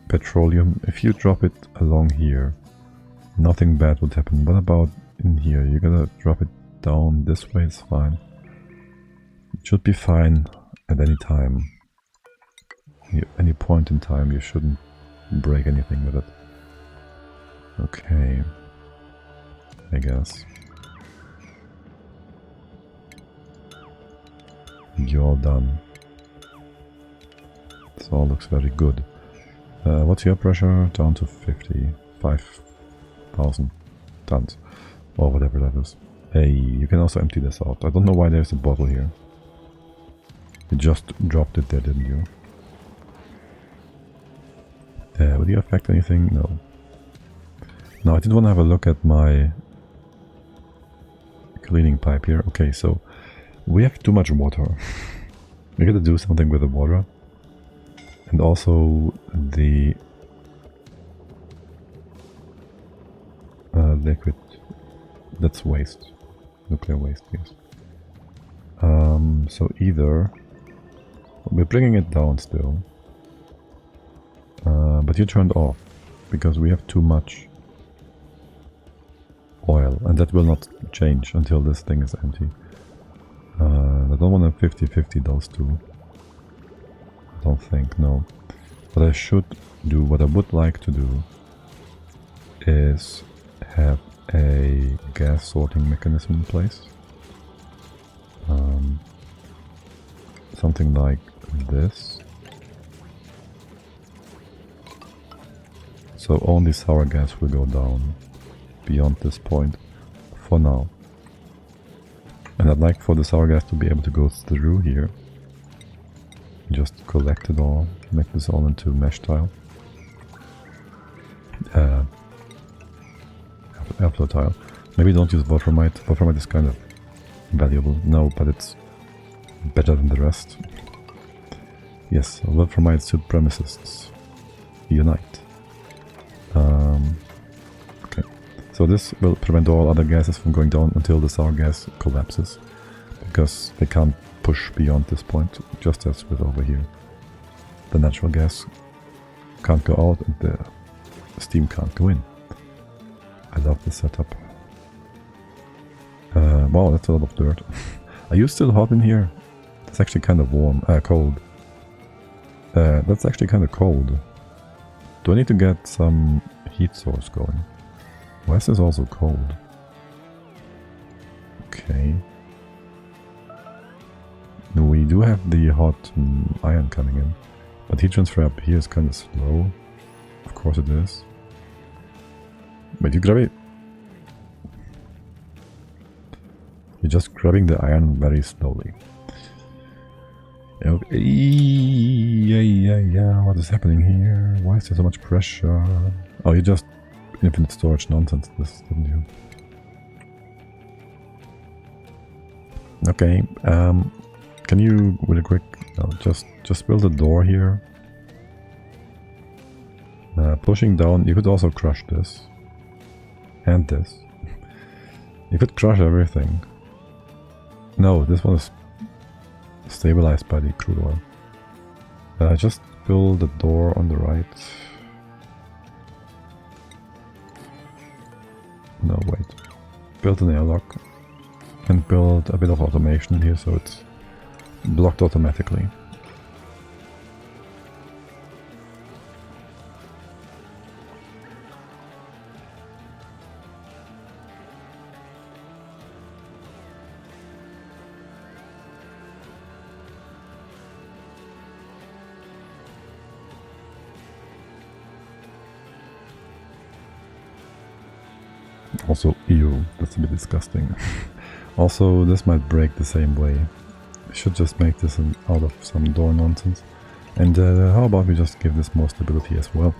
petroleum. If you drop it along here, nothing bad would happen. What about in here? You gotta drop it down this way, it's fine. It should be fine at any time. Any point in time, you shouldn't break anything with it. Okay. I guess. You're all done. This all looks very good. What's your pressure? Down to 55,000 tons. Or whatever that is. Hey, you can also empty this out. I don't know why there's a bottle here. You just dropped it there, didn't you? Would you affect anything? No. No, I did want to have a look at my cleaning pipe here. Okay, so we have too much water. We gotta do something with the water. And also the liquid. That's waste. Nuclear waste, yes. So either we're bringing it down still. But you turned off because we have too much oil, and that will not change until this thing is empty. I don't want to 50-50 those two. I don't think, no. What I should do, what I would like to do, is have a gas sorting mechanism in place. Something like this. So only sour gas will go down beyond this point for now. And I'd like for the sour gas to be able to go through here. Just collect it all, make this all into mesh tile. Airflow tile. Maybe don't use Wolframite. Wolframite is kind of valuable. No, but it's better than the rest. Yes, Wolframite supremacists unite. Okay, so this will prevent all other gases from going down until the sour gas collapses, because they can't push beyond this point, just as with over here. The natural gas can't go out and the steam can't go in. I love this setup. Wow, that's a lot of dirt. Are you still hot in here? It's actually kind of warm, cold. That's actually kind of cold. Do I need to get some heat source going? Why is this also cold? Okay. We do have the hot iron coming in, but heat transfer up here is kind of slow. Of course it is. But you grab it. You're just grabbing the iron very slowly. Okay. Yeah. What is happening here? Why is there so much pressure? Oh, you just infinite storage nonsense, this, didn't you? Okay. Can you, really quick, just build a door here. Pushing down, you could also crush this. And this. You could crush everything. No, this one is stabilized by the crude oil. Just build a door on the right. No, wait. Build an airlock. And build a bit of automation here so it's blocked automatically. Also, ew, that's a bit disgusting. Also, this might break the same way. We should just make this out of some door nonsense. And how about we just give this more stability as well?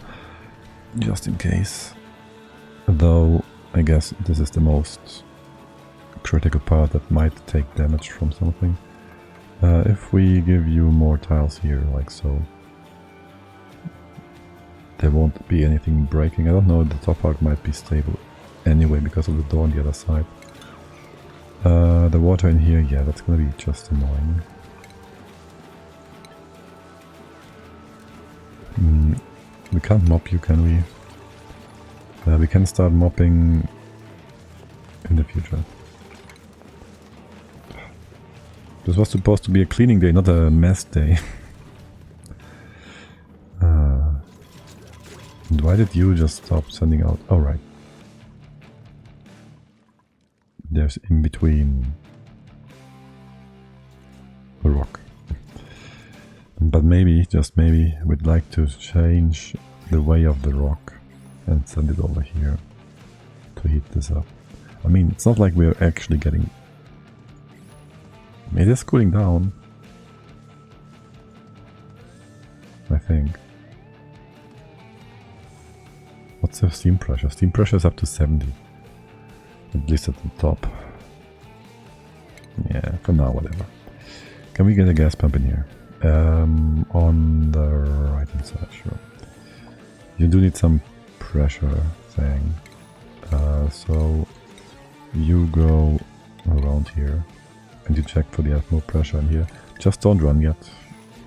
Just in case. Though, I guess this is the most critical part that might take damage from something. If we give you more tiles here, like so, there won't be anything breaking. I don't know, the top part might be stable anyway because of the door on the other side. The water in here, yeah, that's gonna be just annoying. We can't mop you, can we? We can start mopping in the future. This was supposed to be a cleaning day, not a mess day. And why did you just stop sending out? Oh, right. There's in between a rock. But maybe, just maybe, we'd like to change the way of the rock and send it over here to heat this up. I mean, it's not like we're actually getting... It is cooling down, I think. What's the steam pressure? Steam pressure is up to 70. At least at the top. Yeah, for now, whatever. Can we get a gas pump in here? On the right hand side, sure. You do need some pressure thing. So you go around here and you check for the atmo pressure in here. Just don't run yet.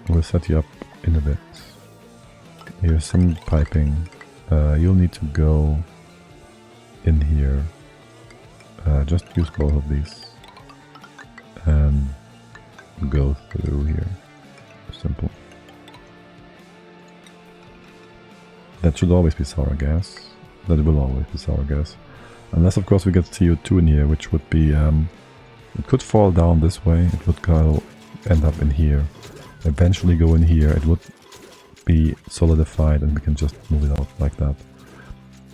We'll set you up in a bit. Here's some piping. You'll need to go in here. Just use both of these and go through here. Simple. That should always be sour gas. That will always be sour gas. Unless of course we get CO2 in here, which would be... it could fall down this way, it would go end up in here. Eventually go in here, it would be solidified and we can just move it out like that.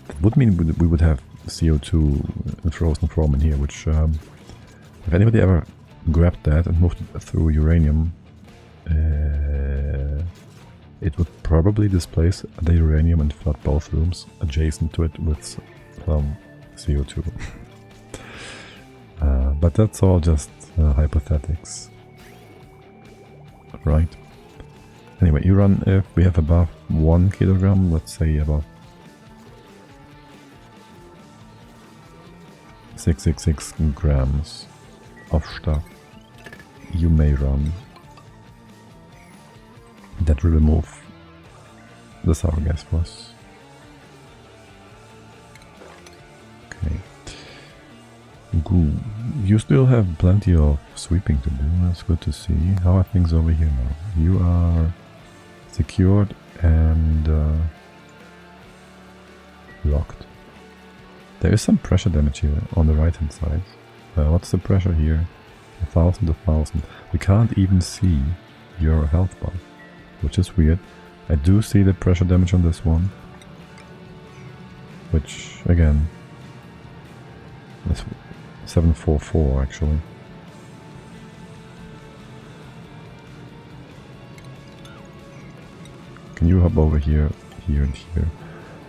That would mean we would have CO2 in frozen form in here, which if anybody ever grabbed that and moved it through uranium, it would probably displace the uranium and flood both rooms adjacent to it with some CO2. But that's all just hypothetics. Right. Anyway, you run if we have above 1 kilogram, let's say above 666 grams of stuff, you may run. That will remove the sour gas for us. Okay. Good. You still have plenty of sweeping to do, that's good to see. How are things over here now? You are secured and locked. There is some pressure damage here on the right hand side. What's the pressure here? 1000 to 1000. We can't even see your health bar, which is weird. I do see the pressure damage on this one, which again is 744 actually. Can you hop over here, here and here?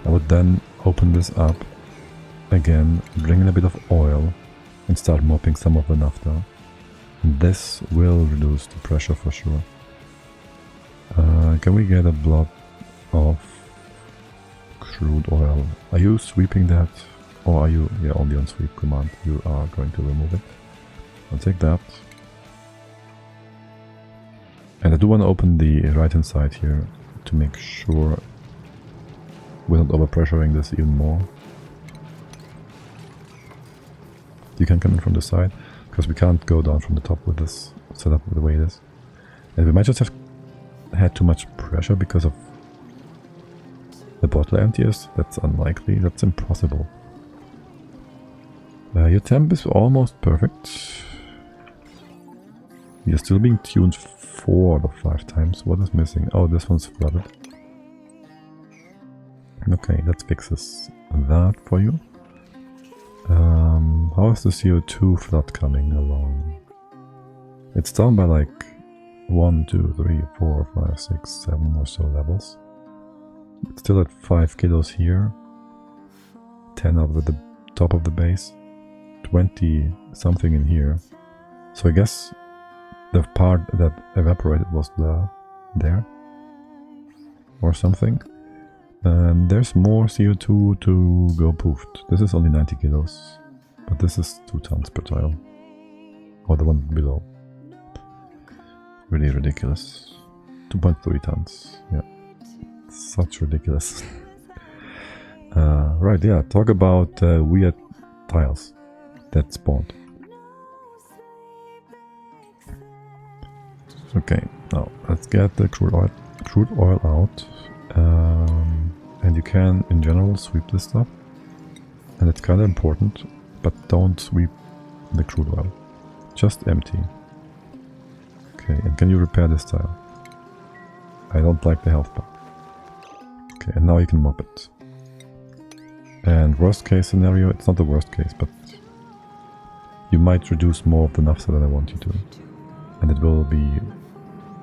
I would then open this up again, bring in a bit of oil and start mopping some of the naphtha. And this will reduce the pressure for sure. Can we get a blob of crude oil? Are you sweeping that? Or are you, yeah, only on sweep command, you are going to remove it. I'll take that. And I do want to open the right hand side here to make sure we're not overpressuring this even more. You can come in from the side, because we can't go down from the top with this setup the way it is. And we might just have had too much pressure because of the bottle emptiers. That's unlikely, that's impossible. Your temp is almost perfect. You're still being tuned 4 out of 5 times. What is missing? Oh, this one's flooded. Okay, that fixes that for you. How is the CO2 flood coming along? It's down by like 1, 2, 3, 4, 5, 6, 7 or so levels. It's still at 5 kilos here. 10 over the top of the base. 20 something in here. So I guess the part that evaporated was there. Or something. And there's more CO2 to go poofed. This is only 90 kilos. But this is 2 tons per tile. Or the one below. Really ridiculous. 2.3 tons. Yeah. Such ridiculous. Right, yeah. Talk about weird tiles that spawned. Okay, now let's get the crude oil out. And you can, in general, sweep this stuff. And it's kind of important, but don't sweep the crude oil. Just empty. Okay, and can you repair this tile? I don't like the health bar. Okay, and now you can mop it. And worst case scenario, it's not the worst case, but you might reduce more of the naphtha than I want you to. And it will be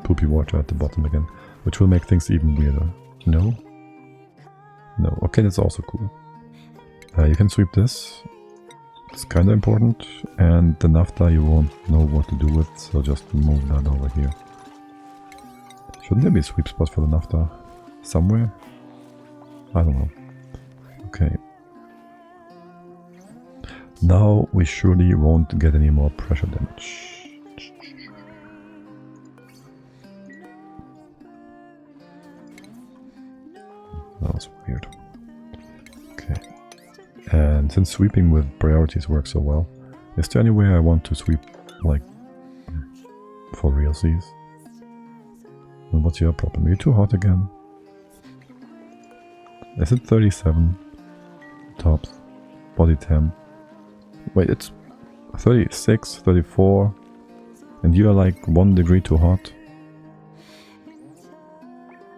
poopy water at the bottom again, which will make things even weirder. No? No. Okay, that's also cool. You can sweep this. It's kind of important. And the naphtha you won't know what to do with, so just move that over here. Shouldn't there be a sweep spot for the naphtha? Somewhere? I don't know. Okay. Now we surely won't get any more pressure damage. That was weird. Okay. And since sweeping with priorities works so well, is there any way I want to sweep, like, for realsies? And what's your problem? Are you too hot again? Is it 37? Tops. Body temp. Wait, it's 36, 34. And you are like 1 degree too hot?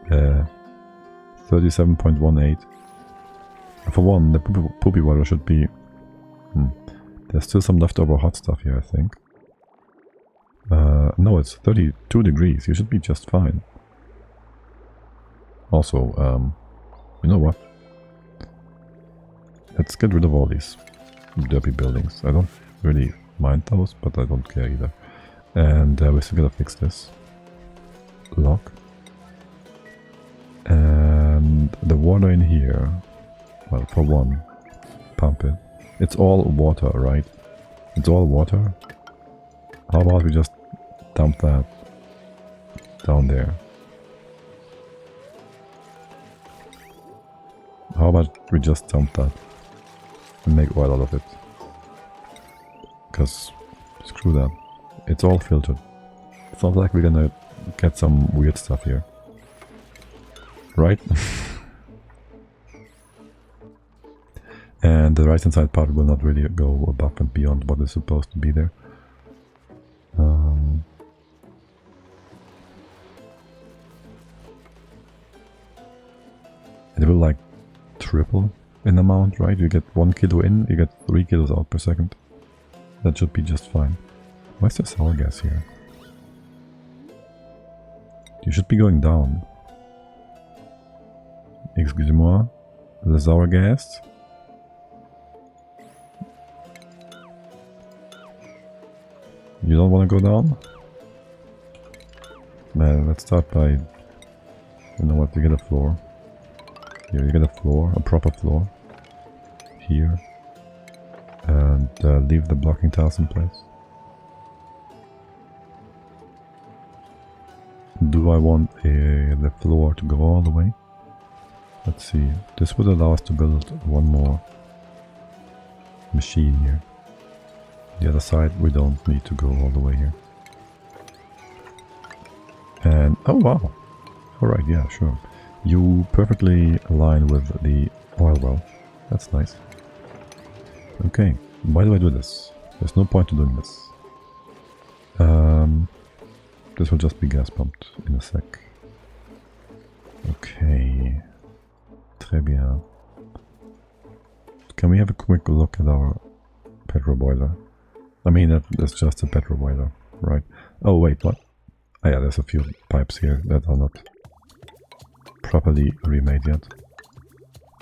37.18. For one, the poopy water should be... There's still some leftover hot stuff here, I think. No, it's 32 degrees. You should be just fine. Also, you know what? Let's get rid of all these derpy buildings. I don't really mind those, but I don't care either. And we still gotta fix this. Lock. And the water in here, well, for one, pump it. It's all water, right? It's all water. How about we just dump that down there? How about we just dump that and make oil out of it? Because screw that. It's all filtered. It's not like we're gonna get some weird stuff here. Right? And the right hand side part will not really go above and beyond what is supposed to be there. It will like triple in amount, right? You get 1 kilo in, you get 3 kilos out per second. That should be just fine. Why is there sour gas here? You should be going down. Excusez-moi. This is our guest. You don't want to go down? Man, let's start by... You know what, you get a floor. Here, you get a floor, a proper floor. Here. And leave the blocking tiles in place. Do I want the floor to go all the way? Let's see. This would allow us to build one more machine here. The other side, we don't need to go all the way here. And, oh wow! Alright, yeah, sure. You perfectly align with the oil well. That's nice. Okay, why do I do this? There's no point to doing this. This will just be gas pumped in a sec. Okay. Très bien. Can we have a quick look at our petrol boiler? I mean, that's just a petrol boiler, right? Oh wait, what? Oh yeah, there's a few pipes here that are not properly remade yet.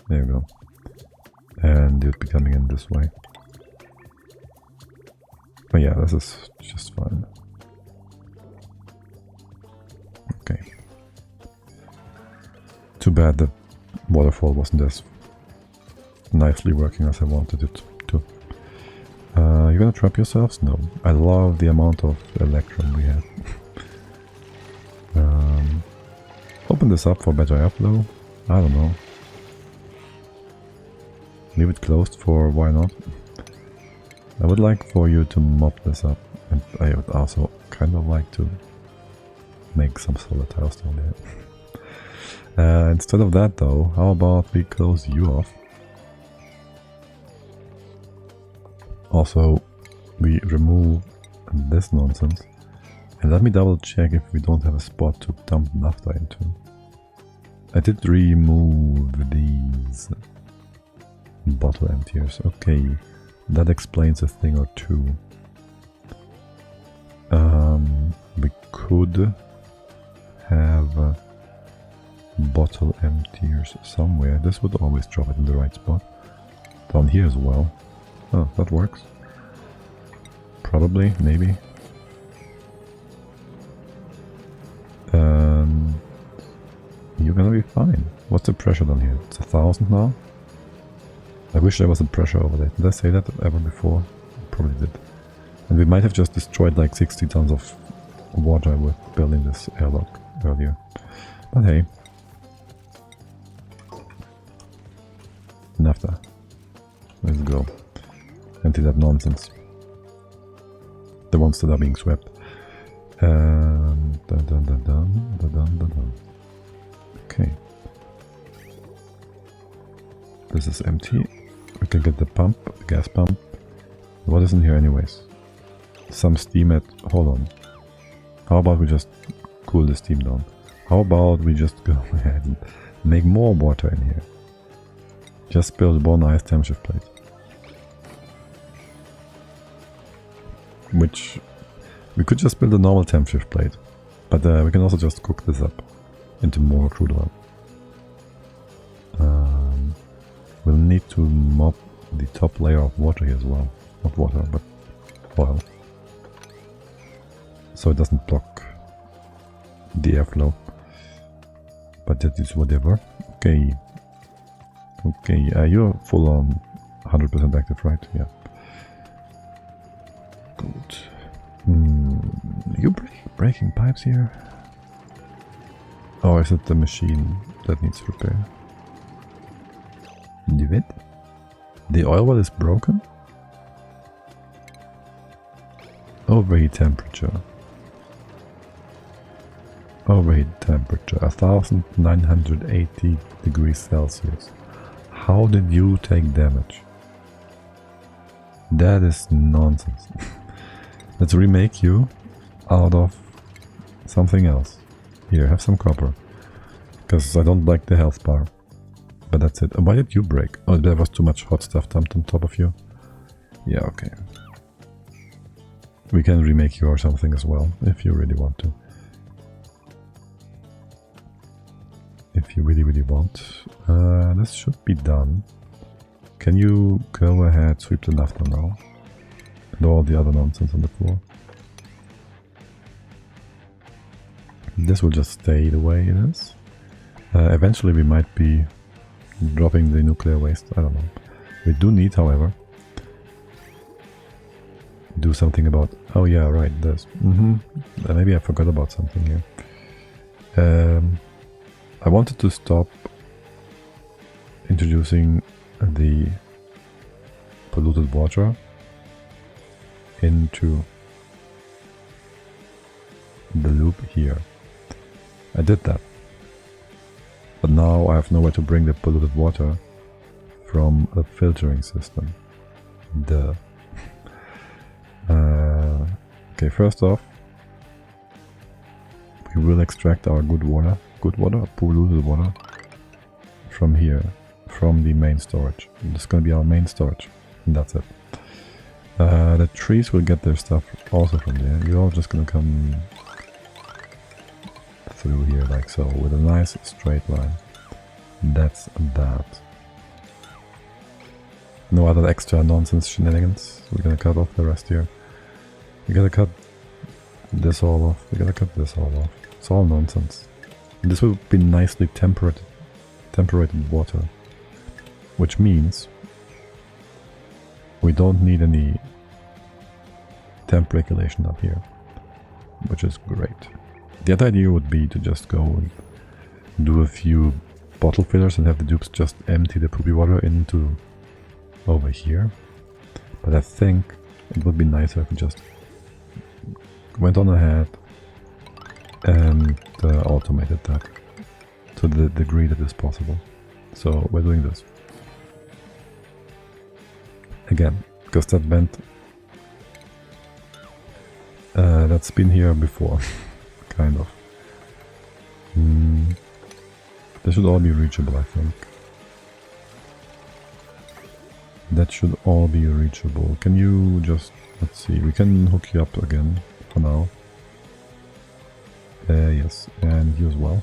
There you go. And it would be coming in this way. But yeah, this is just fine. Okay. Too bad the waterfall wasn't as nicely working as I wanted it to. You're gonna trap yourselves? No. I love the amount of electron we have. Open this up for better airflow? I don't know. Leave it closed for why not? I would like for you to mop this up, and I would also kind of like to make some solar tiles down there. Instead of that though, how about we close you off? Also, we remove this nonsense. And let me double check if we don't have a spot to dump naphtha into. I did remove these bottle emptiers. Okay, that explains a thing or two. We could have bottle emptiers somewhere. This would always drop it in the right spot. Down here as well. Oh, that works. Probably, maybe. You're gonna be fine. What's the pressure down here? It's 1000 now? I wish there was a pressure over there. Did I say that ever before? I probably did. And we might have just destroyed like 60 tons of water with building this airlock earlier. But hey. Naphtha. Let's go. Empty that nonsense. The ones that are being swept. Dun, dun, dun, dun, dun, dun, dun, dun. Okay. This is empty. We can get the pump, the gas pump. What is in here anyways? Some steam at... Hold on. How about we just cool the steam down? How about we just go ahead and make more water in here? Just build one ice temp shift plate. Which... We could just build a normal temp shift plate. But we can also just cook this up into more crude oil. We'll need to mop the top layer of water here as well. Not water, but oil. So it doesn't block the airflow. But that is whatever. Okay. Okay, you're full on 100% active, right? Yeah. Good. You breaking pipes here? Or is it the machine that needs repair? What? The oil well is broken? Overheat temperature. Overheat temperature 1980 degrees Celsius. How did you take damage? That is nonsense. Let's remake you out of something else. Here, have some copper. Because I don't like the health bar. But that's it. Why did you break? Oh, there was too much hot stuff dumped on top of you. Yeah, okay. We can remake you or something as well, if you really want to. if you really want. This should be done. Can you go ahead, sweep the naphtha now? And all the other nonsense on the floor. This will just stay the way it is. Eventually we might be dropping the nuclear waste, I don't know. We do need, however, do something about... Oh yeah, right, this. Maybe I forgot about something here. I wanted to stop introducing the polluted water into the loop here. I did that. But now I have nowhere to bring the polluted water from the filtering system. Duh. Okay, first off, we will extract our good water, polluted water, from here, from the main storage. This is going to be our main storage, and that's it. The trees will get their stuff also from there. You're all just going to come through here like so, with a nice straight line. That's that. No other extra nonsense shenanigans. We're gonna cut off the rest here. We gotta cut this all off. We gotta cut this all off. It's all nonsense. And this will be nicely temperated water, which means we don't need any temp regulation up here, which is great. The other idea would be to just go and do a few bottle fillers and have the dupes just empty the poopy water into over here. But I think it would be nicer if we just went on ahead and automated that to the degree that is possible. So we're doing this. Again, because that vent that's been here before. Kind of. They should all be reachable, I think. That should all be reachable. Can you just... let's see, we can hook you up again for now. Yes, and you as well.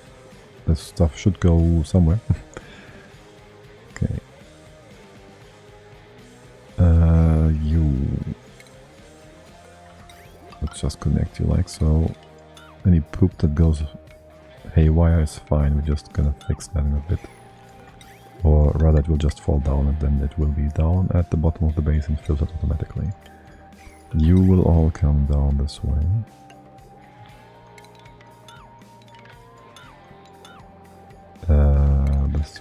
This stuff should go somewhere. Okay. You... let's just connect you like so. Any poop that goes haywire is fine, we're just gonna fix that in a bit. Or rather it will just fall down and then it will be down at the bottom of the basin filtered automatically. You will all come down this way. This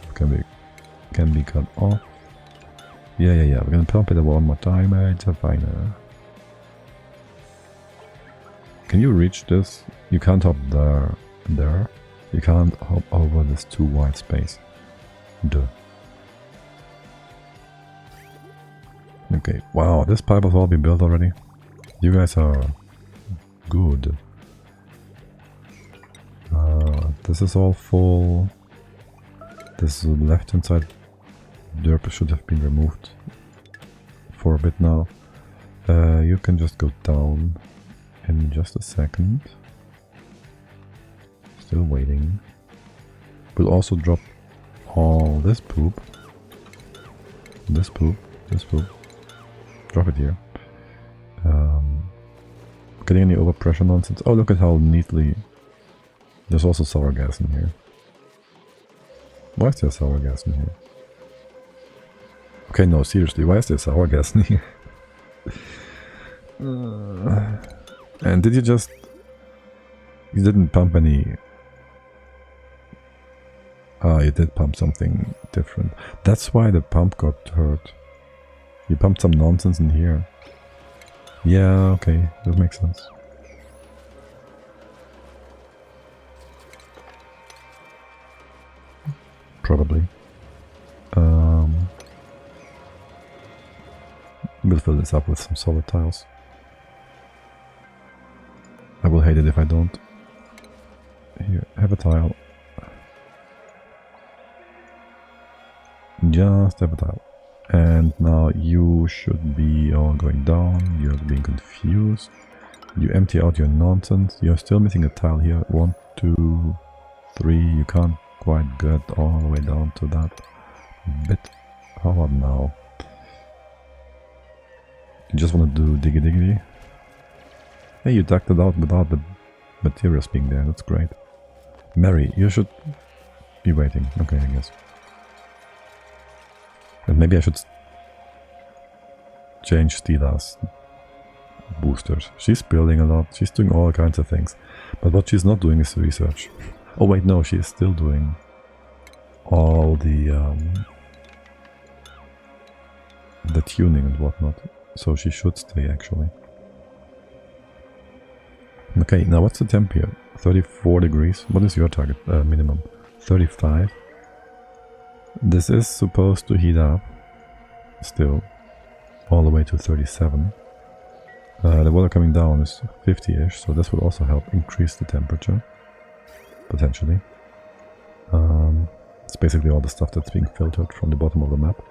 can be cut off. Yeah, we're gonna pump it one more time, it's fine. Can you reach this? You can't hop there. You can't hop over this too wide space. Duh. Okay, wow, this pipe has all been built already. You guys are good. This is all full. This is the left hand side. Derp should have been removed for a bit now. You can just go down in just a second. Still waiting. We'll also drop all this poop. This poop. Drop it here. Getting any overpressure nonsense. Oh, look at how neatly... There's also sour gas in here. Why is there sour gas in here? Okay, no, seriously, why is there sour gas in here? And did you just... You didn't pump any... Ah, you did pump something different. That's why the pump got hurt. You pumped some nonsense in here. Yeah, okay, that makes sense. Probably. We'll fill this up with some solid tiles. I will hate it if I don't. Here, have a tile. Just have a tile. And now you should be all going down. You're being confused. You empty out your nonsense. You're still missing a tile here. 1, 2, 3. You can't quite good all the way down to that bit. How about now? You just want to do diggy diggity. Hey, you ducked it out without the materials being there, that's great. Mary, you should be waiting. Okay, I guess. And maybe I should change Stila's boosters. She's building a lot, she's doing all kinds of things. But what she's not doing is research. Oh wait, no, she is still doing all the tuning and whatnot. So she should stay actually. Okay, now what's the temp here? 34 degrees. What is your target minimum? 35. This is supposed to heat up still all the way to 37. The water coming down is 50-ish, so this would also help increase the temperature, potentially. It's basically all the stuff that's being filtered from the bottom of the map.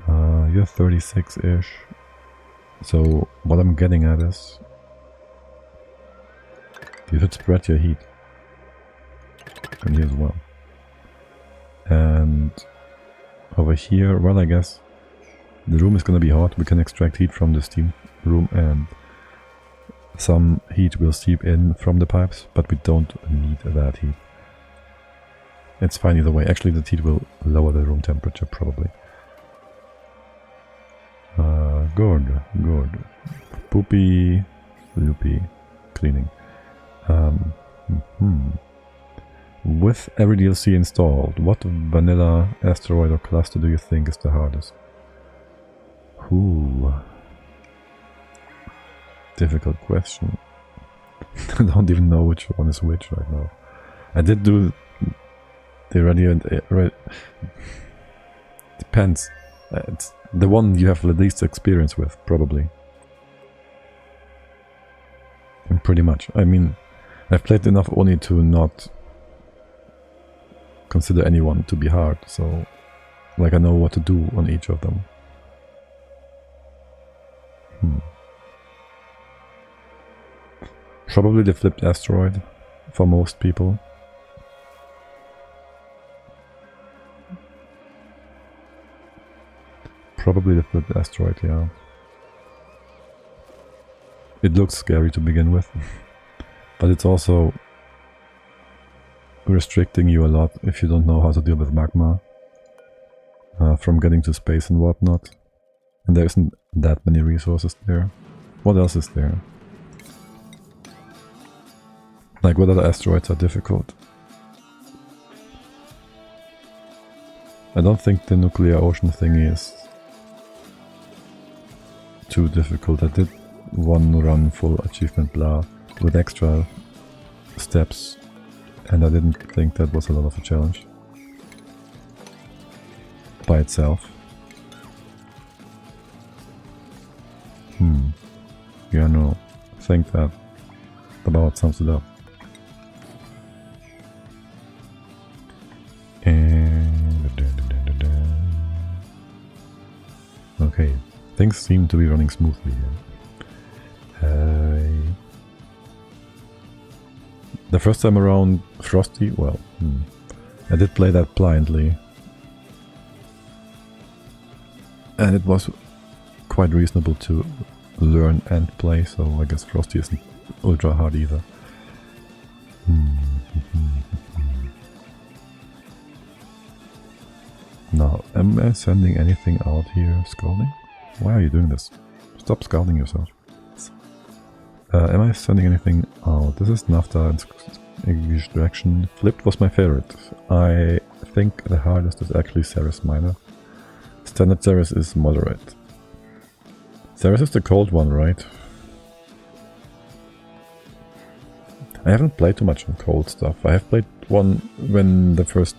You're 36-ish, so what I'm getting at is you should spread your heat from here as well. And over here, well, I guess the room is gonna be hot. We can extract heat from the steam room and some heat will seep in from the pipes, but we don't need that heat. It's fine either way. Actually, the heat will lower the room temperature probably. Good, good. Poopy, loopy, cleaning. With every DLC installed, what vanilla asteroid or cluster do you think is the hardest? Ooh. Difficult question. I don't even know which one is which right now. I did do the radiant... Depends. It's the one you have the least experience with, probably. And pretty much. I mean, I've played enough only to not consider anyone to be hard, so like I know what to do on each of them. Probably the flipped asteroid for most people. Probably the flipped asteroid, yeah. It looks scary to begin with, but it's also restricting you a lot if you don't know how to deal with magma from getting to space and whatnot. And there isn't that many resources there. What else is there? Like, what other asteroids are difficult? I don't think the nuclear ocean thing is too difficult. I did one run full achievement blah with extra steps, and I didn't think that was a lot of a challenge by itself. Yeah, no, I think that about sums it up. Okay, things seem to be running smoothly here. The first time around Frosty, well, I did play that blindly. And it was quite reasonable to learn and play, so I guess Frosty isn't ultra hard either. Now, am I sending anything out here? Scalding? Why are you doing this? Stop scalding yourself. Am I sending anything out? This is Naphtha extraction. Flipped was my favorite. I think the hardest is actually Ceres Minor. Standard Ceres is moderate. Ceres is the cold one, right? I haven't played too much on cold stuff. I have played one when the first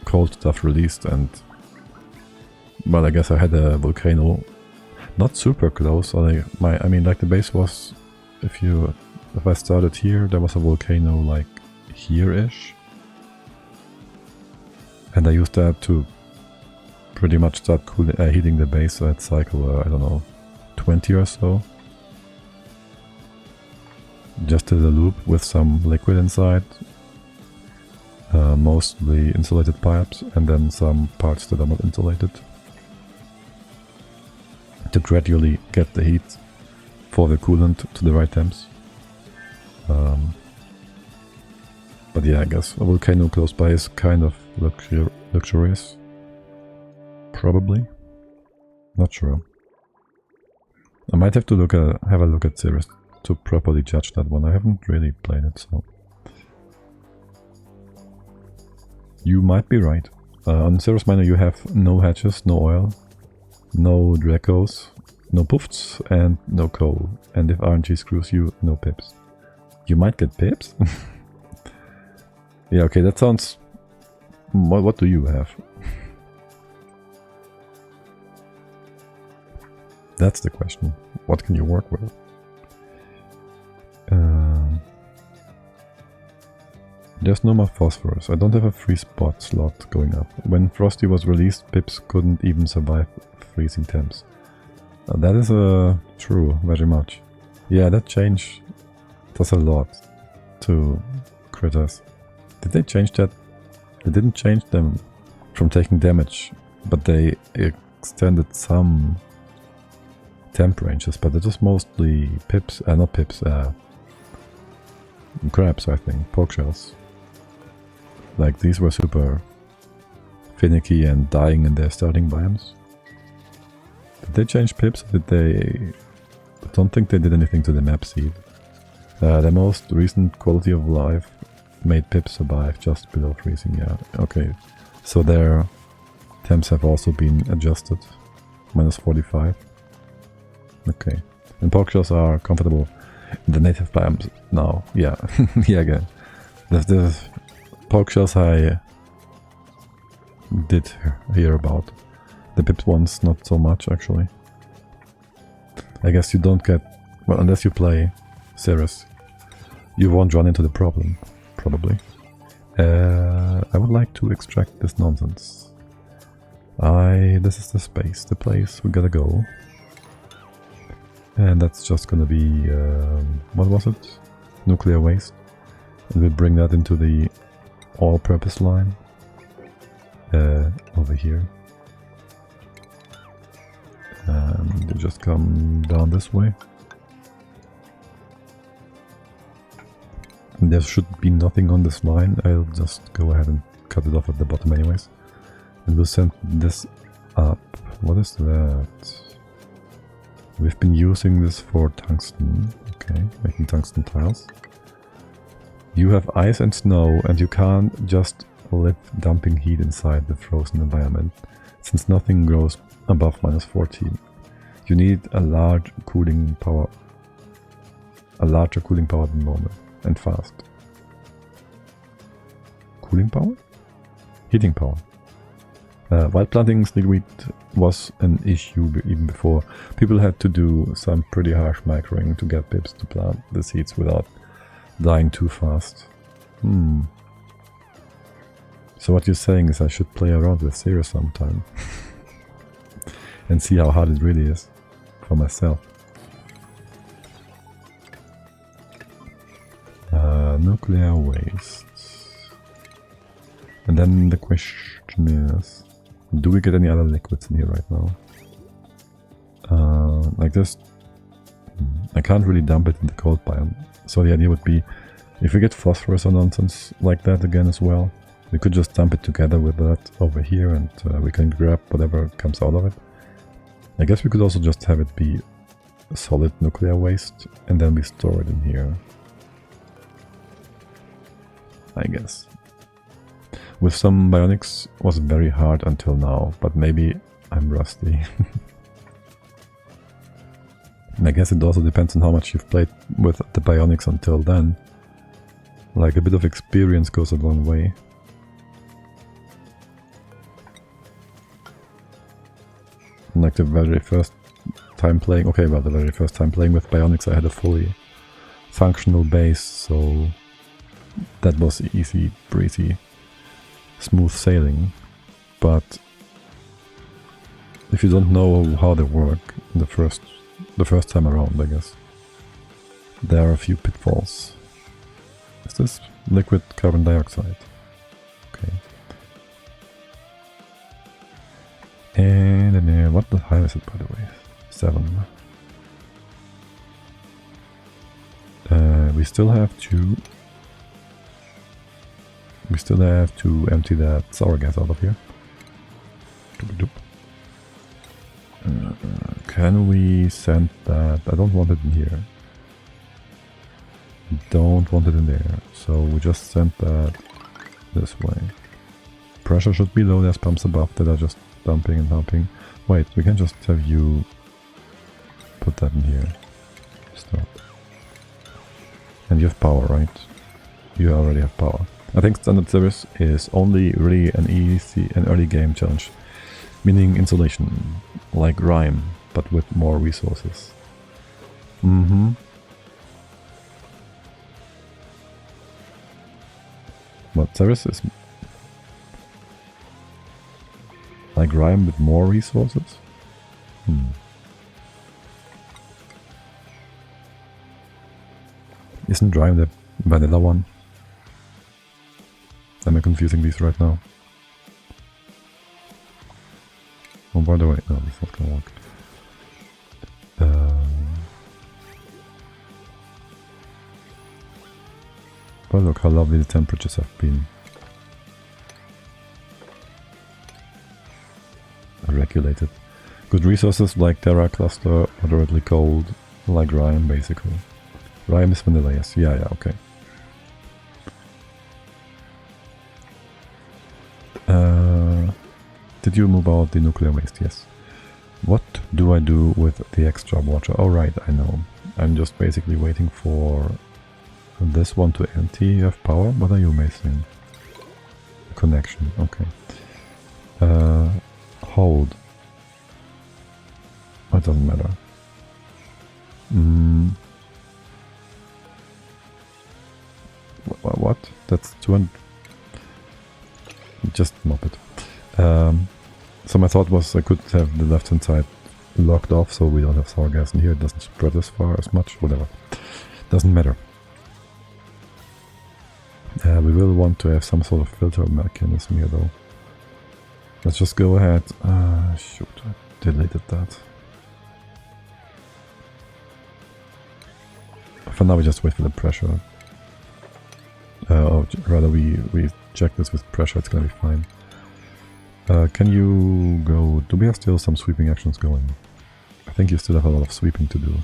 cold stuff released, and well, I guess I had a volcano not super close. I mean, like the base was, if I started here, there was a volcano like here-ish, and I used that to pretty much start heating the base. So I'd cycle, I don't know, 20 or so. Just did a loop with some liquid inside. mostly insulated pipes, and then some parts that are not insulated, to gradually get the heat for the coolant to the right temps. But yeah, I guess a volcano close by is kind of luxurious. Probably. Not sure. I might have to have a look at Cirrus to properly judge that one. I haven't really played it, so... You might be right. On Cirrus Minor you have no hatches, no oil, no Dracos, no Puffs, and no coal. And if RNG screws you, no pips. You might get pips? Yeah, okay, that sounds... What do you have? That's the question. What can you work with? There's no more phosphorus. I don't have a free spot slot going up. When Frosty was released, pips couldn't even survive freezing temps. That is true, very much. Yeah, that change does a lot to critters. Did they change that? They didn't change them from taking damage, but they extended some temp ranges, but it was mostly pips, not pips, crabs, I think, pork shells. Like, these were super finicky and dying in their starting biomes. Did they change pips? Did they... I don't think they did anything to the map seed. The most recent quality of life made pips survive just below freezing, yeah, okay. So their temps have also been adjusted. Minus 45. Okay. And pork shells are comfortable in the native biomes now, yeah. Yeah, again. The pork shells I did hear about. The pips ones, not so much, actually. I guess you don't get... Well, unless you play Cirrus, you won't run into the problem, probably. I would like to extract this nonsense. This is the space, the place we gotta go. And that's just gonna be... what was it? Nuclear waste. And we'll bring that into the all-purpose line. Over here. And you just come down this way. And there should be nothing on this line. I'll just go ahead and cut it off at the bottom anyways. And we'll send this up. What is that? We've been using this for tungsten. Okay, making tungsten tiles. You have ice and snow, and you can't just live dumping heat inside the frozen environment, since nothing grows above minus 14. You need a larger cooling power than normal, and fast. Cooling power? Heating power. While planting snakeweed was an issue even before, people had to do some pretty harsh microing to get pips to plant the seeds without dying too fast. So what you're saying is I should play around with Cirrus sometime and see how hard it really is for myself. Nuclear waste. And then the question is, do we get any other liquids in here right now? Like this, I can't really dump it in the cold biome. So the idea would be, if we get phosphorus or nonsense like that again as well, we could just dump it together with that over here, and we can grab whatever comes out of it. I guess we could also just have it be solid nuclear waste, and then we store it in here. I guess. With some bionics was very hard until now, but maybe I'm rusty. I guess it also depends on how much you've played with the bionics until then. Like, a bit of experience goes a long way. Like the very first time playing, okay, well, the very first time playing with bionics I had a fully functional base, so that was easy, breezy, smooth sailing. But if you don't know how they work the first time around, I guess there are a few pitfalls. Is this liquid carbon dioxide? is it, by the way? 7. We still have to... We still have to empty that sour gas out of here. Can we send that? I don't want it in here. Don't want it in there. So we just send that this way. Pressure should be low. There's pumps above that are just dumping and dumping. Wait, we can just have you put that in here. Stop. And you have power, right? You already have power. I think standard service is only really an early game challenge, meaning insulation, like Rime, but with more resources. What, service is like Rime with more resources? Isn't Rime the vanilla one? Am I confusing these right now? Oh, by the way, no, this is not gonna work. But look how lovely the temperatures have been. Regulated. Good resources like Terra Cluster, moderately cold, like Rime basically. Rime is vanilla, yes. Yeah, okay. Did you move out the nuclear waste? Yes. What do I do with the extra water? Oh right, I know. I'm just basically waiting for this one to empty. You have power? What are you missing? Connection, okay. Hold. It doesn't matter. What? That's 200... Just mop it. So my thought was I could have the left hand side locked off so we don't have sour gas in here. It doesn't spread as far as much, whatever. Doesn't matter. We will want to have some sort of filter mechanism here though. Let's just go ahead. Shoot, I deleted that. For now we just wait for the pressure. Or rather we check this with pressure, it's gonna be fine. Can you go... Do we have still some sweeping actions going? I think you still have a lot of sweeping to do.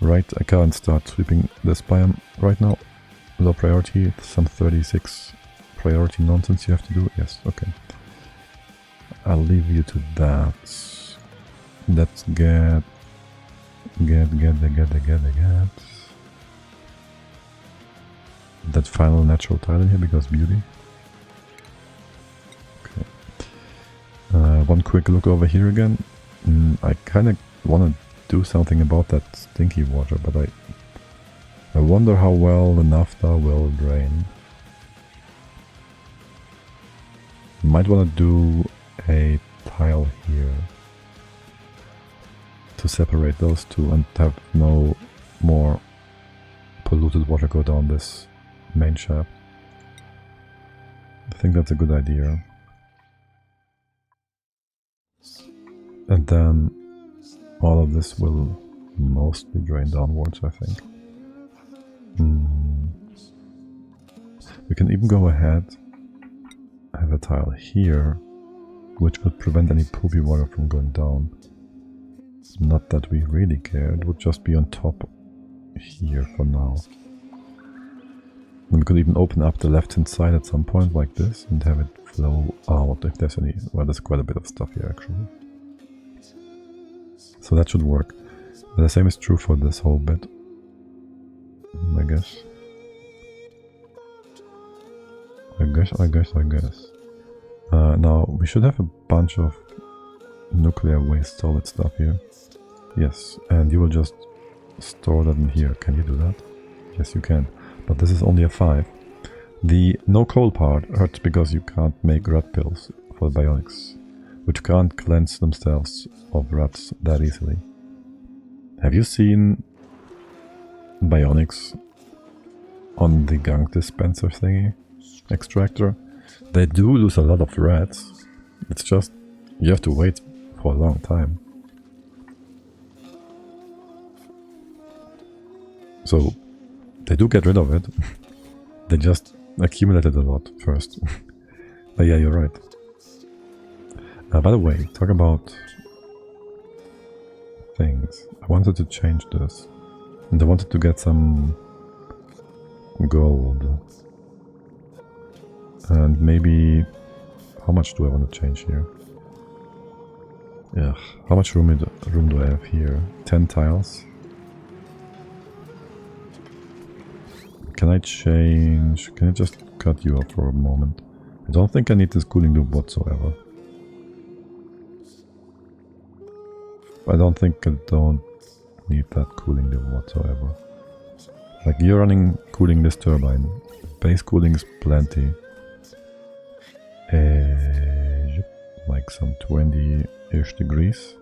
Right, I can't start sweeping this biome right now. Low priority, it's some 36 priority nonsense you have to do. Yes, okay. I'll leave you to that. Let's get that final natural tile in here because beauty. Okay. One quick look over here again. I kind of want to do something about that stinky water, but I wonder how well the naphtha will drain. Might want to do a tile here to separate those two and have no more polluted water go down this main shaft. I think that's a good idea. And then all of this will mostly drain downwards, I think. We can even go ahead, have a tile here, which would prevent any poopy water from going down. Not that we really care, it would just be on top here for now. And we could even open up the left hand side at some point like this and have it flow out if there's any... Well, there's quite a bit of stuff here actually. So that should work. The same is true for this whole bit, I guess. I guess. Now, we should have a bunch of nuclear waste solid stuff here. Yes, and you will just store that in here. Can you do that? Yes, you can. But this is only a 5. The no coal part hurts because you can't make rat pills for the bionics, which can't cleanse themselves of rats that easily. Have you seen bionics on the gunk dispenser thingy? Extractor? They do lose a lot of rats. It's just, you have to wait for a long time. So they do get rid of it. They just accumulated a lot first. But yeah, you're right. By the way, talk about things. I wanted to change this. And I wanted to get some gold. And maybe... How much do I want to change here? Yeah, how much room do I have here? 10 tiles? Can I change... Can I just cut you off for a moment? I don't think I need this cooling loop whatsoever. I don't think I don't need that cooling loop whatsoever. Like, you're running cooling this turbine. Base cooling is plenty. Like some 20-ish degrees.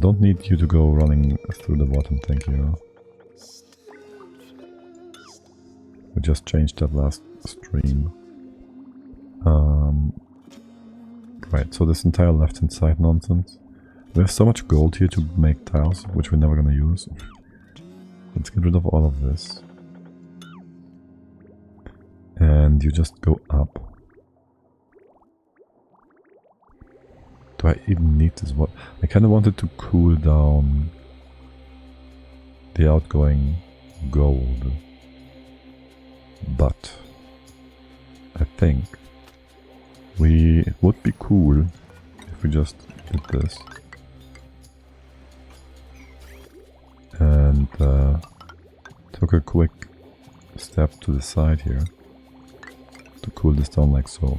Don't need you to go running through the bottom, thank you. We just changed that last stream. Right, so this entire left-hand side nonsense. We have so much gold here to make tiles, which we're never gonna use. Let's get rid of all of this. And you just go up. Do I even need this? What? I kinda wanted to cool down the outgoing gold. But I think it would be cool if we just did this. And took a quick step to the side here to cool this down like so.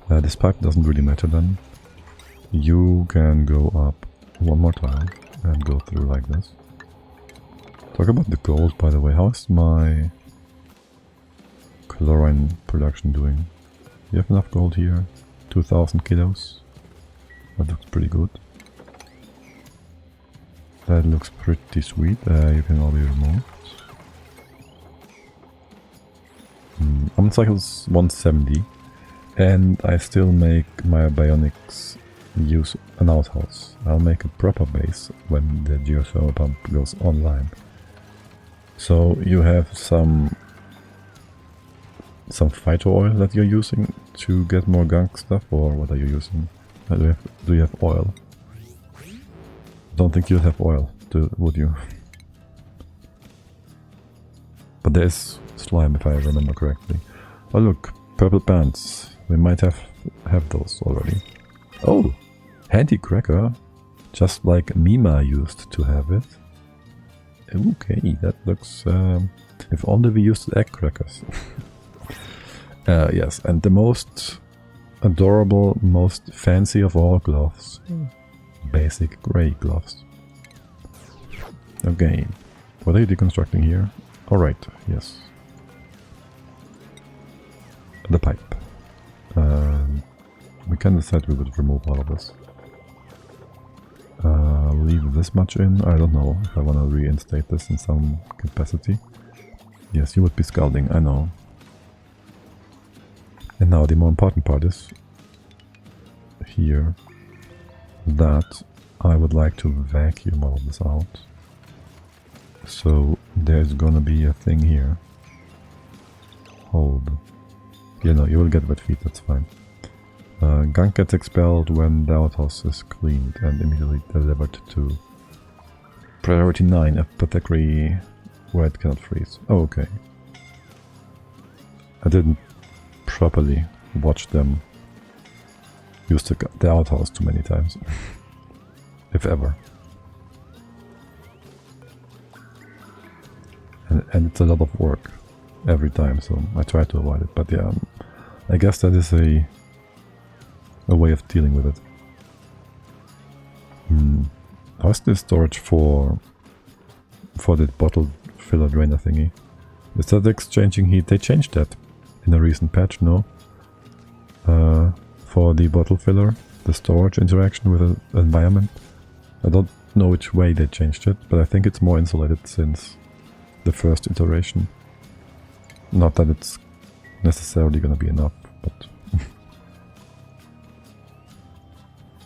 This pipe doesn't really matter then. You can go up one more time and go through like this. Talk about the gold, by the way. How's my chlorine production doing? You have enough gold here? 2000 kilos. That looks pretty good. That looks pretty sweet. You can all be removed. I'm on cycles 170. And I still make my bionics use an outhouse. I'll make a proper base when the geothermal pump goes online. So you have some phyto oil that you're using to get more gunk stuff, or what are you using? Do you have oil? Don't think you'd have oil, would you? But there's slime, if I remember correctly. Oh look, purple pants. We might have those already. Oh, handy cracker, just like Mima used to have it. Okay, that looks... if only we used egg crackers. Yes, and the most adorable, most fancy of all gloves. Basic grey gloves. Okay, what are you deconstructing here? Alright, yes. The pipe. We can decide we would remove all of this. Leave this much in. I don't know if I want to reinstate this in some capacity. Yes, you would be scalding, I know. And now the more important part is here that I would like to vacuum all of this out. So there's gonna be a thing here. Hold. Yeah, no, you will get wet feet, that's fine. Gunk gets expelled when the outhouse is cleaned and immediately delivered to Priority 9, a category where it cannot freeze. Oh, okay. I didn't properly watch them use the outhouse too many times. If ever. And it's a lot of work every time, so I try to avoid it. But yeah, I guess that is a way of dealing with it. How's the storage for the bottle filler drainer thingy? Is that exchanging heat? They changed that in a recent patch, no? For the bottle filler, the storage interaction with the environment. I don't know which way they changed it, but I think it's more insulated since the first iteration. Not that it's necessarily gonna be enough, but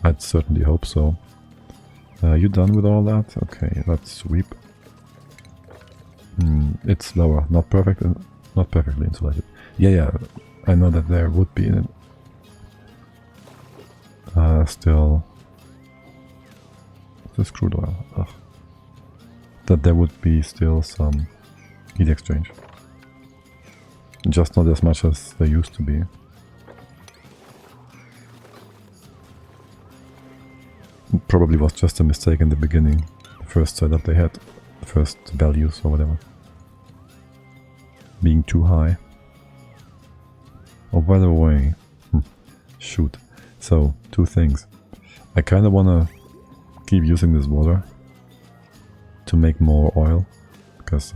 I'd certainly hope so. You done with all that? Okay, let's sweep. It's lower, not perfect, not perfectly insulated. Yeah, I know that there would be still this crude oil. Ugh. That there would be still some heat exchange, just not as much as there used to be. It probably was just a mistake in the beginning, the first setup they had, the first values or whatever, being too high. Oh, by the way, shoot. So, two things. I kind of want to keep using this water to make more oil, because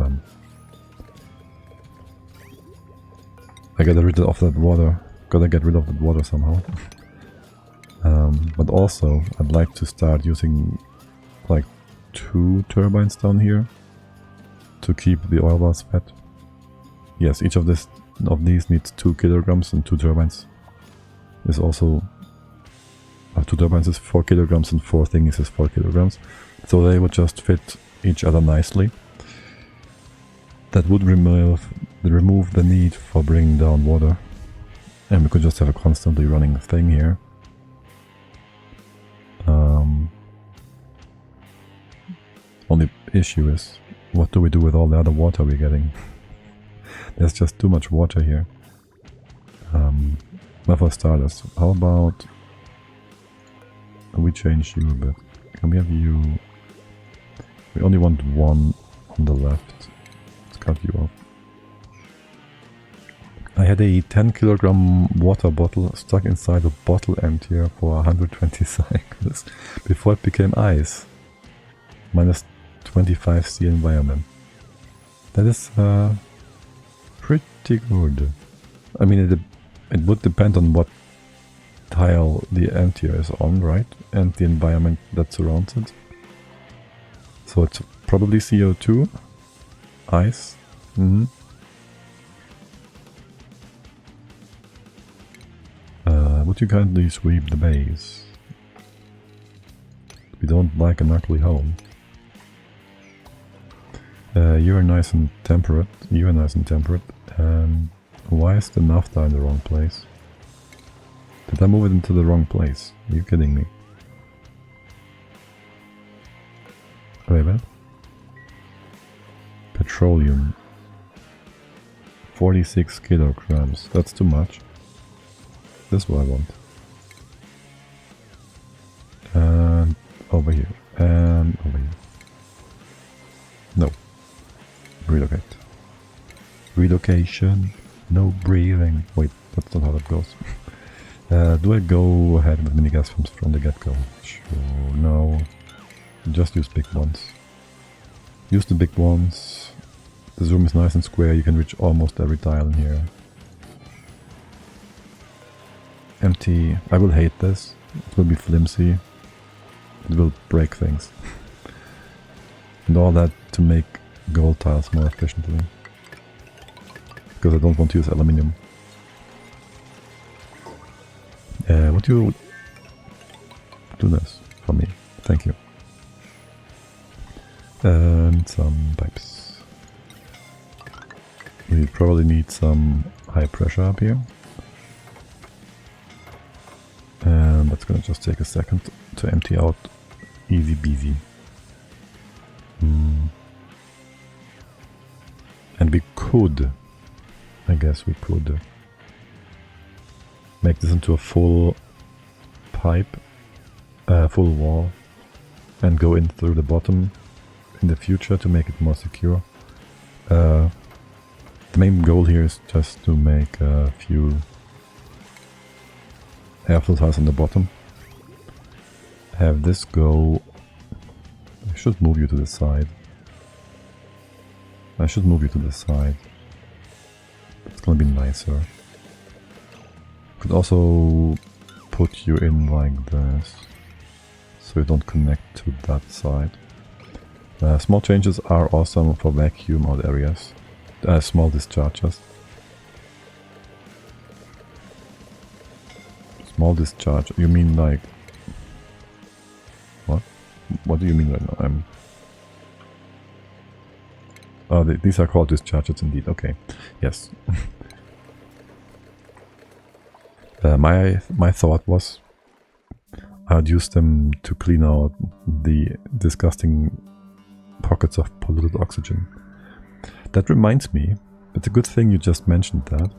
I gotta rid of that water. Gotta get rid of that water somehow. But also, I'd like to start using like 2 turbines down here to keep the oil wells fed. Yes, each of these needs 2 kilograms, and 2 turbines is also 2 turbines is 4 kilograms and 4 thingies is 4 kilograms. So they would just fit each other nicely. That would remove the need for bringing down water, and we could just have a constantly running thing here. Only issue is, what do we do with all the other water we're getting? There's just too much water here. But for starters, how about we change you a bit? Can we have you? We only want 1 on the left. Let's cut you off. I had a 10 kilogram water bottle stuck inside a bottle emptier for 120 cycles before it became ice. Minus 25 C environment. That is pretty good. I mean, it would depend on what tile the emptier is on, right? And the environment that surrounds it. So it's probably CO2, ice. Would you kindly sweep the base? We don't like an ugly home. You're nice and temperate. You're nice and temperate. And why is the naphtha in the wrong place? Did I move it into the wrong place? Are you kidding me? Wait a minute. Petroleum. 46 kilograms. That's too much. This is what I want. And over here. And over here. No. Relocate. Relocation. No breathing. Wait, that's not how that goes. Do I go ahead with minigas from the get-go? Sure, no. Just use big ones. Use the big ones. This room is nice and square, you can reach almost every tile in here. Empty. I will hate this. It will be flimsy. It will break things. And all that to make gold tiles more efficiently. Because I don't want to use aluminium. Would you do this for me? Thank you. And some pipes. We probably need some high pressure up here. And that's gonna just take a second to empty out. Easy peasy. And we could, I guess we could make this into a full pipe, full wall, and go in through the bottom in the future to make it more secure. The main goal here is just to make a few air filters on the bottom. Have this go... I should move you to the side. I should move you to the side. It's gonna be nicer. Could also put you in like this, so you don't connect to that side. Small changes are awesome for vacuum out areas. Small discharges. Small discharge, you mean like What do you mean right now? Oh, these are called discharges indeed. Okay, yes. My thought was I'd use them to clean out the disgusting pockets of polluted oxygen. That reminds me, it's a good thing you just mentioned that.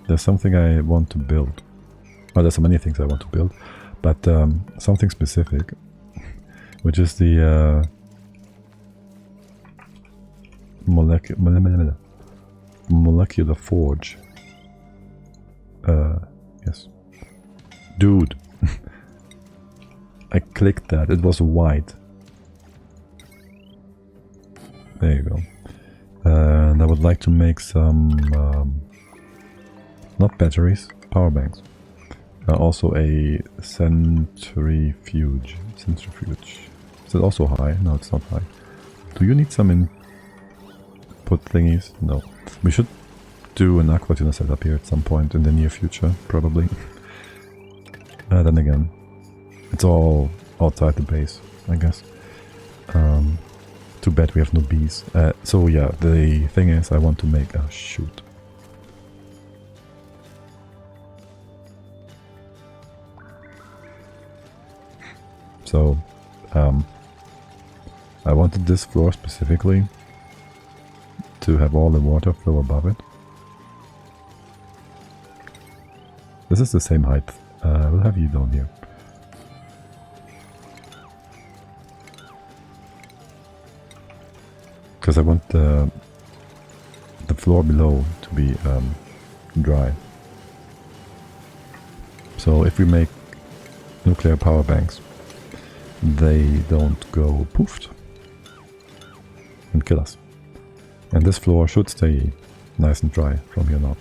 There's something I want to build. Well, there's so many things I want to build, but something specific, which is the molecular forge. Yes. Dude. I clicked that. It was white. There you go. And I would like to make some, not batteries, power banks. Also a centrifuge. Is it also high? No, it's not high. Do you need some input thingies? No. We should do an aqua tuner setup here at some point in the near future, probably. Then again, it's all outside the base, I guess. Too bad we have no bees. So yeah, the thing is, I want to make a shoot. So, I wanted this floor specifically to have all the water flow above it. This is the same height. We'll have you down here. Because I want the floor below to be dry. So if we make nuclear power banks, they don't go poofed and kill us. And this floor should stay nice and dry from here on out.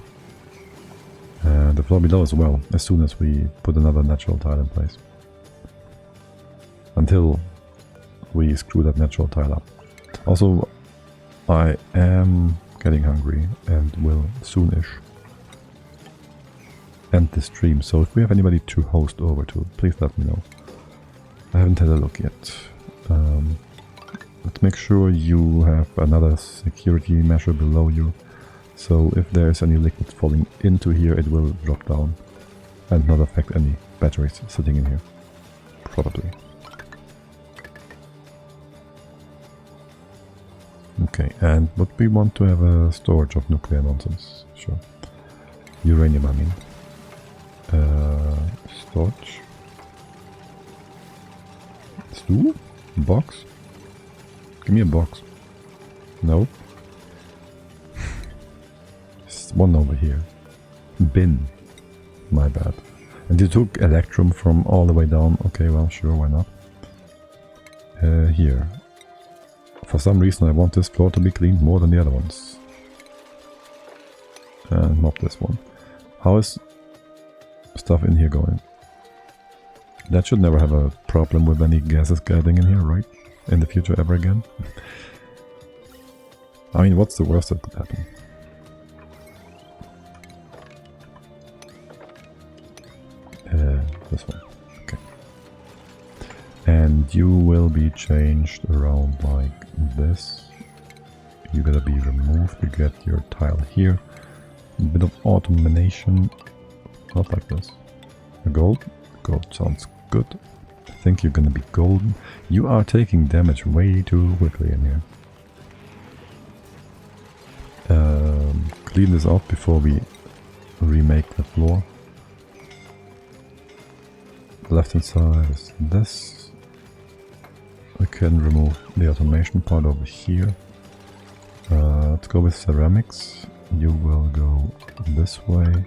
And the floor below as well, as soon as we put another natural tile in place. Until we screw that natural tile up. Also, I am getting hungry and will soonish end the stream. So if we have anybody to host over to, please let me know. I haven't had a look yet. Let's make sure you have another security measure below you. So if there's any liquid falling into here, it will drop down and not affect any batteries sitting in here. Probably. Okay, and but we want to have a storage of nuclear nonsense. Sure. Uranium, I mean. Storage. Stew? Box? Give me a box. No. There's one over here. Bin. My bad. And you took electrum from all the way down. Okay, well, sure, why not? Here. For some reason I want this floor to be cleaned more than the other ones. And not this one. How is stuff in here going? That should never have a problem with any gases getting in here, right? In the future ever again? I mean, what's the worst that could happen? This one. Okay. And you will be changed around like this. You gotta be removed. You get your tile here. A bit of automation. Not like this. A gold? Gold sounds good. I think you're gonna be golden. You are taking damage way too quickly in here. Clean this out before we remake the floor. The left hand side is this. We can remove the automation part over here. Let's go with ceramics. You will go this way.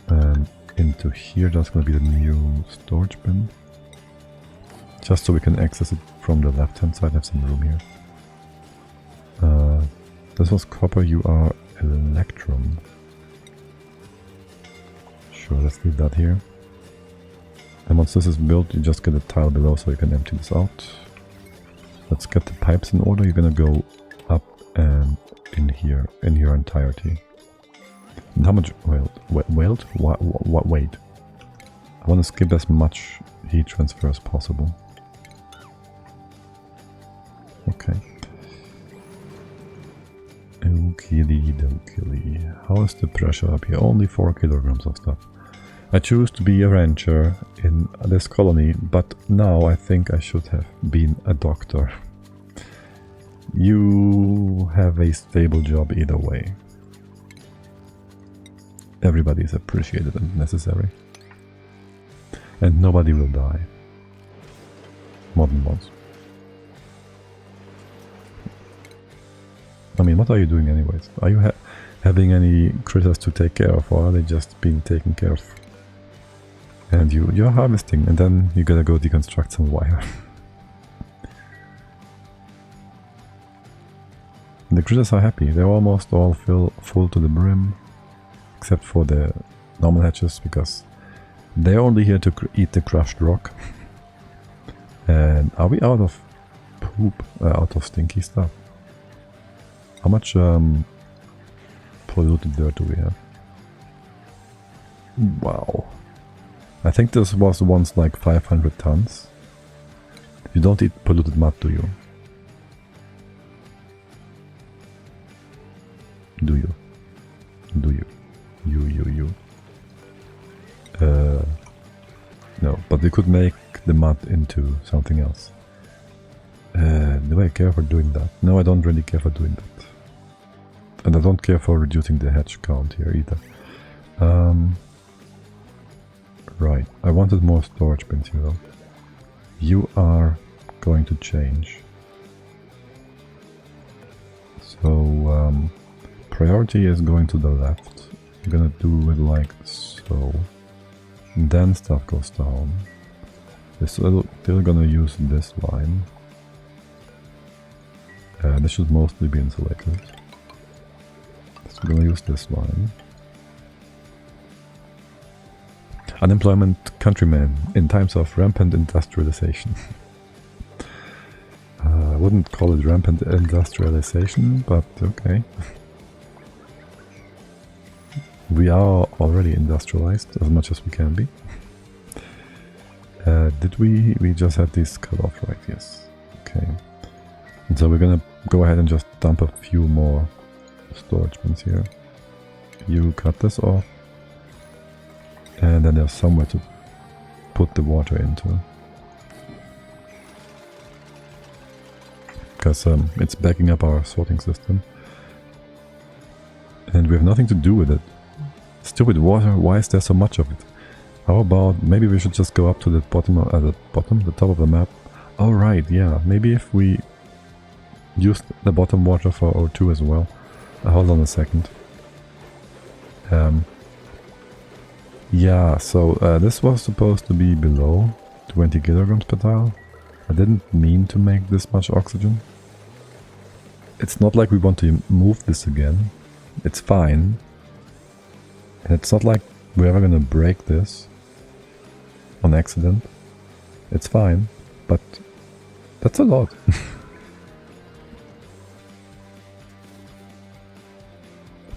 And into here, that's going to be the new storage bin. Just so we can access it from the left hand side, have some room here. This was copper, you are electrum. Sure, let's leave that here. And once this is built, you just get a tile below so you can empty this out. Let's get the pipes in order. You're gonna go up and in here, in your entirety. And how much weight? I want to skip as much heat transfer as possible. Okay. Okie dokie. How is the pressure up here? Only 4 kilograms of stuff. I choose to be a rancher in this colony, but now I think I should have been a doctor. You have a stable job either way. Everybody is appreciated and necessary. And nobody will die. Modern ones. I mean, what are you doing anyways? Are you having any critters to take care of, or are they just being taken care of? And you're harvesting, and then you gotta go deconstruct some wire. The critters are happy. They're almost all full to the brim, except for the normal hatches, because they're only here to eat the crushed rock. And are we out of poop? Out of stinky stuff? How much polluted dirt do we have? Wow. I think this was once like 500 tons. You don't eat polluted mud, do you? Do you? Do you? You. No, but we could make the mud into something else. Do I care for doing that? No, I don't really care for doing that. And I don't care for reducing the hatch count here either. Right, I wanted more storage bins here though. You are going to change. So, priority is going to the left. I'm gonna do it like so. And then stuff goes down. We're still gonna use this line. This should mostly be insulated. So we're gonna use this line. Unemployment countrymen in times of rampant industrialization. I wouldn't call it rampant industrialization, but okay. We are already industrialized as much as we can be. Did we? We just had these cut off, right? Yes. Okay. And so we're gonna go ahead and just dump a few more storage bins here. You cut this off. And then there's somewhere to put the water into. Because it's backing up our sorting system. And we have nothing to do with it. Stupid water, why is there so much of it? How about, maybe we should just go up to the bottom, the top of the map. Oh right, yeah, maybe if we use the bottom water for O2 as well. Hold on a second. Yeah, so this was supposed to be below 20 kilograms per tile. I didn't mean to make this much oxygen. It's not like we want to move this again. It's fine. And it's not like we're ever gonna break this on accident. It's fine, but that's a lot.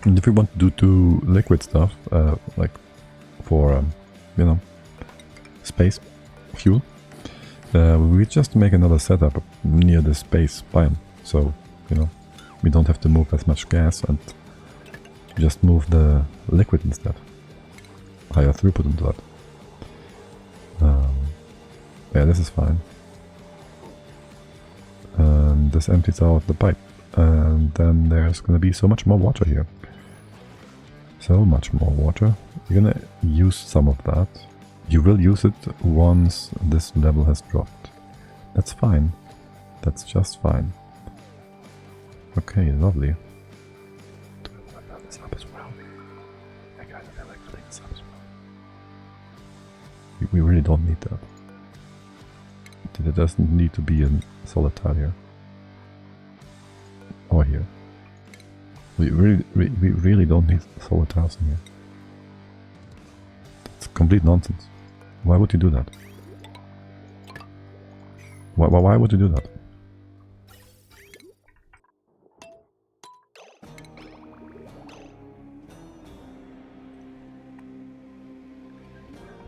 And if we want to do liquid stuff, like for, you know, space, fuel, we just make another setup near the space biome. So, you know, we don't have to move as much gas and just move the liquid instead. Higher throughput into that. Yeah, this is fine. And this empties out the pipe. And then there's gonna be so much more water here. So much more water. You're gonna use some of that. You will use it once this level has dropped. That's fine. That's just fine. Okay, lovely. Do I want to fill this up as well? I kind of feel like filling this up as well. We really don't need that. There doesn't need to be a solid tile here. Or here. We really don't need solid tiles in here. It's complete nonsense. Why would you do that? Why would you do that?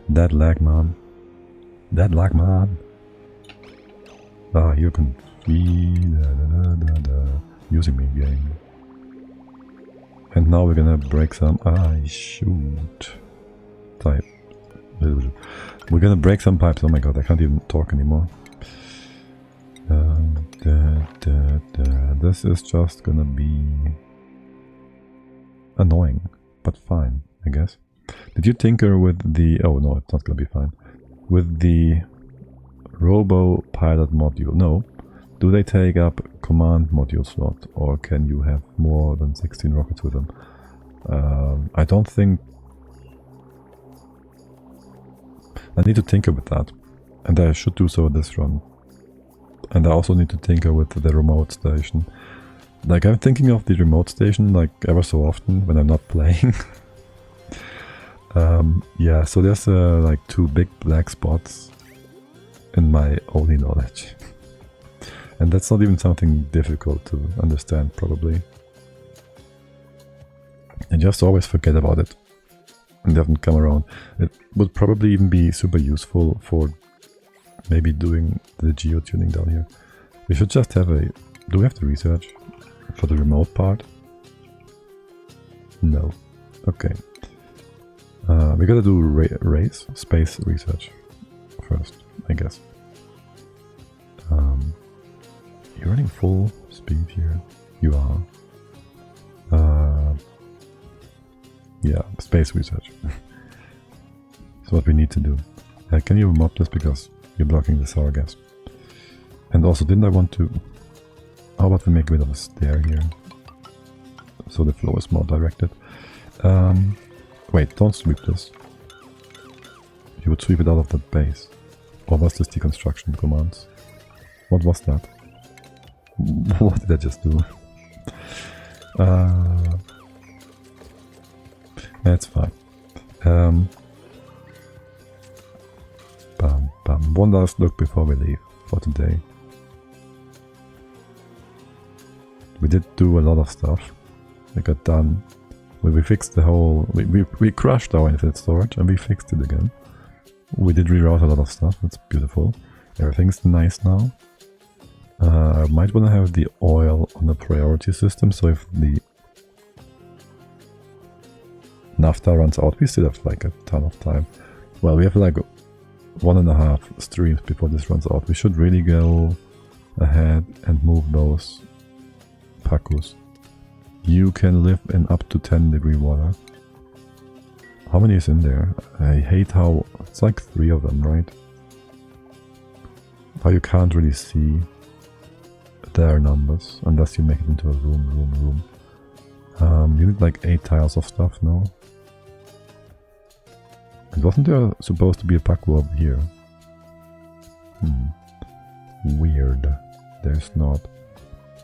That lag, man. That lag, man. Ah, you can Using me game. And now we're gonna break some. Shoot. Type. We're gonna break some pipes. Oh my god, I can't even talk anymore. This is just gonna be annoying, but fine, I guess. Did you tinker with the... Oh no, it's not gonna be fine. With the Robo Pilot module? No. Do they take up command module slot, or can you have more than 16 rockets with them? I don't think... I need to tinker with that, and I should do so this run. And I also need to tinker with the remote station. Like, I'm thinking of the remote station like ever so often when I'm not playing. Yeah, so there's like 2 big black spots in my only knowledge. And that's not even something difficult to understand, probably. I just always forget about it and doesn't come around. It would probably even be super useful for maybe doing the geotuning down here. We should just have a... Do we have the research for the remote part? No. Okay. We gotta do race, space research first, I guess. You're running full speed here. You are. Yeah, space research. That's what we need to do. Can you remove this because you're blocking the sour gas? And also, didn't I want to... How about we make a bit of a stair here? So the flow is more directed. Wait, don't sweep this. You would sweep it out of the base. Or was this deconstruction commands? What was that? What did I just do? That's fine. One last look before we leave for today. We did do a lot of stuff. We got done. We fixed the whole... We crushed our infinite storage and we fixed it again. We did reroute a lot of stuff. That's beautiful. Everything's nice now. I might want to have the oil on the priority system, so if the naphtha runs out, we still have like a ton of time. Well, we have like 1.5 streams before this runs out. We should really go ahead and move those Pacus. You can live in up to 10-degree water. How many is in there? I hate how... It's like 3 of them, right? How you can't really see their numbers unless you make it into a room. You need like 8 tiles of stuff now. And wasn't there supposed to be a Pacu over here? Weird. There's not.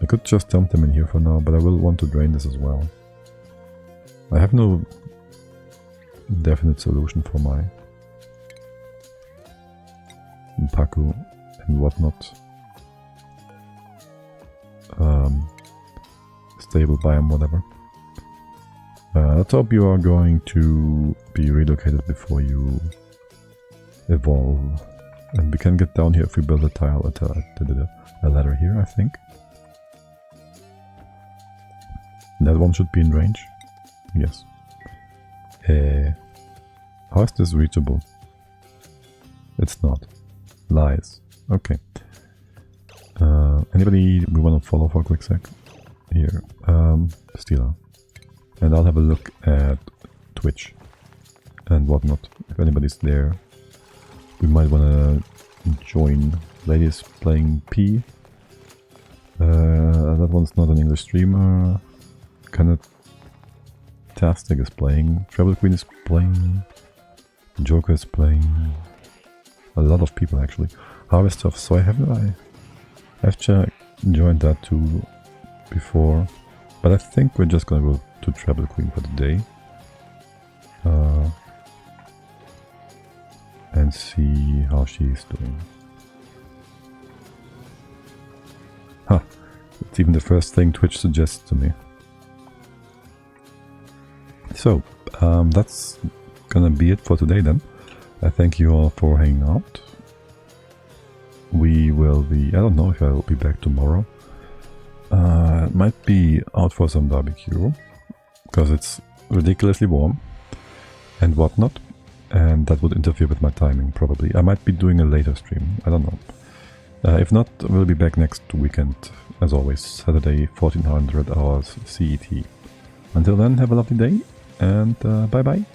I could just dump them in here for now, but I will want to drain this as well. I have no definite solution for my Pacu and whatnot. Stable biome, whatever. Let's hope you are going to be relocated before you evolve. And we can get down here if we build a tile at a ladder here, I think. That one should be in range. Yes. How is this reachable? It's not. Lies. Okay. Anybody we want to follow for a quick sec? Here. Steela. And I'll have a look at Twitch and whatnot. If anybody's there, we might want to join. Ladies playing P. That one's not an English streamer. Tastic is playing. Treble Queen is playing. Joker is playing. A lot of people actually. Harvest of Soy. I've joined that too before. But I think we're just gonna go to Treble Queen for the day. And see how she's doing. It's even the first thing Twitch suggests to me. So, that's gonna be it for today then. I thank you all for hanging out. We will be... I don't know if I'll be back tomorrow. Might be out for some barbecue, because it's ridiculously warm and whatnot, and that would interfere with my timing probably. I might be doing a later stream, I don't know. If not, we'll be back next weekend, as always, Saturday 1400 hours CET. Until then, have a lovely day, and bye bye.